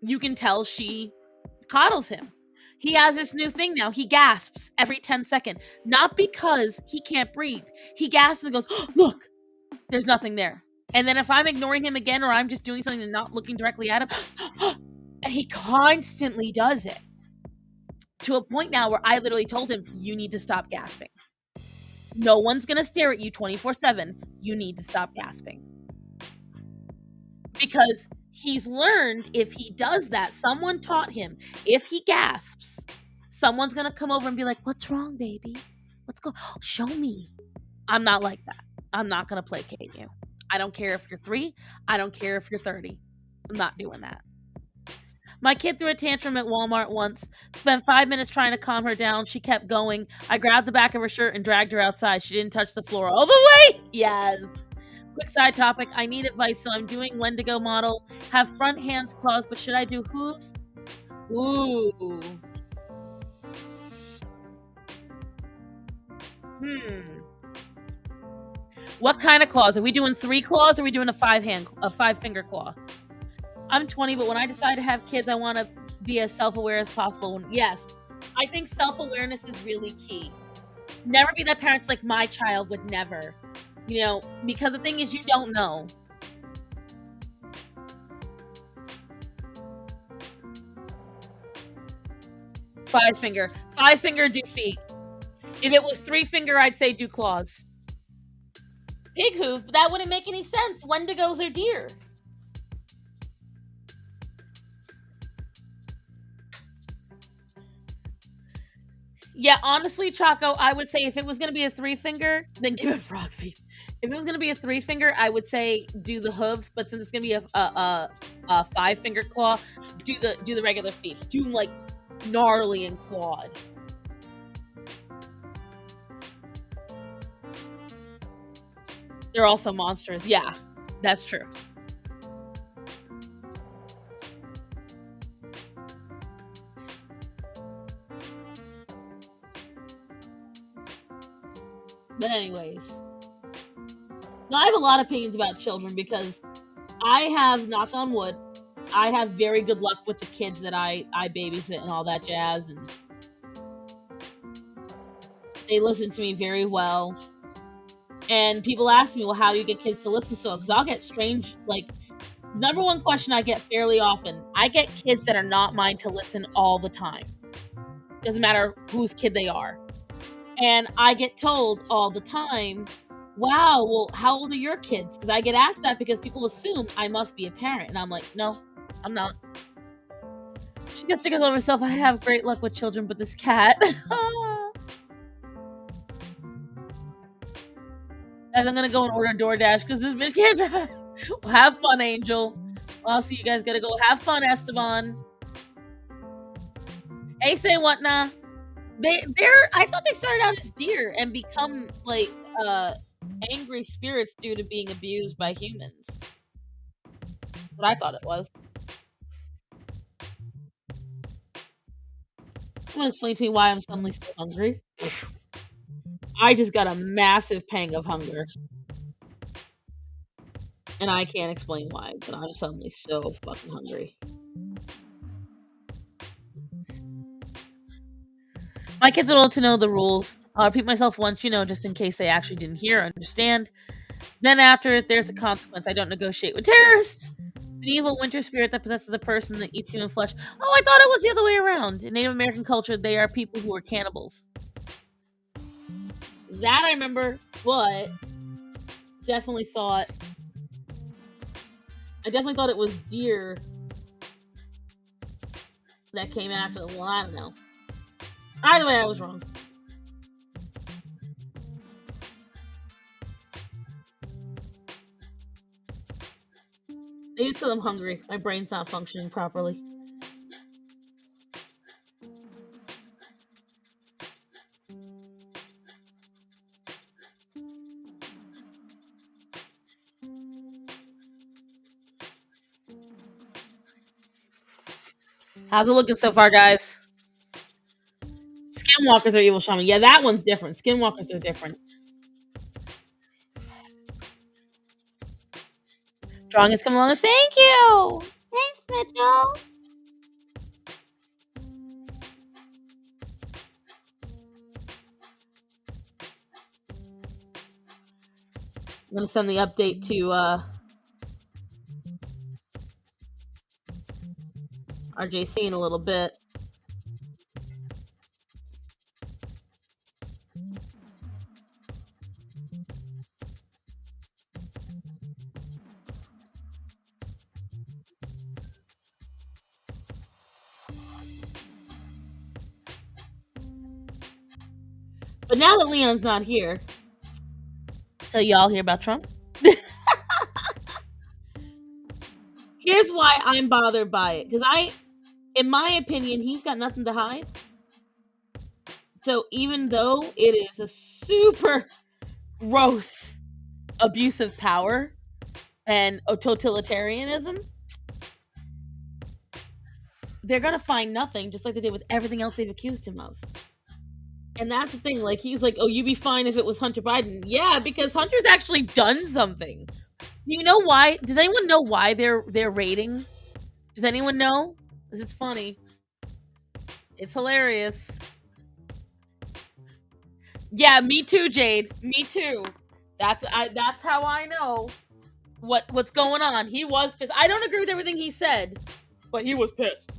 you can tell she coddles him. He has this new thing now. He gasps every 10 seconds. Not because he can't breathe. He gasps and goes, oh, look, there's nothing there. And then if I'm ignoring him again or I'm just doing something and not looking directly at him, and he constantly does it. To a point now where I literally told him, you need to stop gasping. No one's going to stare at you 24/7. You need to stop gasping. Because he's learned if he does that, someone taught him, if he gasps, someone's going to come over and be like, what's wrong, baby? What's going on? Show me. I'm not like that. I'm not going to placate you. I don't care if you're 3. I don't care if you're 30. I'm not doing that. My kid threw a tantrum at Walmart once. Spent 5 minutes trying to calm her down. She kept going. I grabbed the back of her shirt and dragged her outside. She didn't touch the floor all the way. Yes. Quick side topic. I need advice, so I'm doing Wendigo model. Have front hands, claws, but should I do hooves? Ooh. What kind of claws? Are we doing 3 claws or are we doing a 5-finger claw? I'm 20, but when I decide to have kids, I want to be as self-aware as possible. Yes, I think self-awareness is really key. Never be that parent's like, my child would never. Because the thing is, you don't know. Five-finger, do feet. If it was 3-finger, I'd say do claws. Pig hooves, but that wouldn't make any sense. Wendigos are deer. Yeah, honestly, Choco, I would say if it was going to be a 3-finger, then give it frog feet. If it was going to be a 3-finger, I would say do the hooves, but since it's going to be a 5-finger claw, do the regular feet. Do like gnarly and clawed. They're also monsters. Yeah, that's true. But anyways, now I have a lot of opinions about children because I have, knock on wood, I have very good luck with the kids that I babysit and all that jazz, and they listen to me very well. And people ask me, well, how do you get kids to listen so? Because I'll get strange, number one question I get fairly often, I get kids that are not mine to listen all the time. Doesn't matter whose kid they are. And I get told all the time, wow, well, how old are your kids? Because I get asked that because people assume I must be a parent. And I'm like, no, I'm not. She gets stickers over herself. I have great luck with children, but this cat. As I'm going to go and order DoorDash because this bitch can't drive. Well, have fun, Angel. I'll see you guys gotta go. Have fun, Esteban. Hey, say what now? I thought they started out as deer and become like angry spirits due to being abused by humans. What I thought it was. You want to explain to me why I'm suddenly so hungry? I just got a massive pang of hunger. And I can't explain why, but I'm suddenly so fucking hungry. My kids would love to know the rules. I'll repeat myself once, just in case they actually didn't hear or understand. Then after, if there's a consequence, I don't negotiate with terrorists. An evil winter spirit that possesses a person that eats human flesh. Oh, I thought it was the other way around. In Native American culture, they are people who are cannibals. That I remember, but definitely thought it was deer that came after them. Well, I don't know. Either way, I was wrong. Maybe it's because I'm hungry. My brain's not functioning properly. How's it looking so far, guys? Skinwalkers are evil shaman. Yeah, that one's different. Skinwalkers are different. Strong has come along. Thank you. Thanks, Mitchell. I'm gonna send the update to RJC in a little bit. But now that Leon's not here, so y'all hear about Trump? Here's why I'm bothered by it. Because in my opinion, he's got nothing to hide. So even though it is a super gross abuse of power and totalitarianism, they're going to find nothing, just like they did with everything else they've accused him of. And that's the thing, like, he's like, oh, you'd be fine if it was Hunter Biden. Yeah, because Hunter's actually done something. Do you know why? Does anyone know why they're raiding? Does anyone know? Because it's funny. It's hilarious. Yeah, me too, Jade. Me too. That's how I know what's going on. He was pissed. I don't agree with everything he said, but he was pissed.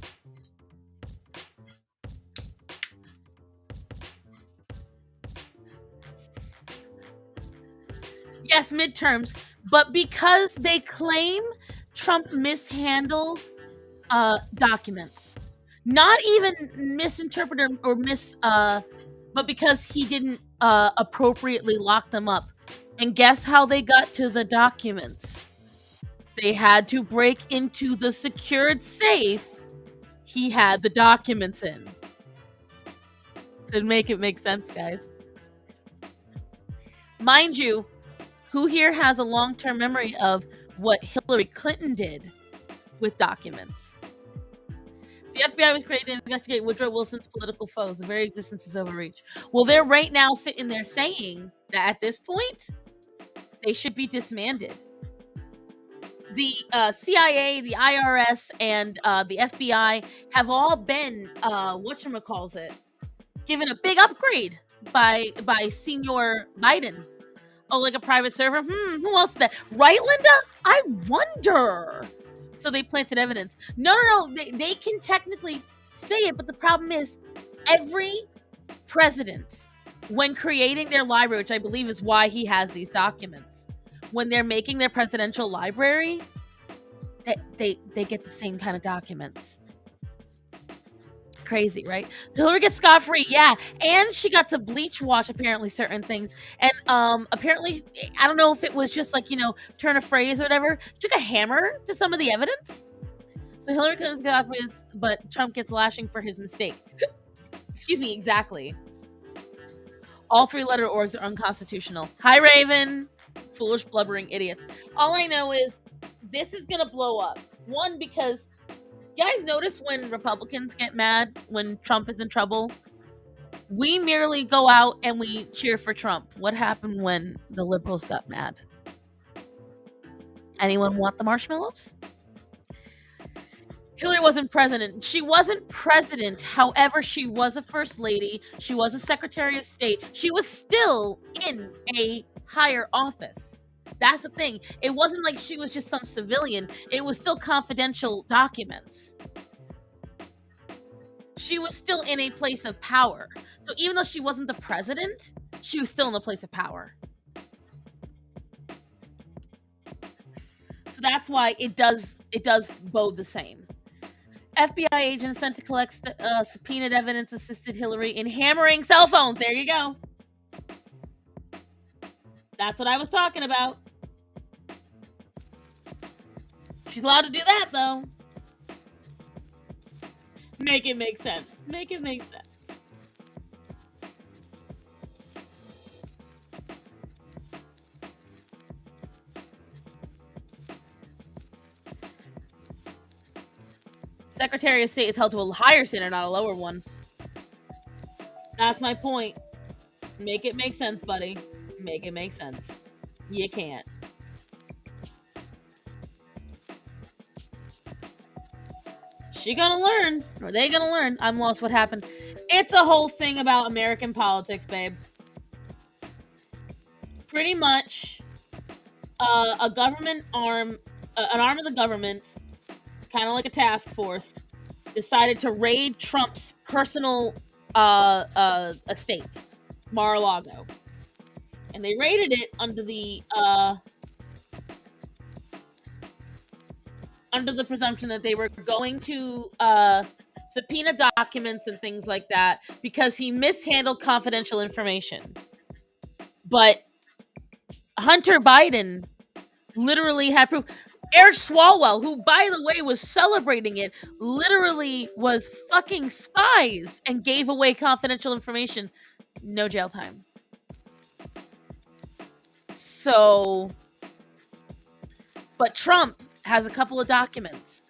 Yes, midterms, but because they claim Trump mishandled documents, not even misinterpreted or but because he didn't appropriately lock them up. And guess how they got to the documents? They had to break into the secured safe he had the documents in. So make it make sense, guys. Mind you, who here has a long-term memory of what Hillary Clinton did with documents? The FBI was created to investigate Woodrow Wilson's political foes. The very existence is overreach. Well, they're right now sitting there saying that at this point, they should be disbanded. The CIA, the IRS, and the FBI have all been, whatchamacallit, given a big upgrade by Senior Biden. Oh, like a private server? Who else is that? Right, Linda? I wonder. So they planted evidence. No. They can technically say it, but the problem is every president, when creating their library, which I believe is why he has these documents, when they're making their presidential library, they get the same kind of documents. Crazy, right? So Hillary gets scot-free, yeah, and she got to bleach wash apparently certain things, and apparently I don't know if it was just like turn a phrase or whatever. Took a hammer to some of the evidence. So Hillary Clinton's scot-free, but Trump gets lashing for his mistake. Excuse me, exactly. All 3-letter orgs are unconstitutional. Hi, Raven. Foolish, blubbering idiots. All I know is this is gonna blow up. One, because you guys notice when Republicans get mad when Trump is in trouble? We merely go out and we cheer for Trump. What happened when the liberals got mad? Anyone want the marshmallows? Hillary wasn't president. She wasn't president. However, she was a first lady. She was a secretary of state. She was still in a higher office. That's the thing. It wasn't like she was just some civilian. It was still confidential documents. She was still in a place of power. So even though she wasn't the president, she was still in a place of power. So that's why it does bode the same. FBI agents sent to collect subpoenaed evidence assisted Hillary in hammering cell phones. There you go. That's what I was talking about. She's allowed to do that, though. Make it make sense. Make it make sense. Secretary of State is held to a higher standard, not a lower one. That's my point. Make it make sense, buddy. Make it make sense. You can't. She gonna learn. Or they gonna learn. I'm lost what happened. It's a whole thing about American politics, babe. Pretty much, a government arm, an arm of the government, kind of like a task force, decided to raid Trump's personal estate, Mar-a-Lago. And they raided it under the presumption that they were going to subpoena documents and things like that because he mishandled confidential information. But Hunter Biden literally had proof. Eric Swalwell, who, by the way, was celebrating it, literally was fucking spies and gave away confidential information. No jail time. So, but Trump has a couple of documents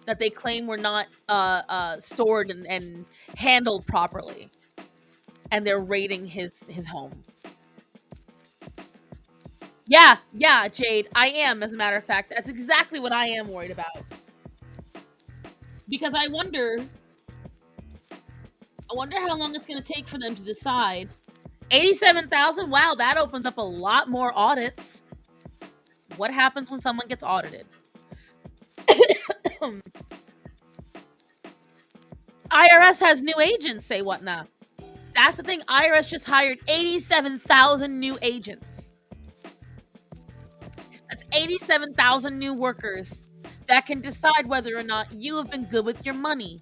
that they claim were not stored and handled properly. And they're raiding his home. Yeah, Jade, I am, as a matter of fact. That's exactly what I am worried about. Because I wonder how long it's going to take for them to decide. 87,000? Wow, that opens up a lot more audits. What happens when someone gets audited? IRS has new agents, say what now? That's the thing. IRS just hired 87,000 new agents. That's 87,000 new workers that can decide whether or not you have been good with your money.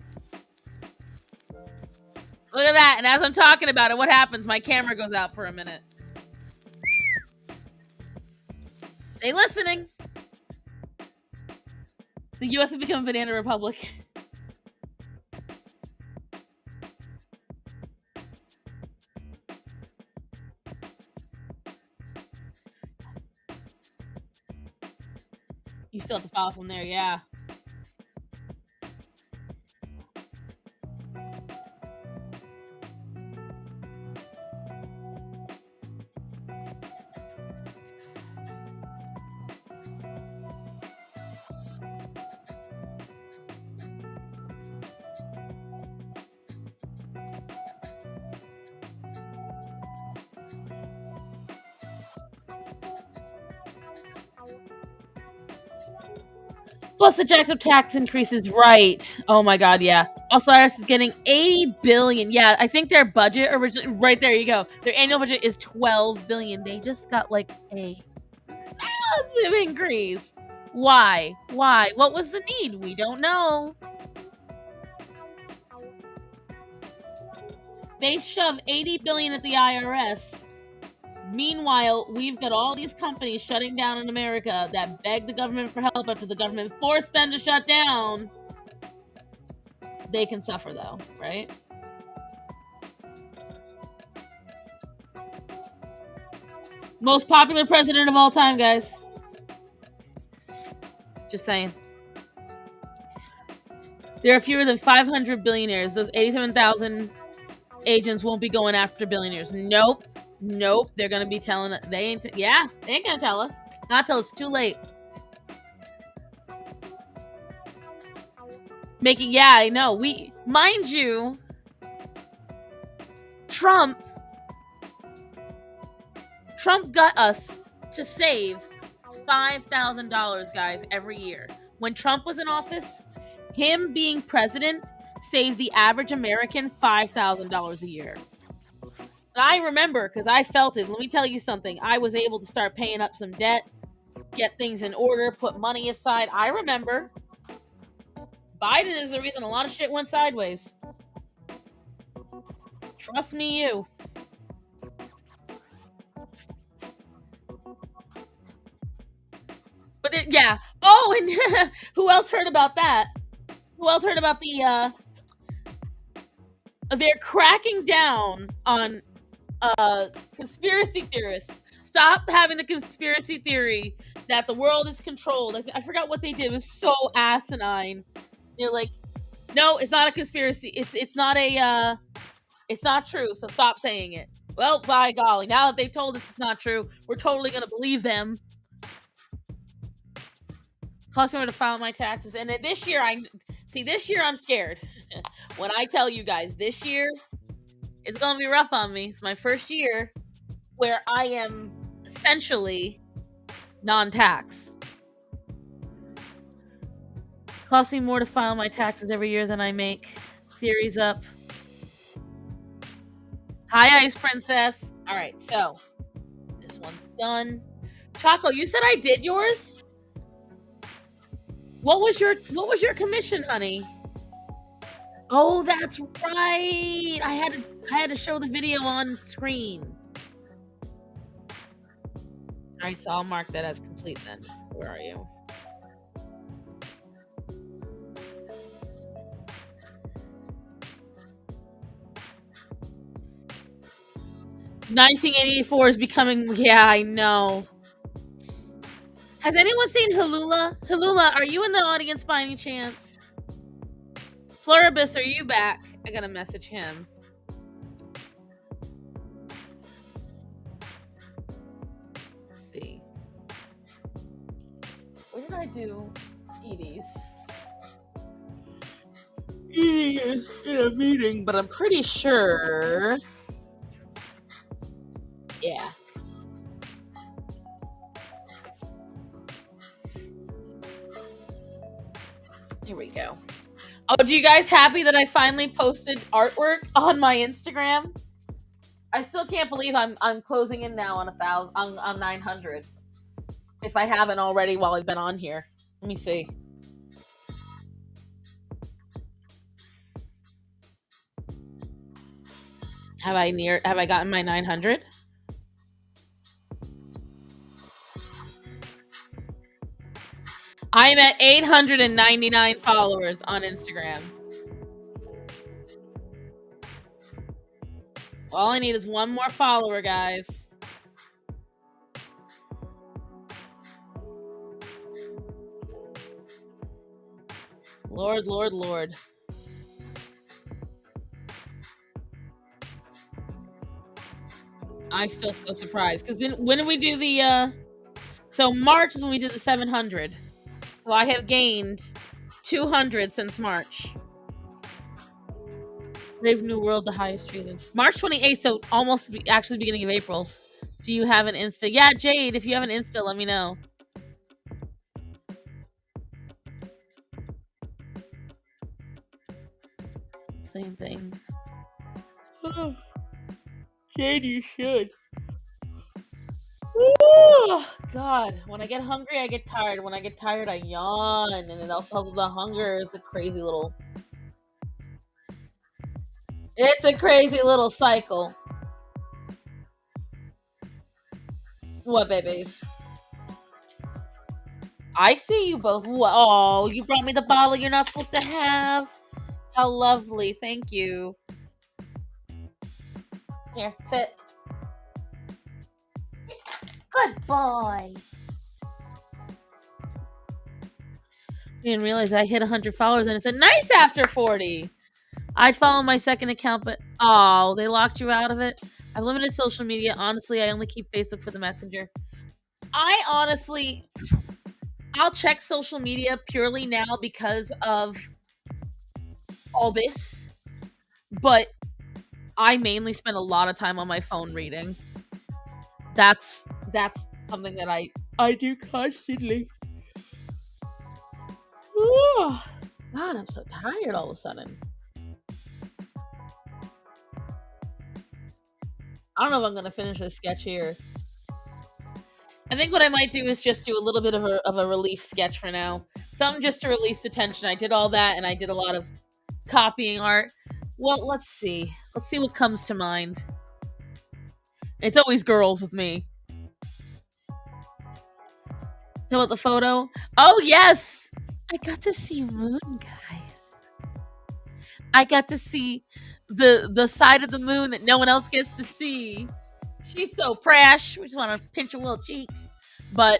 Look at that. And as I'm talking about it, what happens? My camera goes out for a minute. They listening. The U.S. has become a banana republic. You still have to file from there, yeah. Plus the jacked up tax increases, right? Oh my god, yeah. Also, IRS is getting $80 billion. Yeah, I think their budget originally, right there you go. Their annual budget is $12 billion. They just got like a massive increase. Why? What was the need? We don't know. They shove $80 billion at the IRS. Meanwhile, we've got all these companies shutting down in America that beg the government for help after the government forced them to shut down. They can suffer though, right? Most popular president of all time, guys. Just saying. There are fewer than 500 billionaires. Those 87,000 agents won't be going after billionaires. Nope. They're gonna be telling. They ain't gonna tell us. Not till it's too late. I know. Mind you, Trump got us to save $5,000, guys, every year. When Trump was in office, him being president saved the average American $5,000 a year. And I remember, because I felt it. Let me tell you something. I was able to start paying up some debt, get things in order, put money aside. I remember. Biden is the reason a lot of shit went sideways. Trust me, you. But yeah. Oh, and who else heard about that? Who else heard about the they're cracking down on conspiracy theorists. Stop having the conspiracy theory that the world is controlled. I forgot what they did. It was so asinine. They're like, no, it's not a conspiracy. It's not true. So stop saying it. Well, by golly, now that they've told us it's not true, we're totally gonna believe them. Costing me to file my taxes, and then this year I'm scared. When I tell you guys, this year it's gonna be rough on me. It's my first year where I am essentially non-tax. Costing more to file my taxes every year than I make. Theories up. Hi, Ice Princess. All right, so this one's done. Choco, you said I did yours? What was your commission, honey? Oh, that's right. I had to show the video on screen. All right, so I'll mark that as complete then. Where are you? $19.84 is becoming. Yeah, I know. Has anyone seen Halula? Halula, are you in the audience by any chance? Pluribus, are you back? I gotta message him. Let's see. What did I do? Edie's. Edie is in a meeting, but I'm pretty sure. Yeah. Here we go. Oh, do you guys happy that I finally posted artwork on my Instagram? I still can't believe I'm closing in now on 1,000 on 900. If I haven't already while I've been on here. Let me see. Have I gotten my 900? I'm at 899 followers on Instagram. All I need is one more follower, guys. Lord, Lord, Lord. I'm still so surprised. Because when did we do the... So March is when we did the 700. So I have gained 200 since March. Brave New World, the highest treason. March 28th, so almost actually beginning of April. Do you have an Insta? Yeah, Jade, if you have an Insta, let me know. Same thing. Jade, you should. Oh, God. When I get hungry, I get tired. When I get tired, I yawn. And it also helps with the hunger. It's a crazy little... It's a crazy little cycle. What, babies? I see you both. Oh, you brought me the bottle you're not supposed to have. How lovely. Thank you. Here, sit. Good boy. Didn't realize I hit 100 followers and it said nice after 40. I'd follow my second account, but oh, they locked you out of it. I've limited social media. Honestly, I only keep Facebook for the messenger. I'll check social media purely now because of all this, but I mainly spend a lot of time on my phone reading. That's something that I do constantly. Ooh. God, I'm so tired all of a sudden. I don't know if I'm gonna finish this sketch here. I think what I might do is just do a little bit of a relief sketch for now. Something just to release the tension. I did all that, and I did a lot of copying art. Well, let's see. Let's see what comes to mind. It's always girls with me. How about the photo? Oh, yes! I got to see moon, guys. I got to see the side of the moon that no one else gets to see. She's so fresh. We just want to pinch her little cheeks. But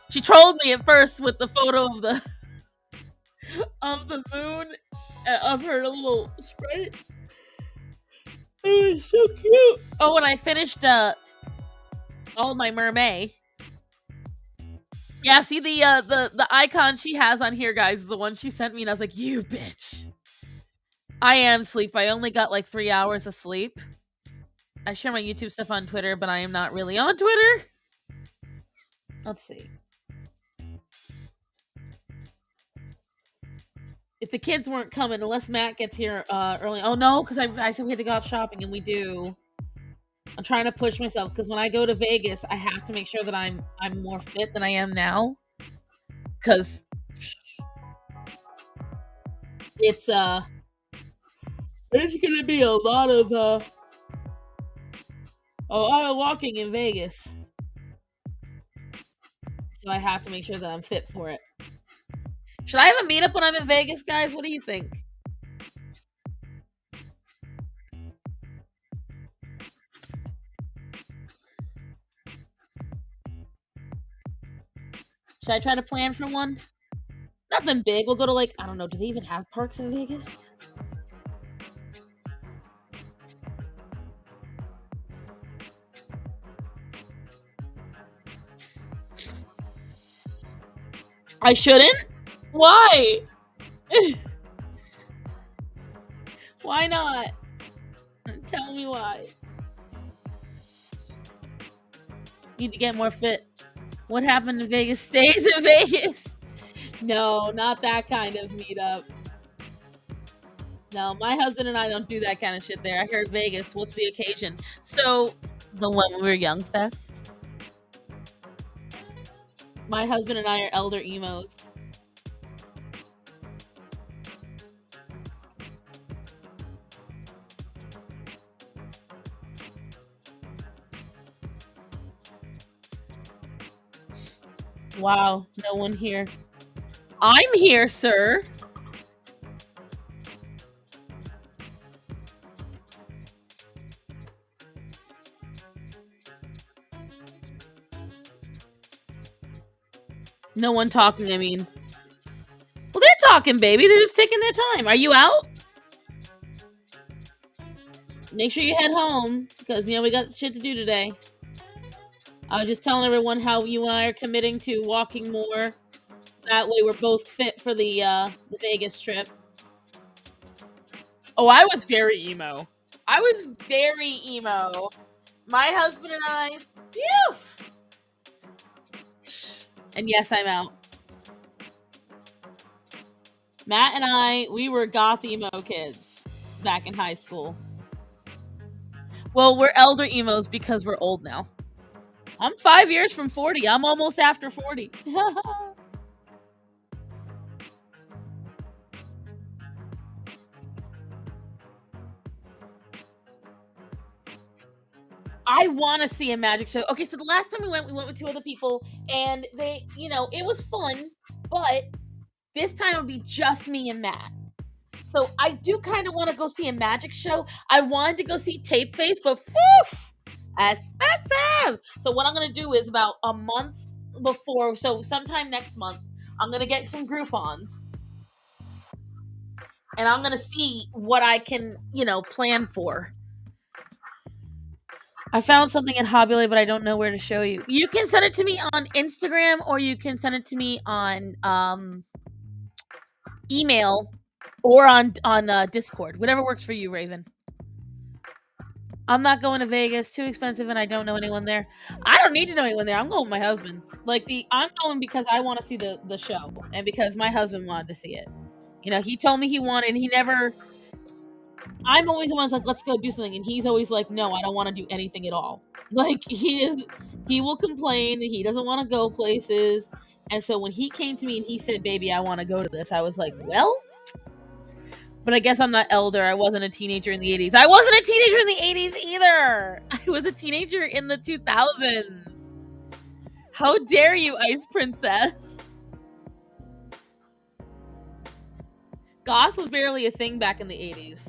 she trolled me at first with the photo of the moon, of her little sprite. It was so cute. Oh, and I finished all my mermaid. Yeah, see the icon she has on here, guys, is the one she sent me, and I was like, you bitch. I am asleep. I only got like 3 hours of sleep. I share my YouTube stuff on Twitter, but I am not really on Twitter. Let's see. If the kids weren't coming, unless Matt gets here early. Oh no, because I said we had to go out shopping, and we do. I'm trying to push myself because when I go to Vegas, I have to make sure that I'm more fit than I am now. Because it's there's gonna be a lot of walking in Vegas, so I have to make sure that I'm fit for it. Should I have a meetup when I'm in Vegas, guys? What do you think? Should I try to plan for one? Nothing big. We'll go to, like, I don't know. Do they even have parks in Vegas? I shouldn't? Why? Why not? Tell me why. Need to get more fit. What happened in Vegas stays in Vegas. No, not that kind of meetup. No, my husband and I don't do that kind of shit there. I heard Vegas. What's the occasion? So, the one when we were young fest. My husband and I are elder emos. Wow, no one here. I'm here, sir. No one talking, I mean. Well, they're talking, baby. They're just taking their time. Are you out? Make sure you head home, because, you know, we got shit to do today. I was just telling everyone how you and I are committing to walking more. So that way we're both fit for the Vegas trip. Oh, I was very emo. I was very emo. My husband and I... Phew! And yes, I'm out. Matt and I, we were goth emo kids back in high school. Well, we're elder emos because we're old now. I'm 5 years from 40. I'm almost after 40. I want to see a magic show. Okay, so the last time we went with 2 other people, and they, it was fun, but this time it would be just me and Matt. So I do kind of want to go see a magic show. I wanted to go see Tape Face, but poof, expensive. So what I'm gonna do is about a month before, so sometime next month, I'm gonna get some Groupons, and I'm gonna see what I can, plan for. I found something at Hobby Lobby, but I don't know where to show you. You can send it to me on Instagram, or you can send it to me on email, or on Discord. Whatever works for you, Raven. I'm not going to Vegas. Too expensive, and I don't know anyone there. I don't need to know anyone there. I'm going with my husband. I'm going because I want to see the show, and because my husband wanted to see it. He told me he wanted. He never. I'm always the one that's like, let's go do something, and he's always like, no, I don't want to do anything at all. He will complain that he doesn't want to go places, and so when he came to me and he said, baby, I want to go to this, I was like, well, but I guess I'm not elder. I wasn't a teenager in the 80s. I wasn't a teenager in the 80s either. I was a teenager in the 2000s. How dare you, Ice Princess? Goth was barely a thing back in the 80s.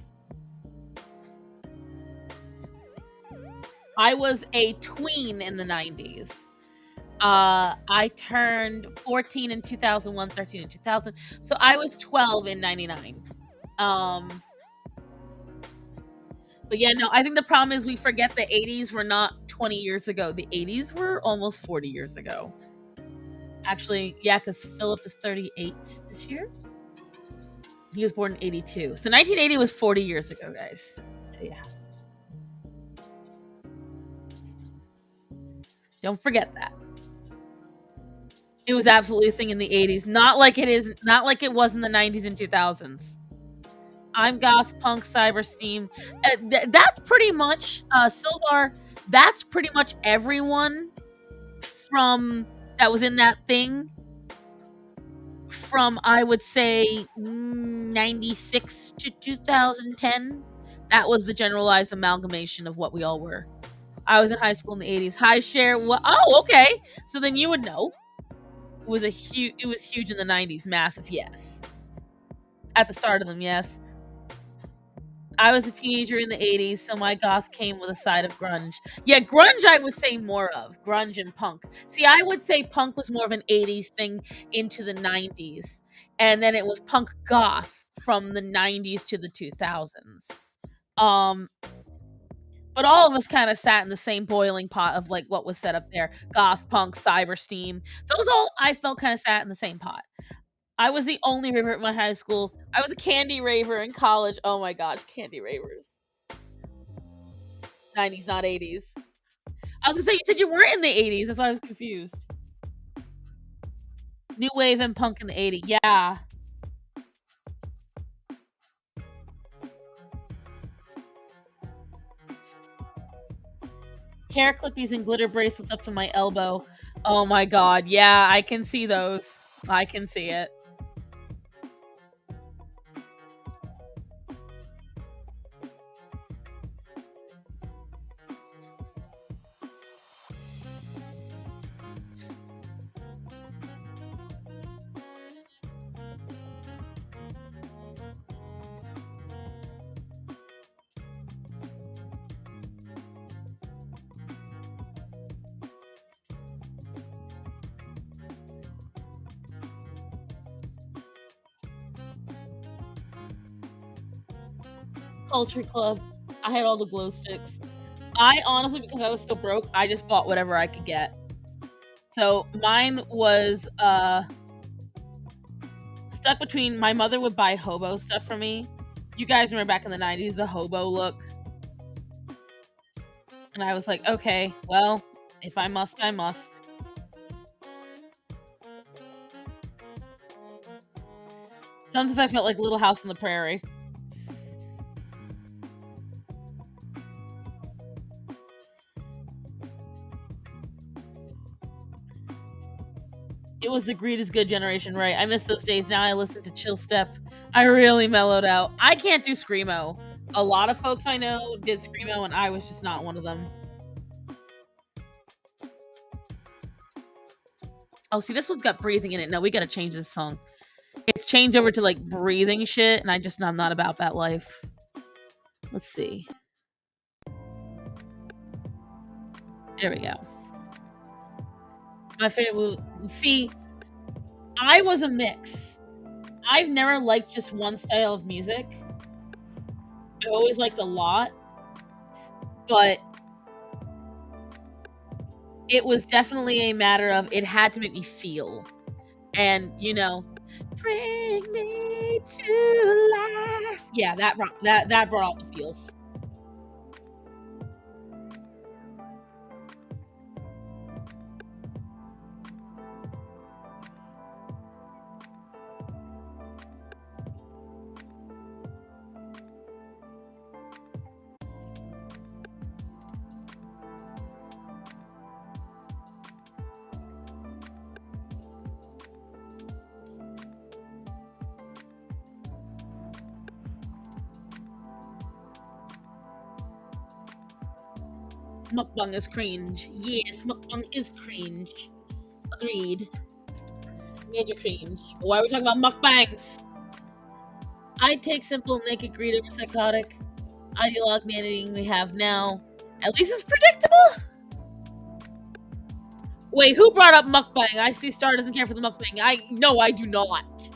I was a tween in the 90s. I turned 14 in 2001, 13 in 2000. So I was 12 in 99. But yeah, no, I think the problem is we forget the 80s were not 20 years ago. The 80s were almost 40 years ago. Actually, yeah, because Philip is 38 this year. He was born in 82. So 1980 was 40 years ago, guys. So yeah. Don't forget that. It was absolutely a thing in the 80s. Not like it was in the 90s and 2000s. I'm goth, punk, cyber, steam. That's pretty much Silvar. That's pretty much everyone from that was in that thing. From I would say 96 to 2010. That was the generalized amalgamation of what we all were. I was in high school in the 80s. High share. Oh, okay. So then you would know. It was huge in the 90s. Massive, yes. At the start of them, yes. I was a teenager in the 80s, so my goth came with a side of grunge. Yeah, grunge I would say more of. Grunge and punk. See, I would say punk was more of an 80s thing into the 90s. And then it was punk goth from the 90s to the 2000s. But all of us kind of sat in the same boiling pot of like what was set up there. Goth, punk, cyber, steam. Those all I felt kind of sat in the same pot. I was the only raver at my high school. I was a candy raver in college. Oh my gosh, candy ravers. 90s, not 80s. I was gonna say, you said you weren't in the 80s. That's why I was confused. New wave and punk in the 80s. Yeah. Hair clippies and glitter bracelets up to my elbow. Oh my god. Yeah, I can see those. I can see it. Culture Club. I had all the glow sticks. I honestly, because I was still broke, I just bought whatever I could get. So mine was stuck between my mother would buy hobo stuff for me. You guys remember back in the 90s, the hobo look. And I was like, okay, well, if I must, I must. Sometimes I felt like Little House on the Prairie. It was the greed is good generation, right? I miss those days. Now I listen to Chill Step. I really mellowed out. I can't do Screamo. A lot of folks I know did Screamo, and I was just not one of them. Oh, see, this one's got breathing in it. No, we gotta change this song. It's changed over to like breathing shit, and I'm not about that life. Let's see. There we go. My favorite movie. See, I was a mix. I've never liked just one style of music. I always liked a lot, but it was definitely a matter of it had to make me feel. And, bring me to life. Yeah, that brought out the feels. Mukbang is cringe. Yes, mukbang is cringe. Agreed. Major cringe. Why are we talking about mukbangs? I take simple naked greed over psychotic. Ideologue editing we have now. At least it's predictable. Wait, who brought up mukbang? I see Star doesn't care for the mukbang. No, I do not.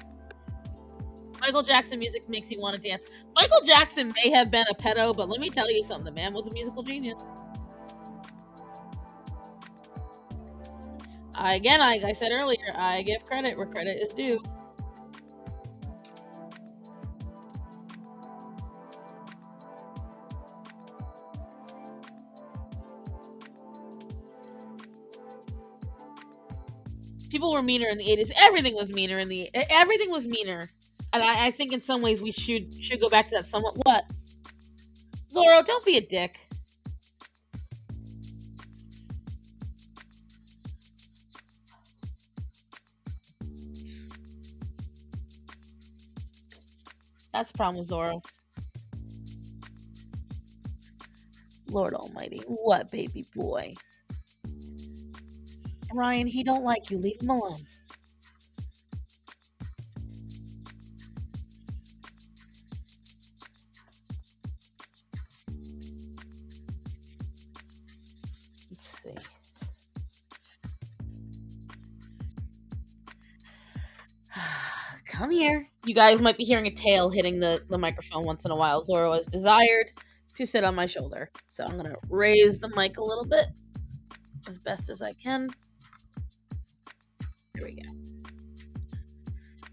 Michael Jackson music makes you want to dance. Michael Jackson may have been a pedo, but let me tell you something. The man was a musical genius. Again, like I said earlier, I give credit where credit is due. People were meaner in the 80s. Everything was meaner everything was meaner. And I think in some ways we should go back to that somewhat. What? Zorro, don't be a dick. That's the problem with Zorro. Lord almighty. What, baby boy? Ryan, he don't like you. Leave him alone. Let's see. Come here. You guys might be hearing a tail hitting the microphone once in a while. Zorro has desired to sit on my shoulder. So I'm going to raise the mic a little bit as best as I can. There we go.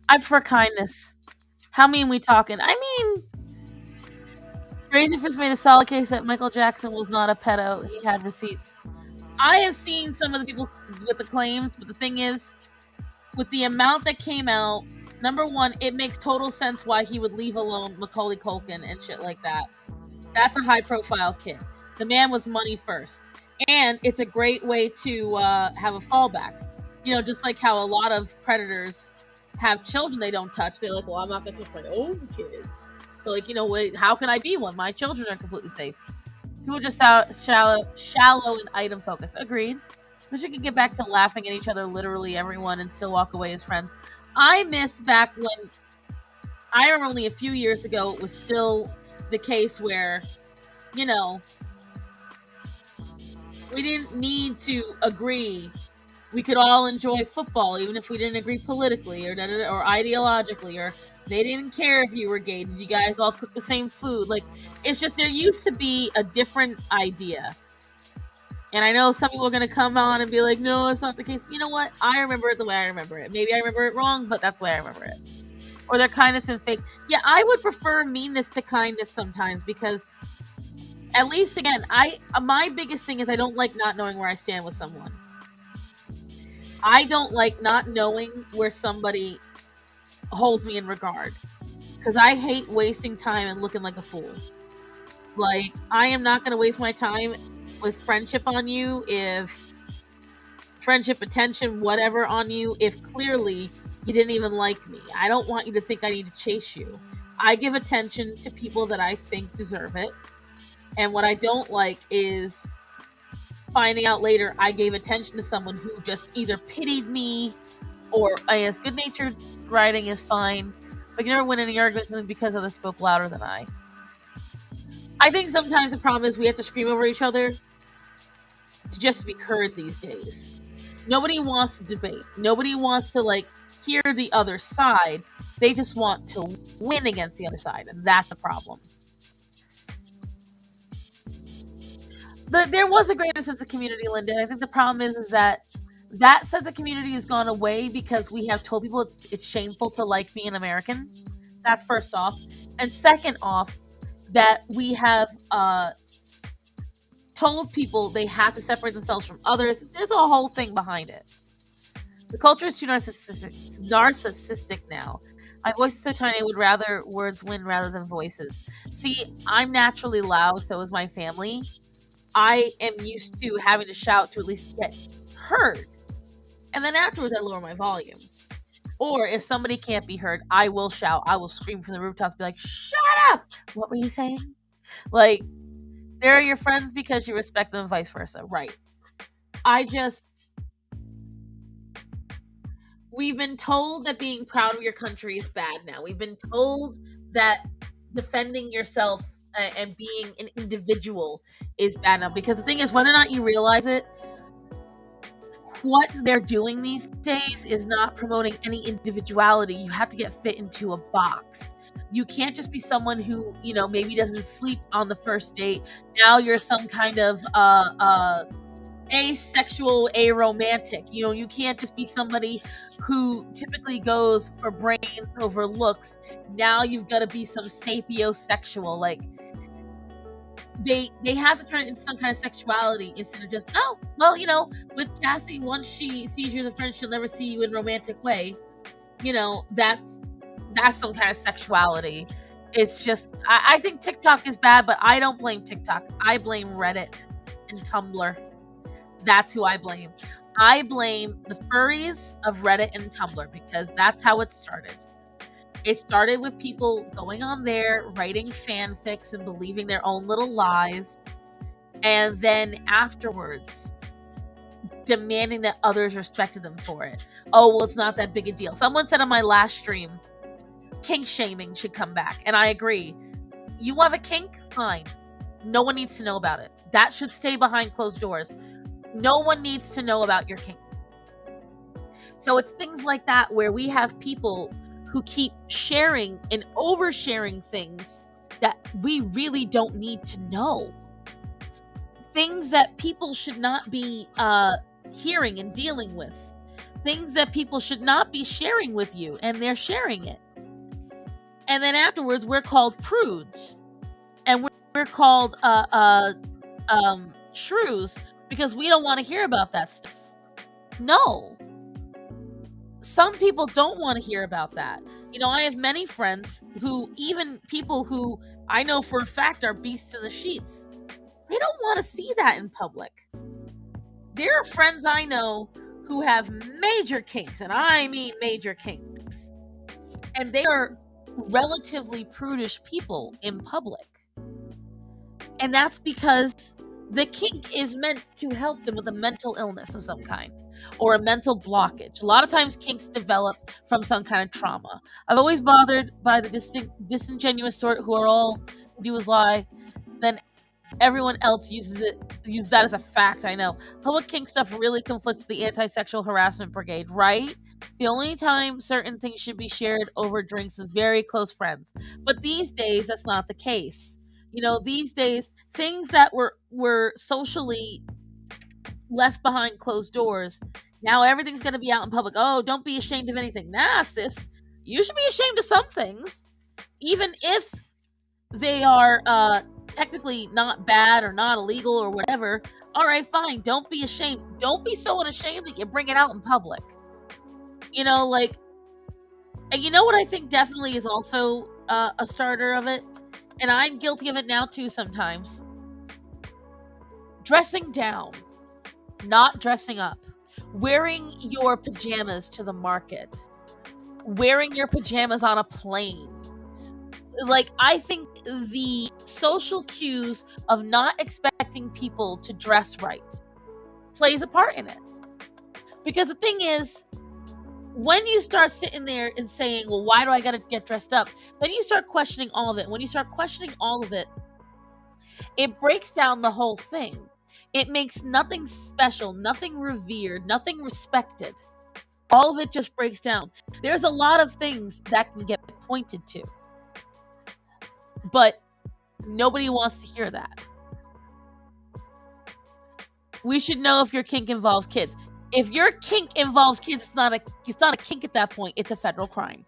I prefer kindness. How mean we talking? I mean, Razor Fist made a solid case that Michael Jackson was not a pedo. He had receipts. I have seen some of the people with the claims, but the thing is, with the amount that came out, number one, it makes total sense why he would leave alone Macaulay Culkin and shit like that. That's a high-profile kid. The man was money first. And it's a great way to have a fallback. Just like how a lot of predators have children they don't touch. They're like, well, I'm not going to touch my own kids. So, wait, how can I be one? My children are completely safe. People are just shallow and item focused. Agreed. Wish we could get back to laughing at each other, literally everyone, and still walk away as friends. I miss back when, I remember only a few years ago, it was still the case where, we didn't need to agree. We could all enjoy football, even if we didn't agree politically or ideologically, or they didn't care if you were gay. Did you guys all cook the same food? Like, it's just, there used to be a different idea. And I know some people are going to come on and be like, no, it's not the case. You know what? I remember it the way I remember it. Maybe I remember it wrong, but that's the way I remember it. Or their kindness and fake. Yeah, I would prefer meanness to kindness sometimes, because at least, again, my biggest thing is I don't like not knowing where I stand with someone. I don't like not knowing where somebody holds me in regard, because I hate wasting time and looking like a fool. Like, I am not going to waste my time with friendship on you, if friendship, attention, whatever on you, if clearly you didn't even like me. I don't want you to think I need to chase you. I give attention to people that I think deserve it. And what I don't like is finding out later I gave attention to someone who just either pitied me, or I guess good-natured writing is fine, but you never win any arguments because others spoke louder than I. I think sometimes the problem is we have to scream over each other to just be heard these days. Nobody wants to debate. Nobody wants to hear the other side. They just want to win against the other side, and that's the problem. There was a greater sense of community, Linda. I think the problem is that sense of community has gone away because we have told people it's shameful to like being American. That's first off. And second off, that we have told people they have to separate themselves from others. There's a whole thing behind it. The culture is too narcissistic now. My voice is so tiny, I would rather words win rather than voices. See, I'm naturally loud, so is my family. I am used to having to shout to at least get heard. And then afterwards, I lower my volume. Or if somebody can't be heard, I will shout. I will scream from the rooftops, be like, shut up! What were you saying? They're your friends because you respect them and vice versa. Right. We've been told that being proud of your country is bad now. We've been told that defending yourself and being an individual is bad now. Because the thing is, whether or not you realize it, what they're doing these days is not promoting any individuality. You have to get fit into a box. You can't just be someone who, maybe doesn't sleep on the first date. Now you're some kind of asexual, aromantic. You can't just be somebody who typically goes for brains over looks. Now you've got to be some sapiosexual. They have to turn it into some kind of sexuality instead of just, with Cassie, once she sees you as a friend, she'll never see you in a romantic way. That's some kind of sexuality. It's just, I think TikTok is bad, but I don't blame TikTok. I blame Reddit and Tumblr. That's who I blame. I blame the furries of Reddit and Tumblr because that's how it started. It started with people going on there, writing fanfics and believing their own little lies. And then afterwards, demanding that others respected them for it. Oh, well, it's not that big a deal. Someone said on my last stream, kink shaming should come back. And I agree. You have a kink? Fine. No one needs to know about it. That should stay behind closed doors. No one needs to know about your kink. So it's things like that where we have people who keep sharing and oversharing things that we really don't need to know. Things that people should not be hearing and dealing with. Things that people should not be sharing with you, and they're sharing it. And then afterwards, we're called prudes. And we're called shrews because we don't want to hear about that stuff. No. Some people don't want to hear about that. I have many friends who, even people who I know for a fact are beasts in the sheets, they don't want to see that in public. There are friends I know who have major kinks, and I mean major kinks, and they are relatively prudish people in public. And that's because the kink is meant to help them with a mental illness of some kind or a mental blockage. A lot of times kinks develop from some kind of trauma. I've always bothered by the disingenuous sort who are all do is lie. Then everyone else uses that as a fact. I know. Public kink stuff really conflicts with the anti-sexual harassment brigade, right? The only time certain things should be shared over drinks with very close friends. But these days, that's not the case. These days, things that were socially left behind closed doors, now everything's going to be out in public. Oh, don't be ashamed of anything. Nah, sis, you should be ashamed of some things, even if they are technically not bad or not illegal or whatever. All right, fine. Don't be ashamed. Don't be so unashamed that you bring it out in public. And you know what I think definitely is also a starter of it? And I'm guilty of it now too sometimes. Dressing down, not dressing up. Wearing your pajamas to the market. Wearing your pajamas on a plane. I think the social cues of not expecting people to dress right plays a part in it. Because the thing is, when you start sitting there and saying, well, why do I gotta get dressed up? Then you start questioning all of it. When you start questioning all of it, it breaks down the whole thing. It makes nothing special, nothing revered, nothing respected. All of it just breaks down. There's a lot of things that can get pointed to, but nobody wants to hear that. We should know if your kink involves kids. If your kink involves kids, it's not a kink at that point. It's a federal crime.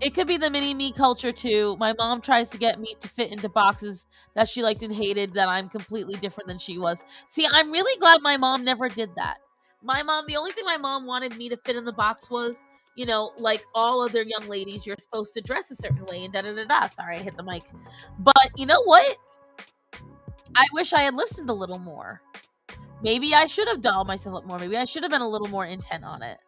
It could be the mini-me culture too. My mom tries to get me to fit into boxes that she liked and hated, that I'm completely different than she was. See, I'm really glad my mom never did that. The only thing my mom wanted me to fit in the box was, you know, like all other young ladies, you're supposed to dress a certain way and da-da-da-da. Sorry, I hit the mic. But you know what? I wish I had listened a little more. Maybe I should have dolled myself up more. Maybe I should have been a little more intent on it.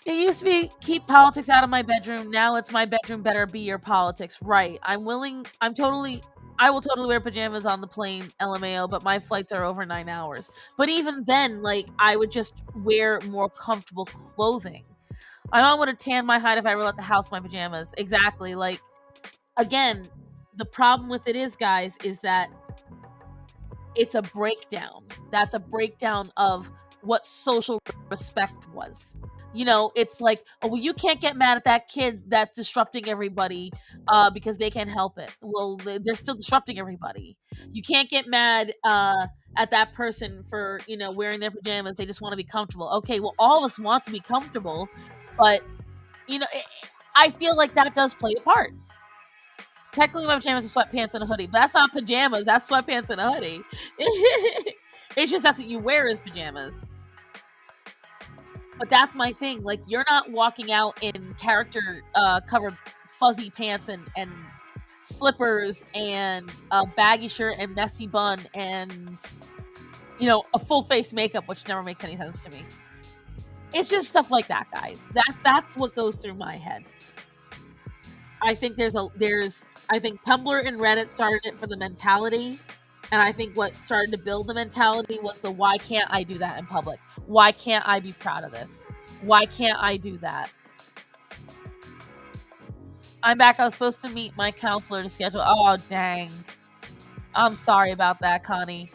It used to be keep politics out of my bedroom. Now it's my bedroom better be your politics. Right. I will totally wear pajamas on the plane, LMAO, but my flights are over 9 hours. But even then, like, I would just wear more comfortable clothing. My mom would have tanned my hide if I ever left the house in my pajamas. Exactly. Like, again, the problem with it is, guys, is that it's a breakdown. That's a breakdown of what social respect was. You know, it's like, oh, well, you can't get mad at that kid that's disrupting everybody because they can't help it. Well, they're still disrupting everybody. You can't get mad at that person for, you know, wearing their pajamas. They just want to be comfortable. Okay, well, all of us want to be comfortable, but, you know, I feel like that does play a part. Technically, my pajamas are sweatpants and a hoodie, but that's not pajamas. That's sweatpants and a hoodie. It's just that's what you wear as pajamas. But that's my thing. Like, you're not walking out in character covered fuzzy pants and slippers and a baggy shirt and messy bun and, you know, a full face makeup, which never makes any sense to me. It's just stuff like that, guys. That's what goes through my head. I think I think Tumblr and Reddit started it for the mentality. And I think what started to build the mentality was the why can't I do that in public? Why can't I be proud of this? Why can't I do that? I'm back. I was supposed to meet my counselor to schedule. Oh, dang. I'm sorry about that, Connie.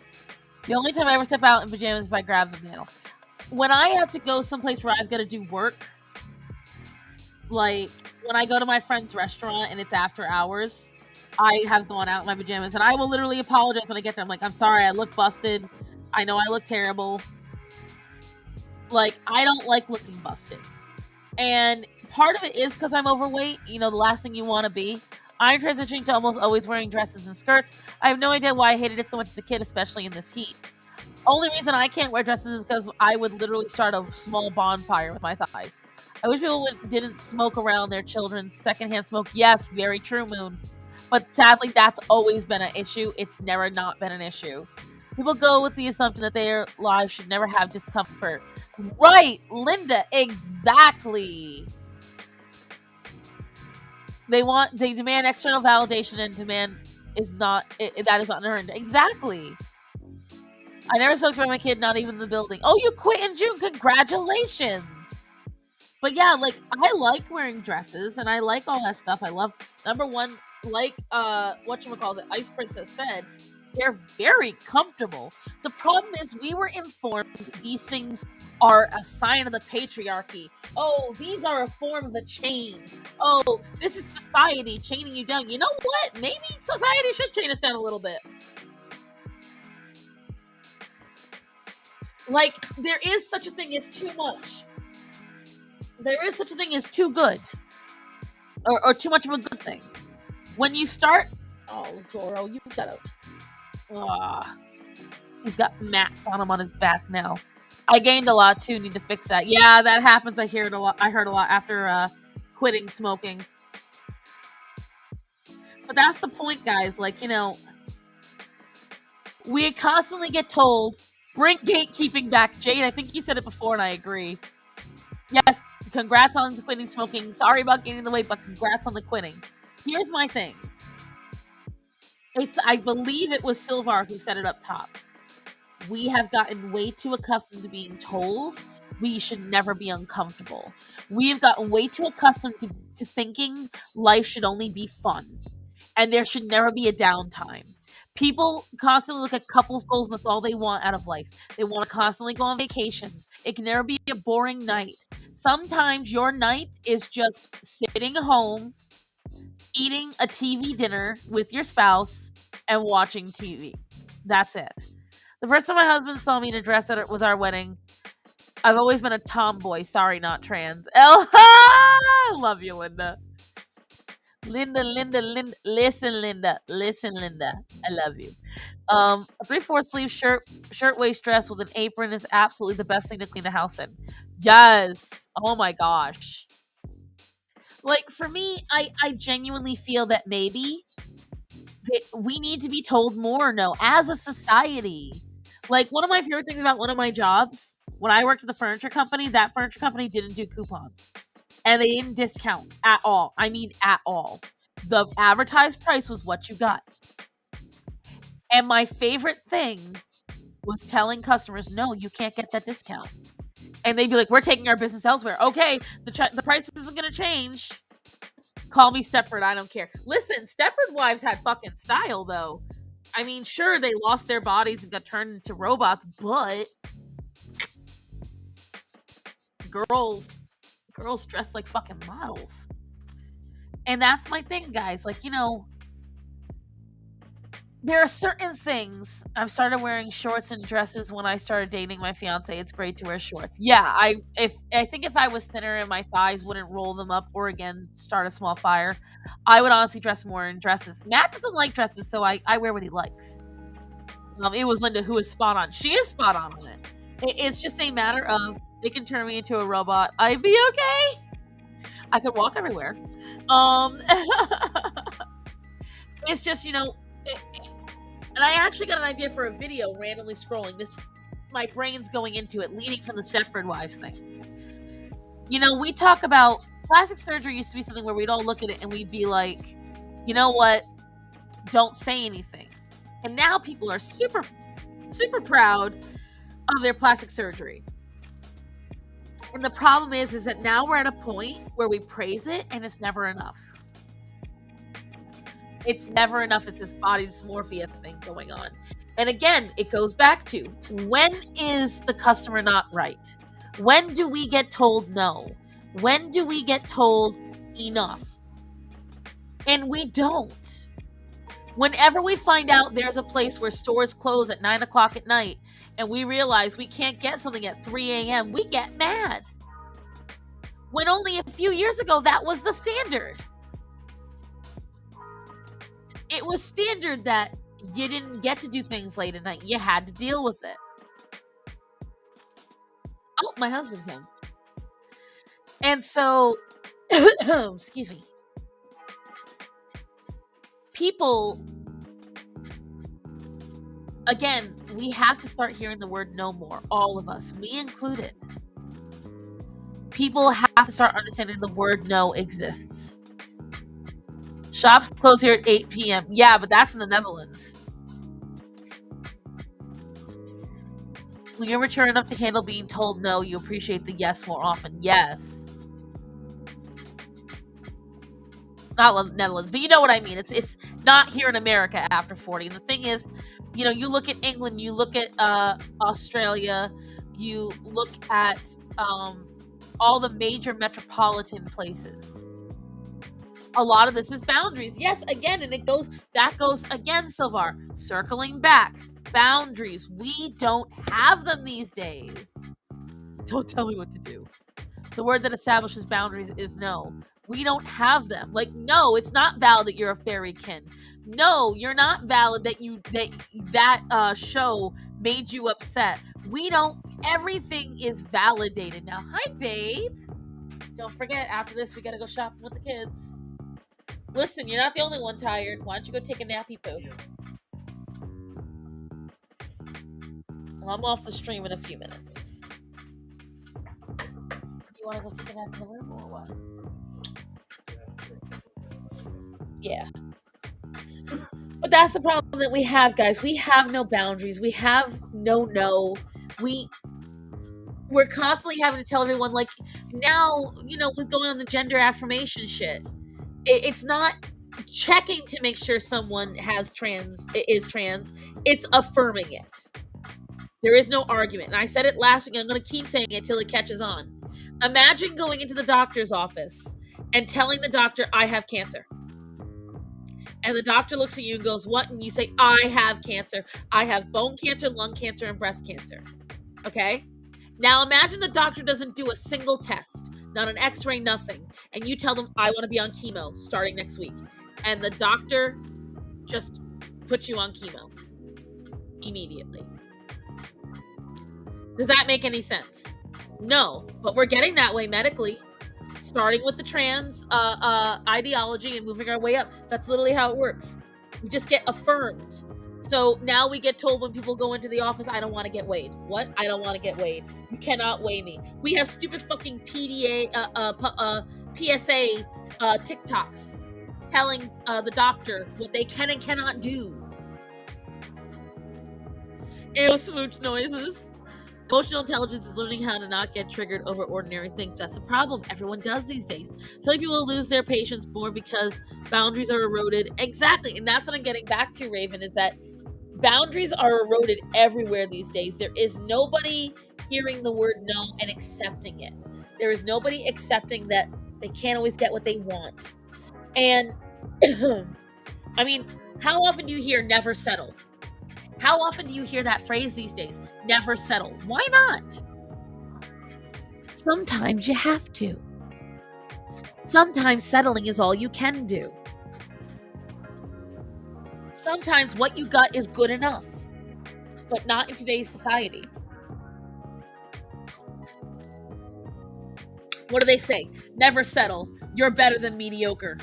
The only time I ever step out in pajamas is if I grab the mail. When I have to go someplace where I've got to do work, like when I go to my friend's restaurant and it's after hours, I have gone out in my pajamas, and I will literally apologize when I get there. I'm like, I'm sorry, I look busted. I know I look terrible. Like, I don't like looking busted. And part of it is because I'm overweight. You know, the last thing you want to be. I'm transitioning to almost always wearing dresses and skirts. I have no idea why I hated it so much as a kid, especially in this heat. Only reason I can't wear dresses is because I would literally start a small bonfire with my thighs. I wish people didn't smoke around their children's secondhand smoke. Yes, very true, Moon. But sadly, that's always been an issue. It's never not been an issue. People go with the assumption that their lives should never have discomfort. Right, Linda, exactly. They demand external validation, and demand that is unearned. Exactly. I never spoke to my kid, not even in the building. Oh, you quit in June. Congratulations. But yeah, like, I like wearing dresses, and I like all that stuff. I love, number one, like whatchamacallit, Ice Princess said, they're very comfortable. The problem is we were informed these things are a sign of the patriarchy. Oh, these are a form of a chain. Oh, this is society chaining you down. You know what? Maybe society should chain us down a little bit. Like, there is such a thing as too much. There is such a thing as too good. Or too much of a good thing. When you start... Oh, Zoro, you've got to... he's got mats on him on his back now. I gained a lot, too. Need to fix that. Yeah, that happens. I heard a lot after quitting smoking. But that's the point, guys. Like, you know... We constantly get told, bring gatekeeping back. Jade, I think you said it before, and I agree. Yes, congrats on quitting smoking. Sorry about gaining the weight, but congrats on the quitting. Here's my thing. I believe it was Silvar who set it up top. We have gotten way too accustomed to being told we should never be uncomfortable. We've gotten way too accustomed to thinking life should only be fun and there should never be a downtime. People constantly look at couples goals and that's all they want out of life. They want to constantly go on vacations. It can never be a boring night. Sometimes your night is just sitting home, eating a TV dinner with your spouse, and watching TV. That's it. The first time my husband saw me in a dress was our wedding. I've always been a tomboy. Sorry, not trans. I love you, Linda. Linda. Listen, Linda. I love you. A 3/4 sleeve shirt waist dress with an apron is absolutely the best thing to clean the house in. Yes. Oh my gosh. Like for me, I genuinely feel that maybe we need to be told more. No, as a society. Like one of my favorite things about one of my jobs when I worked at the furniture company, that furniture company didn't do coupons. And they didn't discount at all. I mean, at all. The advertised price was what you got. And my favorite thing was telling customers, no, you can't get that discount. And they'd be like, we're taking our business elsewhere. Okay, the price isn't going to change. Call me Stepford, I don't care. Listen, Stepford wives had fucking style, though. I mean, sure, they lost their bodies and got turned into robots, but girls dress like fucking models. And that's my thing, guys. Like, you know, there are certain things. I've started wearing shorts and dresses when I started dating my fiance. It's great to wear shorts. Yeah, I think if I was thinner and my thighs wouldn't roll them up or again start a small fire, I would honestly dress more in dresses. Matt doesn't like dresses, so I wear what he likes. It was Linda who is spot on. She is spot on it. It's just a matter of they can turn me into a robot. I'd be okay. I could walk everywhere. It's just, you know, and I actually got an idea for a video randomly scrolling. My brain's going into it, leading from the Stepford Wives thing. You know, we talk about plastic surgery used to be something where we'd all look at it and we'd be like, you know what? Don't say anything. And now people are super, super proud of their plastic surgery. And the problem is that now we're at a point where we praise it and it's never enough. It's never enough. It's this body dysmorphia thing going on. And again, it goes back to, when is the customer not right? When do we get told no? When do we get told enough? And we don't. Whenever we find out there's a place where stores close at 9 o'clock at night and we realize we can't get something at 3 a.m., we get mad. When only a few years ago, that was the standard. It was standard that you didn't get to do things late at night. You had to deal with it. Oh, my husband's home. And so, excuse me. People, again, we have to start hearing the word no more. All of us, me included. People have to start understanding the word no exists. Shops close here at 8 p.m. Yeah, but that's in the Netherlands. When you're mature enough to handle being told no, you appreciate the yes more often. Yes. Not Netherlands, but you know what I mean. It's not here in America after 40. And the thing is, you know, you look at England, you look at Australia, you look at all the major metropolitan places. A lot of this is boundaries. Yes, again, and that goes again, Silvar, circling back. Boundaries. We don't have them these days. Don't tell me what to do. The word that establishes boundaries is no. We don't have them. Like, no, it's not valid that you're a fairykin. No, you're not valid that show made you upset. We don't. Everything is validated now. Hi, babe. Don't forget, after this, we gotta go shopping with the kids. Listen, you're not the only one tired. Why don't you go take a nappy poo? Well, I'm off the stream in a few minutes. Do you want to go take a nap in the room or what? Yeah. But But that's the problem that we have, guys. We have no boundaries. We have no. We're constantly having to tell everyone, like, now, with going on the gender affirmation shit, it's not checking to make sure someone is trans. It's affirming it. There is no argument. And I said it last week, and I'm going to keep saying it till it catches on. Imagine going into the doctor's office and telling the doctor, I have cancer. And the doctor looks at you and goes, what? And you say, I have cancer. I have bone cancer, lung cancer, and breast cancer. Okay? Now imagine the doctor doesn't do a single test, not an x-ray, nothing. And you tell them, I want to be on chemo starting next week. And the doctor just puts you on chemo immediately. Does that make any sense? No, but we're getting that way medically. Starting with the trans ideology and moving our way up. That's literally how it works. We just get affirmed. So now we get told when people go into the office, I don't want to get weighed. What? I don't want to get weighed. You cannot weigh me. We have stupid fucking PSA TikToks telling the doctor what they can and cannot do. Ew, smooch noises. Emotional intelligence is learning how to not get triggered over ordinary things. That's the problem. Everyone does these days. I feel like people lose their patience more because boundaries are eroded. Exactly. And that's what I'm getting back to, Raven, is that boundaries are eroded everywhere these days. There is nobody hearing the word no and accepting it. There is nobody accepting that they can't always get what they want. And I mean, how often do you hear never settle? How often do you hear that phrase these days? Never settle. Why not? Sometimes you have to. Sometimes settling is all you can do. Sometimes what you got is good enough, but not in today's society. What do they say? Never settle. You're better than mediocre.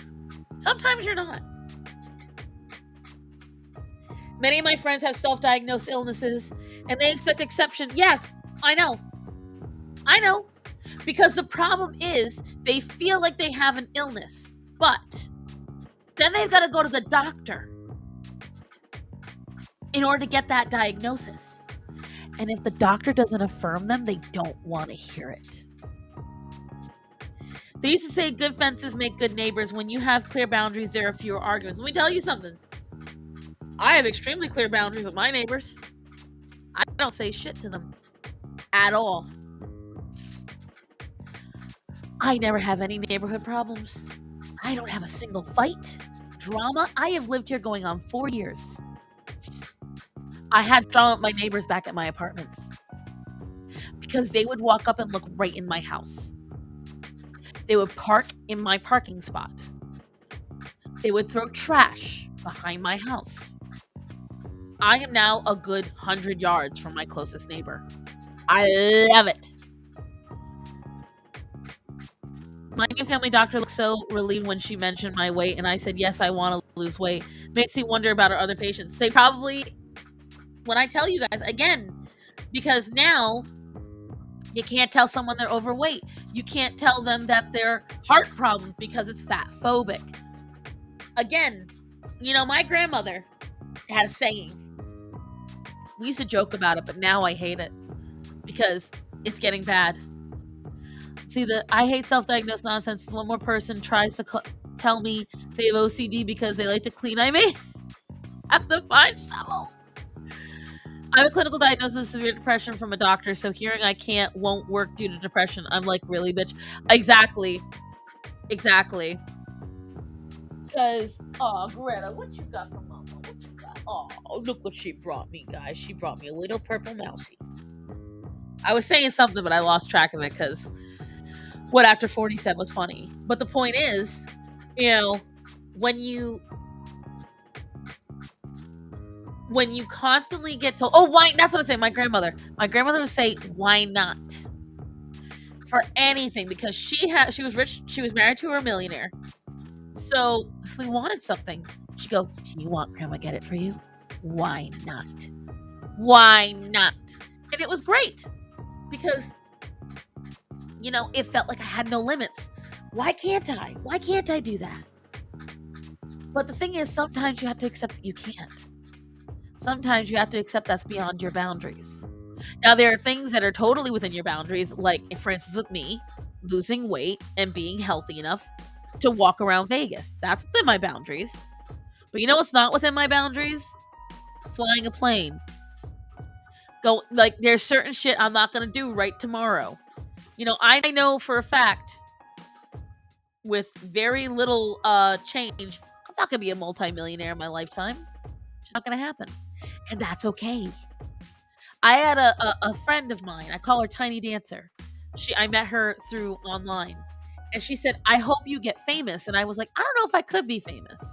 Sometimes you're not. Many of my friends have self-diagnosed illnesses and they expect exception. Yeah, I know. Because the problem is they feel like they have an illness, but then they've got to go to the doctor in order to get that diagnosis. And if the doctor doesn't affirm them, they don't want to hear it. They used to say good fences make good neighbors. When you have clear boundaries, there are fewer arguments. Let me tell you something. I have extremely clear boundaries with my neighbors. I don't say shit to them at all. I never have any neighborhood problems. I don't have a single fight. Drama? I have lived here going on 4 years. I had drama with my neighbors back at my apartments because they would walk up and look right in my house. They would park in my parking spot. They would throw trash behind my house. I am now a good 100 yards from my closest neighbor. I love it. My new family doctor looked so relieved when she mentioned my weight, and I said, yes, I want to lose weight. Makes me wonder about our other patients. They probably, when I tell you guys, again, because now you can't tell someone they're overweight. You can't tell them that they're heart problems because it's fat phobic. Again, my grandmother had a saying. We used to joke about it, but now I hate it because it's getting bad. See, I hate self-diagnosed nonsense. One more person tries to tell me they have OCD because they like to clean. I may have to find shovels. I have a clinical diagnosis of severe depression from a doctor, so hearing I won't work due to depression. I'm like, really, bitch? Exactly. Because, Greta, what you got from Mama? What you got? Oh, look what she brought me, guys. She brought me a little purple mousey. I was saying something, but I lost track of it because what Actor 40 said was funny. But the point is, when you constantly get told, oh, why? That's what I say. My grandmother would say, why not? For anything, because she was rich. She was married to a millionaire. So if we wanted something, she'd go, do you want grandma to get it for you? Why not? Why not? And it was great because, it felt like I had no limits. Why can't I? Why can't I do that? But the thing is, sometimes you have to accept that you can't. Sometimes you have to accept that's beyond your boundaries. Now, there are things that are totally within your boundaries, like, for instance, with me, losing weight and being healthy enough to walk around Vegas. That's within my boundaries. But you know what's not within my boundaries? Flying a plane. There's certain shit I'm not going to do right tomorrow. I know for a fact, with very little change, I'm not going to be a multimillionaire in my lifetime. It's not going to happen. And that's okay. I had a friend of mine. I call her Tiny Dancer. I met her through online. And she said, I hope you get famous. And I was like, I don't know if I could be famous.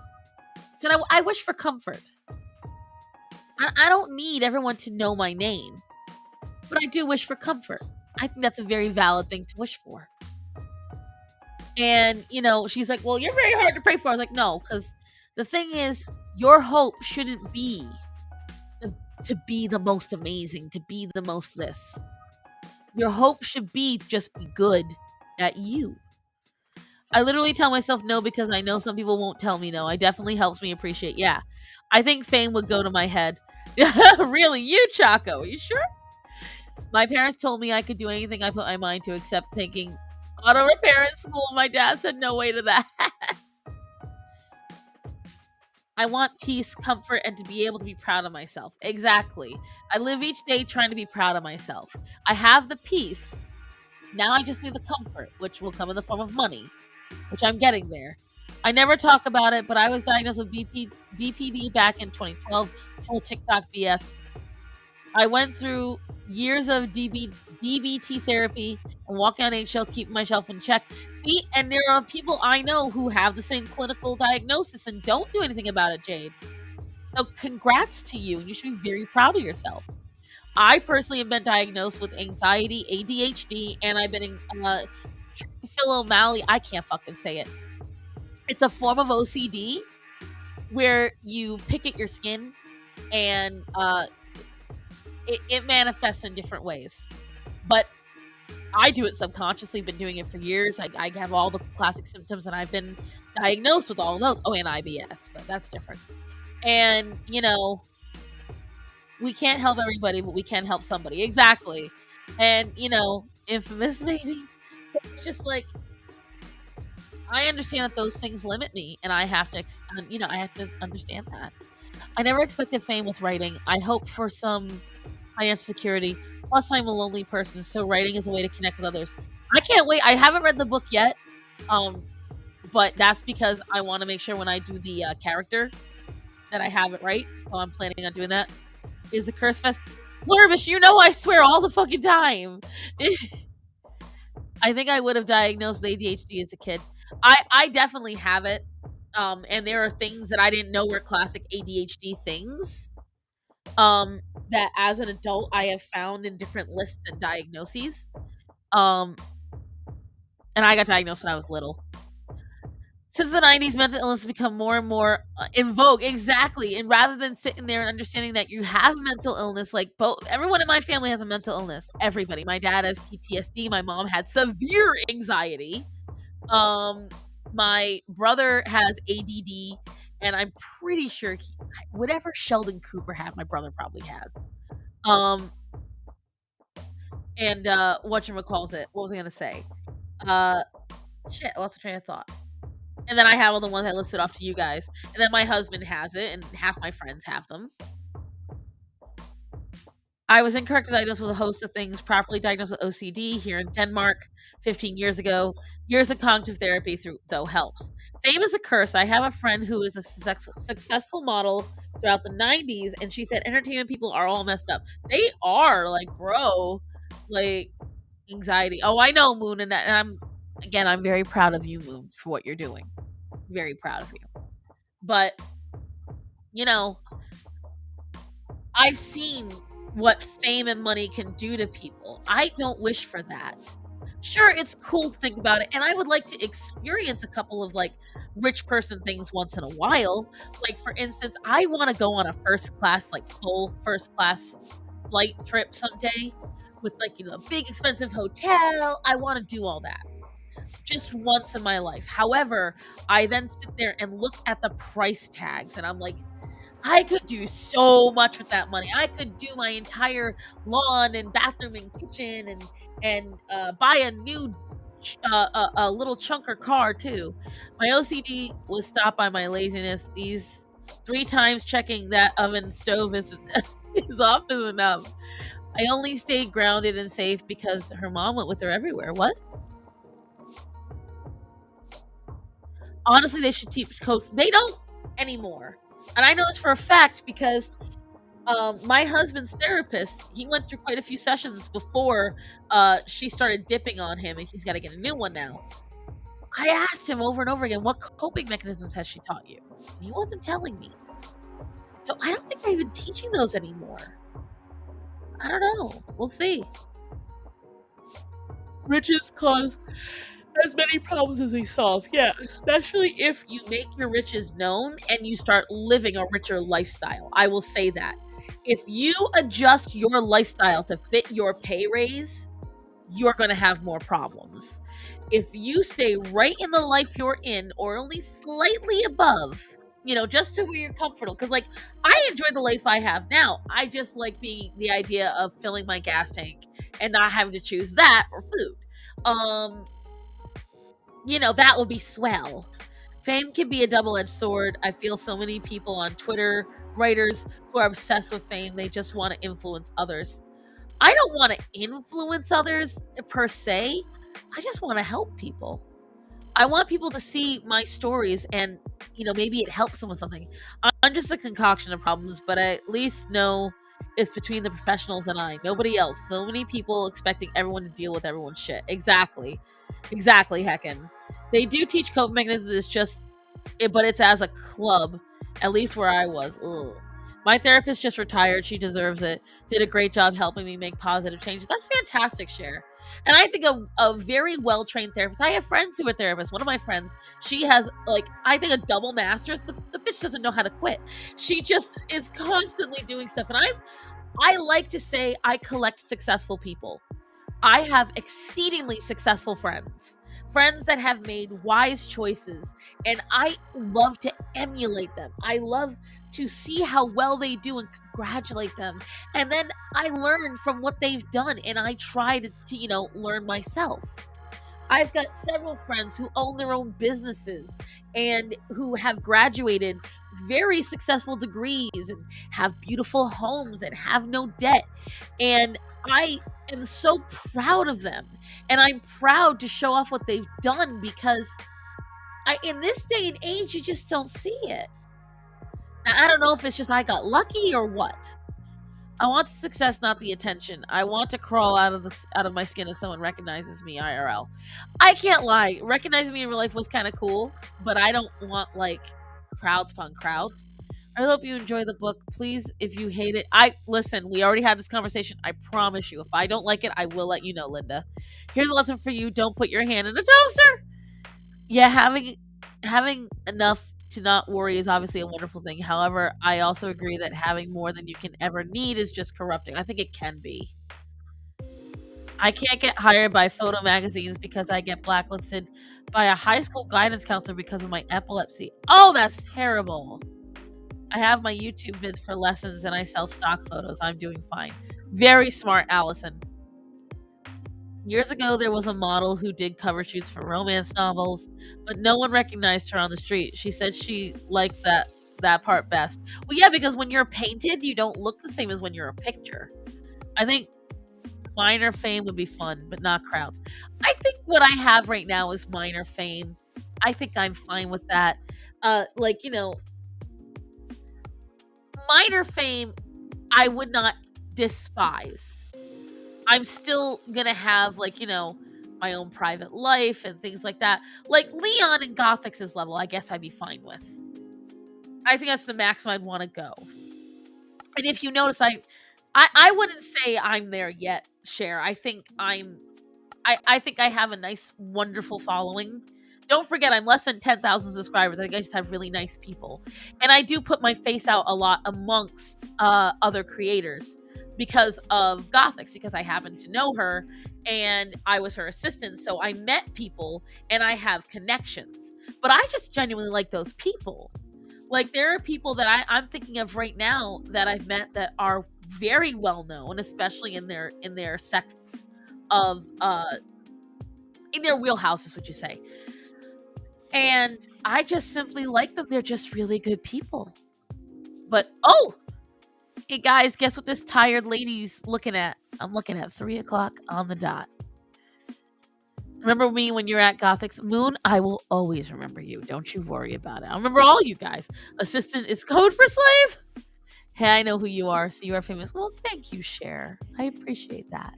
Said, I wish for comfort. I don't need everyone to know my name. But I do wish for comfort. I think that's a very valid thing to wish for. And, she's like, well, you're very hard to pray for. I was like, no, because the thing is, your hope shouldn't be to be the most amazing, to be the most this. Your hope should be to just be good at you. I literally tell myself no because I know some people won't tell me no. It definitely helps me appreciate. Yeah, I think fame would go to my head. Really? You, Chaco? Are you sure? My parents told me I could do anything I put my mind to except taking auto repair in school. My dad said no way to that. I want peace, comfort, and to be able to be proud of myself. Exactly. I live each day trying to be proud of myself. I have the peace. Now I just need the comfort, which will come in the form of money, which I'm getting there. I never talk about it, but I was diagnosed with BPD back in 2012, full TikTok BS. I went through years of DBT therapy and walking on eggshells, keeping myself in check. See, and there are people I know who have the same clinical diagnosis and don't do anything about it, Jade. So congrats to you. You should be very proud of yourself. I personally have been diagnosed with anxiety, ADHD, and I've been in Trichotillomania. I can't fucking say it. It's a form of OCD where you pick at your skin and it manifests in different ways. But I do it subconsciously, been doing it for years. I have all the classic symptoms and I've been diagnosed with all of those. Oh, and IBS, but that's different. And, we can't help everybody, but we can help somebody. Exactly. And, infamous maybe. It's just like, I understand that those things limit me and I have to, I have to understand that. I never expected fame with writing. I hope for some financial security. Plus, I'm a lonely person, so writing is a way to connect with others. I can't wait. I haven't read the book yet, but that's because I want to make sure when I do the character that I have it right. So I'm planning on doing that. Is the Curse Fest? Blurbish, I swear all the fucking time. I think I would have diagnosed with ADHD as a kid. I definitely have it. And there are things that I didn't know were classic ADHD things. That as an adult I have found in different lists and diagnoses. And I got diagnosed when I was little. Since the 90s, mental illness has become more and more in vogue. Exactly. And rather than sitting there and understanding that you have mental illness, like everyone in my family has a mental illness. Everybody. My dad has PTSD. My mom had severe anxiety. My brother has ADD. And I'm pretty sure whatever Sheldon Cooper had, my brother probably has. And whatchamacallit, what was I gonna say? Shit, I lost the train of thought. And then I have all the ones I listed off to you guys. And then my husband has it, and half my friends have them. I was incorrectly diagnosed with a host of things, properly diagnosed with OCD here in Denmark 15 years ago. Years of cognitive therapy though helps. Fame is a curse. I have a friend who is a successful model throughout the 90s, and she said entertainment people are all messed up. They are, like, bro. Like, anxiety. Oh, I know, Moon, and I'm very proud of you, Moon, for what you're doing. Very proud of you. But, I've seen what fame and money can do to people. I don't wish for that. Sure, it's cool to think about it, and I would like to experience a couple of, like, rich person things once in a while. Like, for instance, I want to go on a full first class flight trip someday with, like, a big expensive hotel. I want to do all that. just once in my life. However, I then sit there and look at the price tags and I'm like, I could do so much with that money. I could do my entire lawn and bathroom and kitchen and buy a new a little chunker car too. My OCD was stopped by my laziness. These 3 times checking that oven stove is is off is enough. I only stayed grounded and safe because her mom went with her everywhere. What? Honestly, they should teach coach. They don't anymore. And I know this for a fact because my husband's therapist, he went through quite a few sessions before she started dipping on him, and he's got to get a new one now. I asked him over and over again, what coping mechanisms has she taught you? He wasn't telling me. So I don't think they're even teaching those anymore. I don't know. We'll see. Riches cause as many problems as they solve. Yeah, especially if you make your riches known and you start living a richer lifestyle. I will say that. If you adjust your lifestyle to fit your pay raise, you're going to have more problems. If you stay right in the life you're in or only slightly above, just to where you're comfortable. Because, like, I enjoy the life I have now. I just like the idea of filling my gas tank and not having to choose that or food. That would be swell. Fame can be a double-edged sword. I feel so many people on Twitter, writers who are obsessed with fame. They just want to influence others. I don't want to influence others per se. I just want to help people. I want people to see my stories and, maybe it helps them with something. I'm just a concoction of problems, but I at least know it's between the professionals and I. Nobody else. So many people expecting everyone to deal with everyone's shit. Exactly, heckin'. They do teach coping mechanisms, but it's as a club, at least where I was. Ugh. My therapist just retired. She deserves it. Did a great job helping me make positive changes. That's fantastic, Cher. And I think a very well-trained therapist. I have friends who are therapists. One of my friends, she has, I think a double master's. The bitch doesn't know how to quit. She just is constantly doing stuff. And I like to say I collect successful people. I have exceedingly successful friends that have made wise choices, and I love to emulate them. I love to see how well they do and congratulate them. And then I learn from what they've done, and I try to learn myself. I've got several friends who own their own businesses and who have graduated very successful degrees and have beautiful homes and have no debt. And I am so proud of them. And I'm proud to show off what they've done because in this day and age, you just don't see it. Now, I don't know if it's just I got lucky or what. I want the success, not the attention. I want to crawl out of my skin if someone recognizes me IRL. I can't lie. Recognizing me in real life was kind of cool, but I don't want crowds upon crowds. I hope you enjoy the book. Please, if you hate it, listen, we already had this conversation. I promise you, if I don't like it, I will let you know, Linda. Here's a lesson for you. Don't put your hand in a toaster. Yeah, having enough to not worry is obviously a wonderful thing. However, I also agree that having more than you can ever need is just corrupting. I think it can be. I can't get hired by photo magazines because I get blacklisted by a high school guidance counselor because of my epilepsy. Oh, that's terrible. I have my YouTube vids for lessons and I sell stock photos. I'm doing fine. Very smart, Allison. Years ago, there was a model who did cover shoots for romance novels, but no one recognized her on the street. She said she likes that part best. Well, yeah, because when you're painted, you don't look the same as when you're a picture. I think minor fame would be fun, but not crowds. I think what I have right now is minor fame. I think I'm fine with that. Minor fame, I would not despise. I'm still gonna have my own private life and things like that. Like Leon and Gothix's level, I guess I'd be fine with. I think that's the maximum I'd want to go. And if you notice, I wouldn't say I'm there yet, Cher. I think I think I have a nice, wonderful following. Don't forget, I'm less than 10,000 subscribers. I think I just have really nice people. And I do put my face out a lot amongst other creators. because of Gothics, because I happened to know her and I was her assistant. So I met people and I have connections. But I just genuinely like those people. Like, there are people that I'm thinking of right now that I've met that are very well known, especially in their sects of in their wheelhouses, would you say? And I just simply like them. They're just really good people. But hey guys, guess what this tired lady's looking at? I'm looking at 3:00 on the dot. Remember me when you're at Gothic's Moon? I will always remember you. Don't you worry about it. I remember all you guys. Assistant is code for slave. Hey, I know who you are, so you are famous. Well, thank you, Cher. I appreciate that.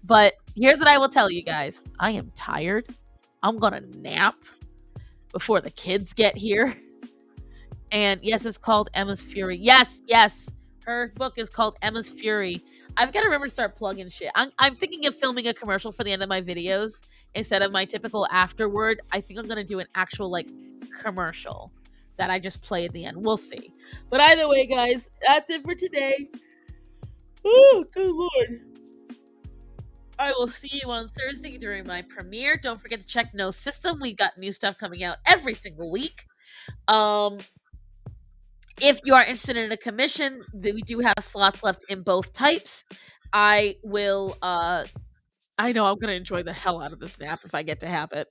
But here's what I will tell you guys. I am tired. I'm gonna nap before the kids get here. And yes, it's called Emma's Fury. Yes. Her book is called Emma's Fury. I've got to remember to start plugging shit. I'm thinking of filming a commercial for the end of my videos instead of my typical afterword. I think I'm going to do an actual commercial that I just play at the end. We'll see. But either way, guys, that's it for today. Oh, good lord. I will see you on Thursday during my premiere. Don't forget to check No System. We've got new stuff coming out every single week. If you are interested in a commission, we do have slots left in both types. I will I know I'm gonna enjoy the hell out of this nap if I get to have it.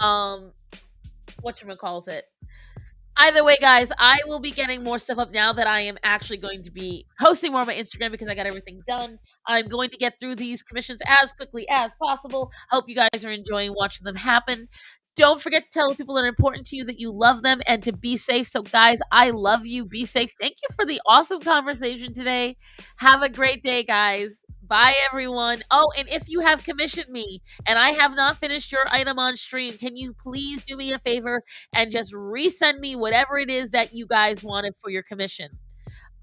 Whatchamacallit. Either way, guys, I will be getting more stuff up now that I am actually going to be hosting more on my Instagram because I got everything done. I'm going to get through these commissions as quickly as possible. Hope you guys are enjoying watching them happen. Don't forget to tell the people that are important to you that you love them and to be safe. So, guys, I love you. Be safe. Thank you for the awesome conversation today. Have a great day, guys. Bye, everyone. Oh, and if you have commissioned me and I have not finished your item on stream, can you please do me a favor and just resend me whatever it is that you guys wanted for your commission?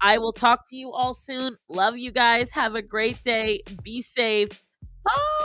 I will talk to you all soon. Love you guys. Have a great day. Be safe. Bye.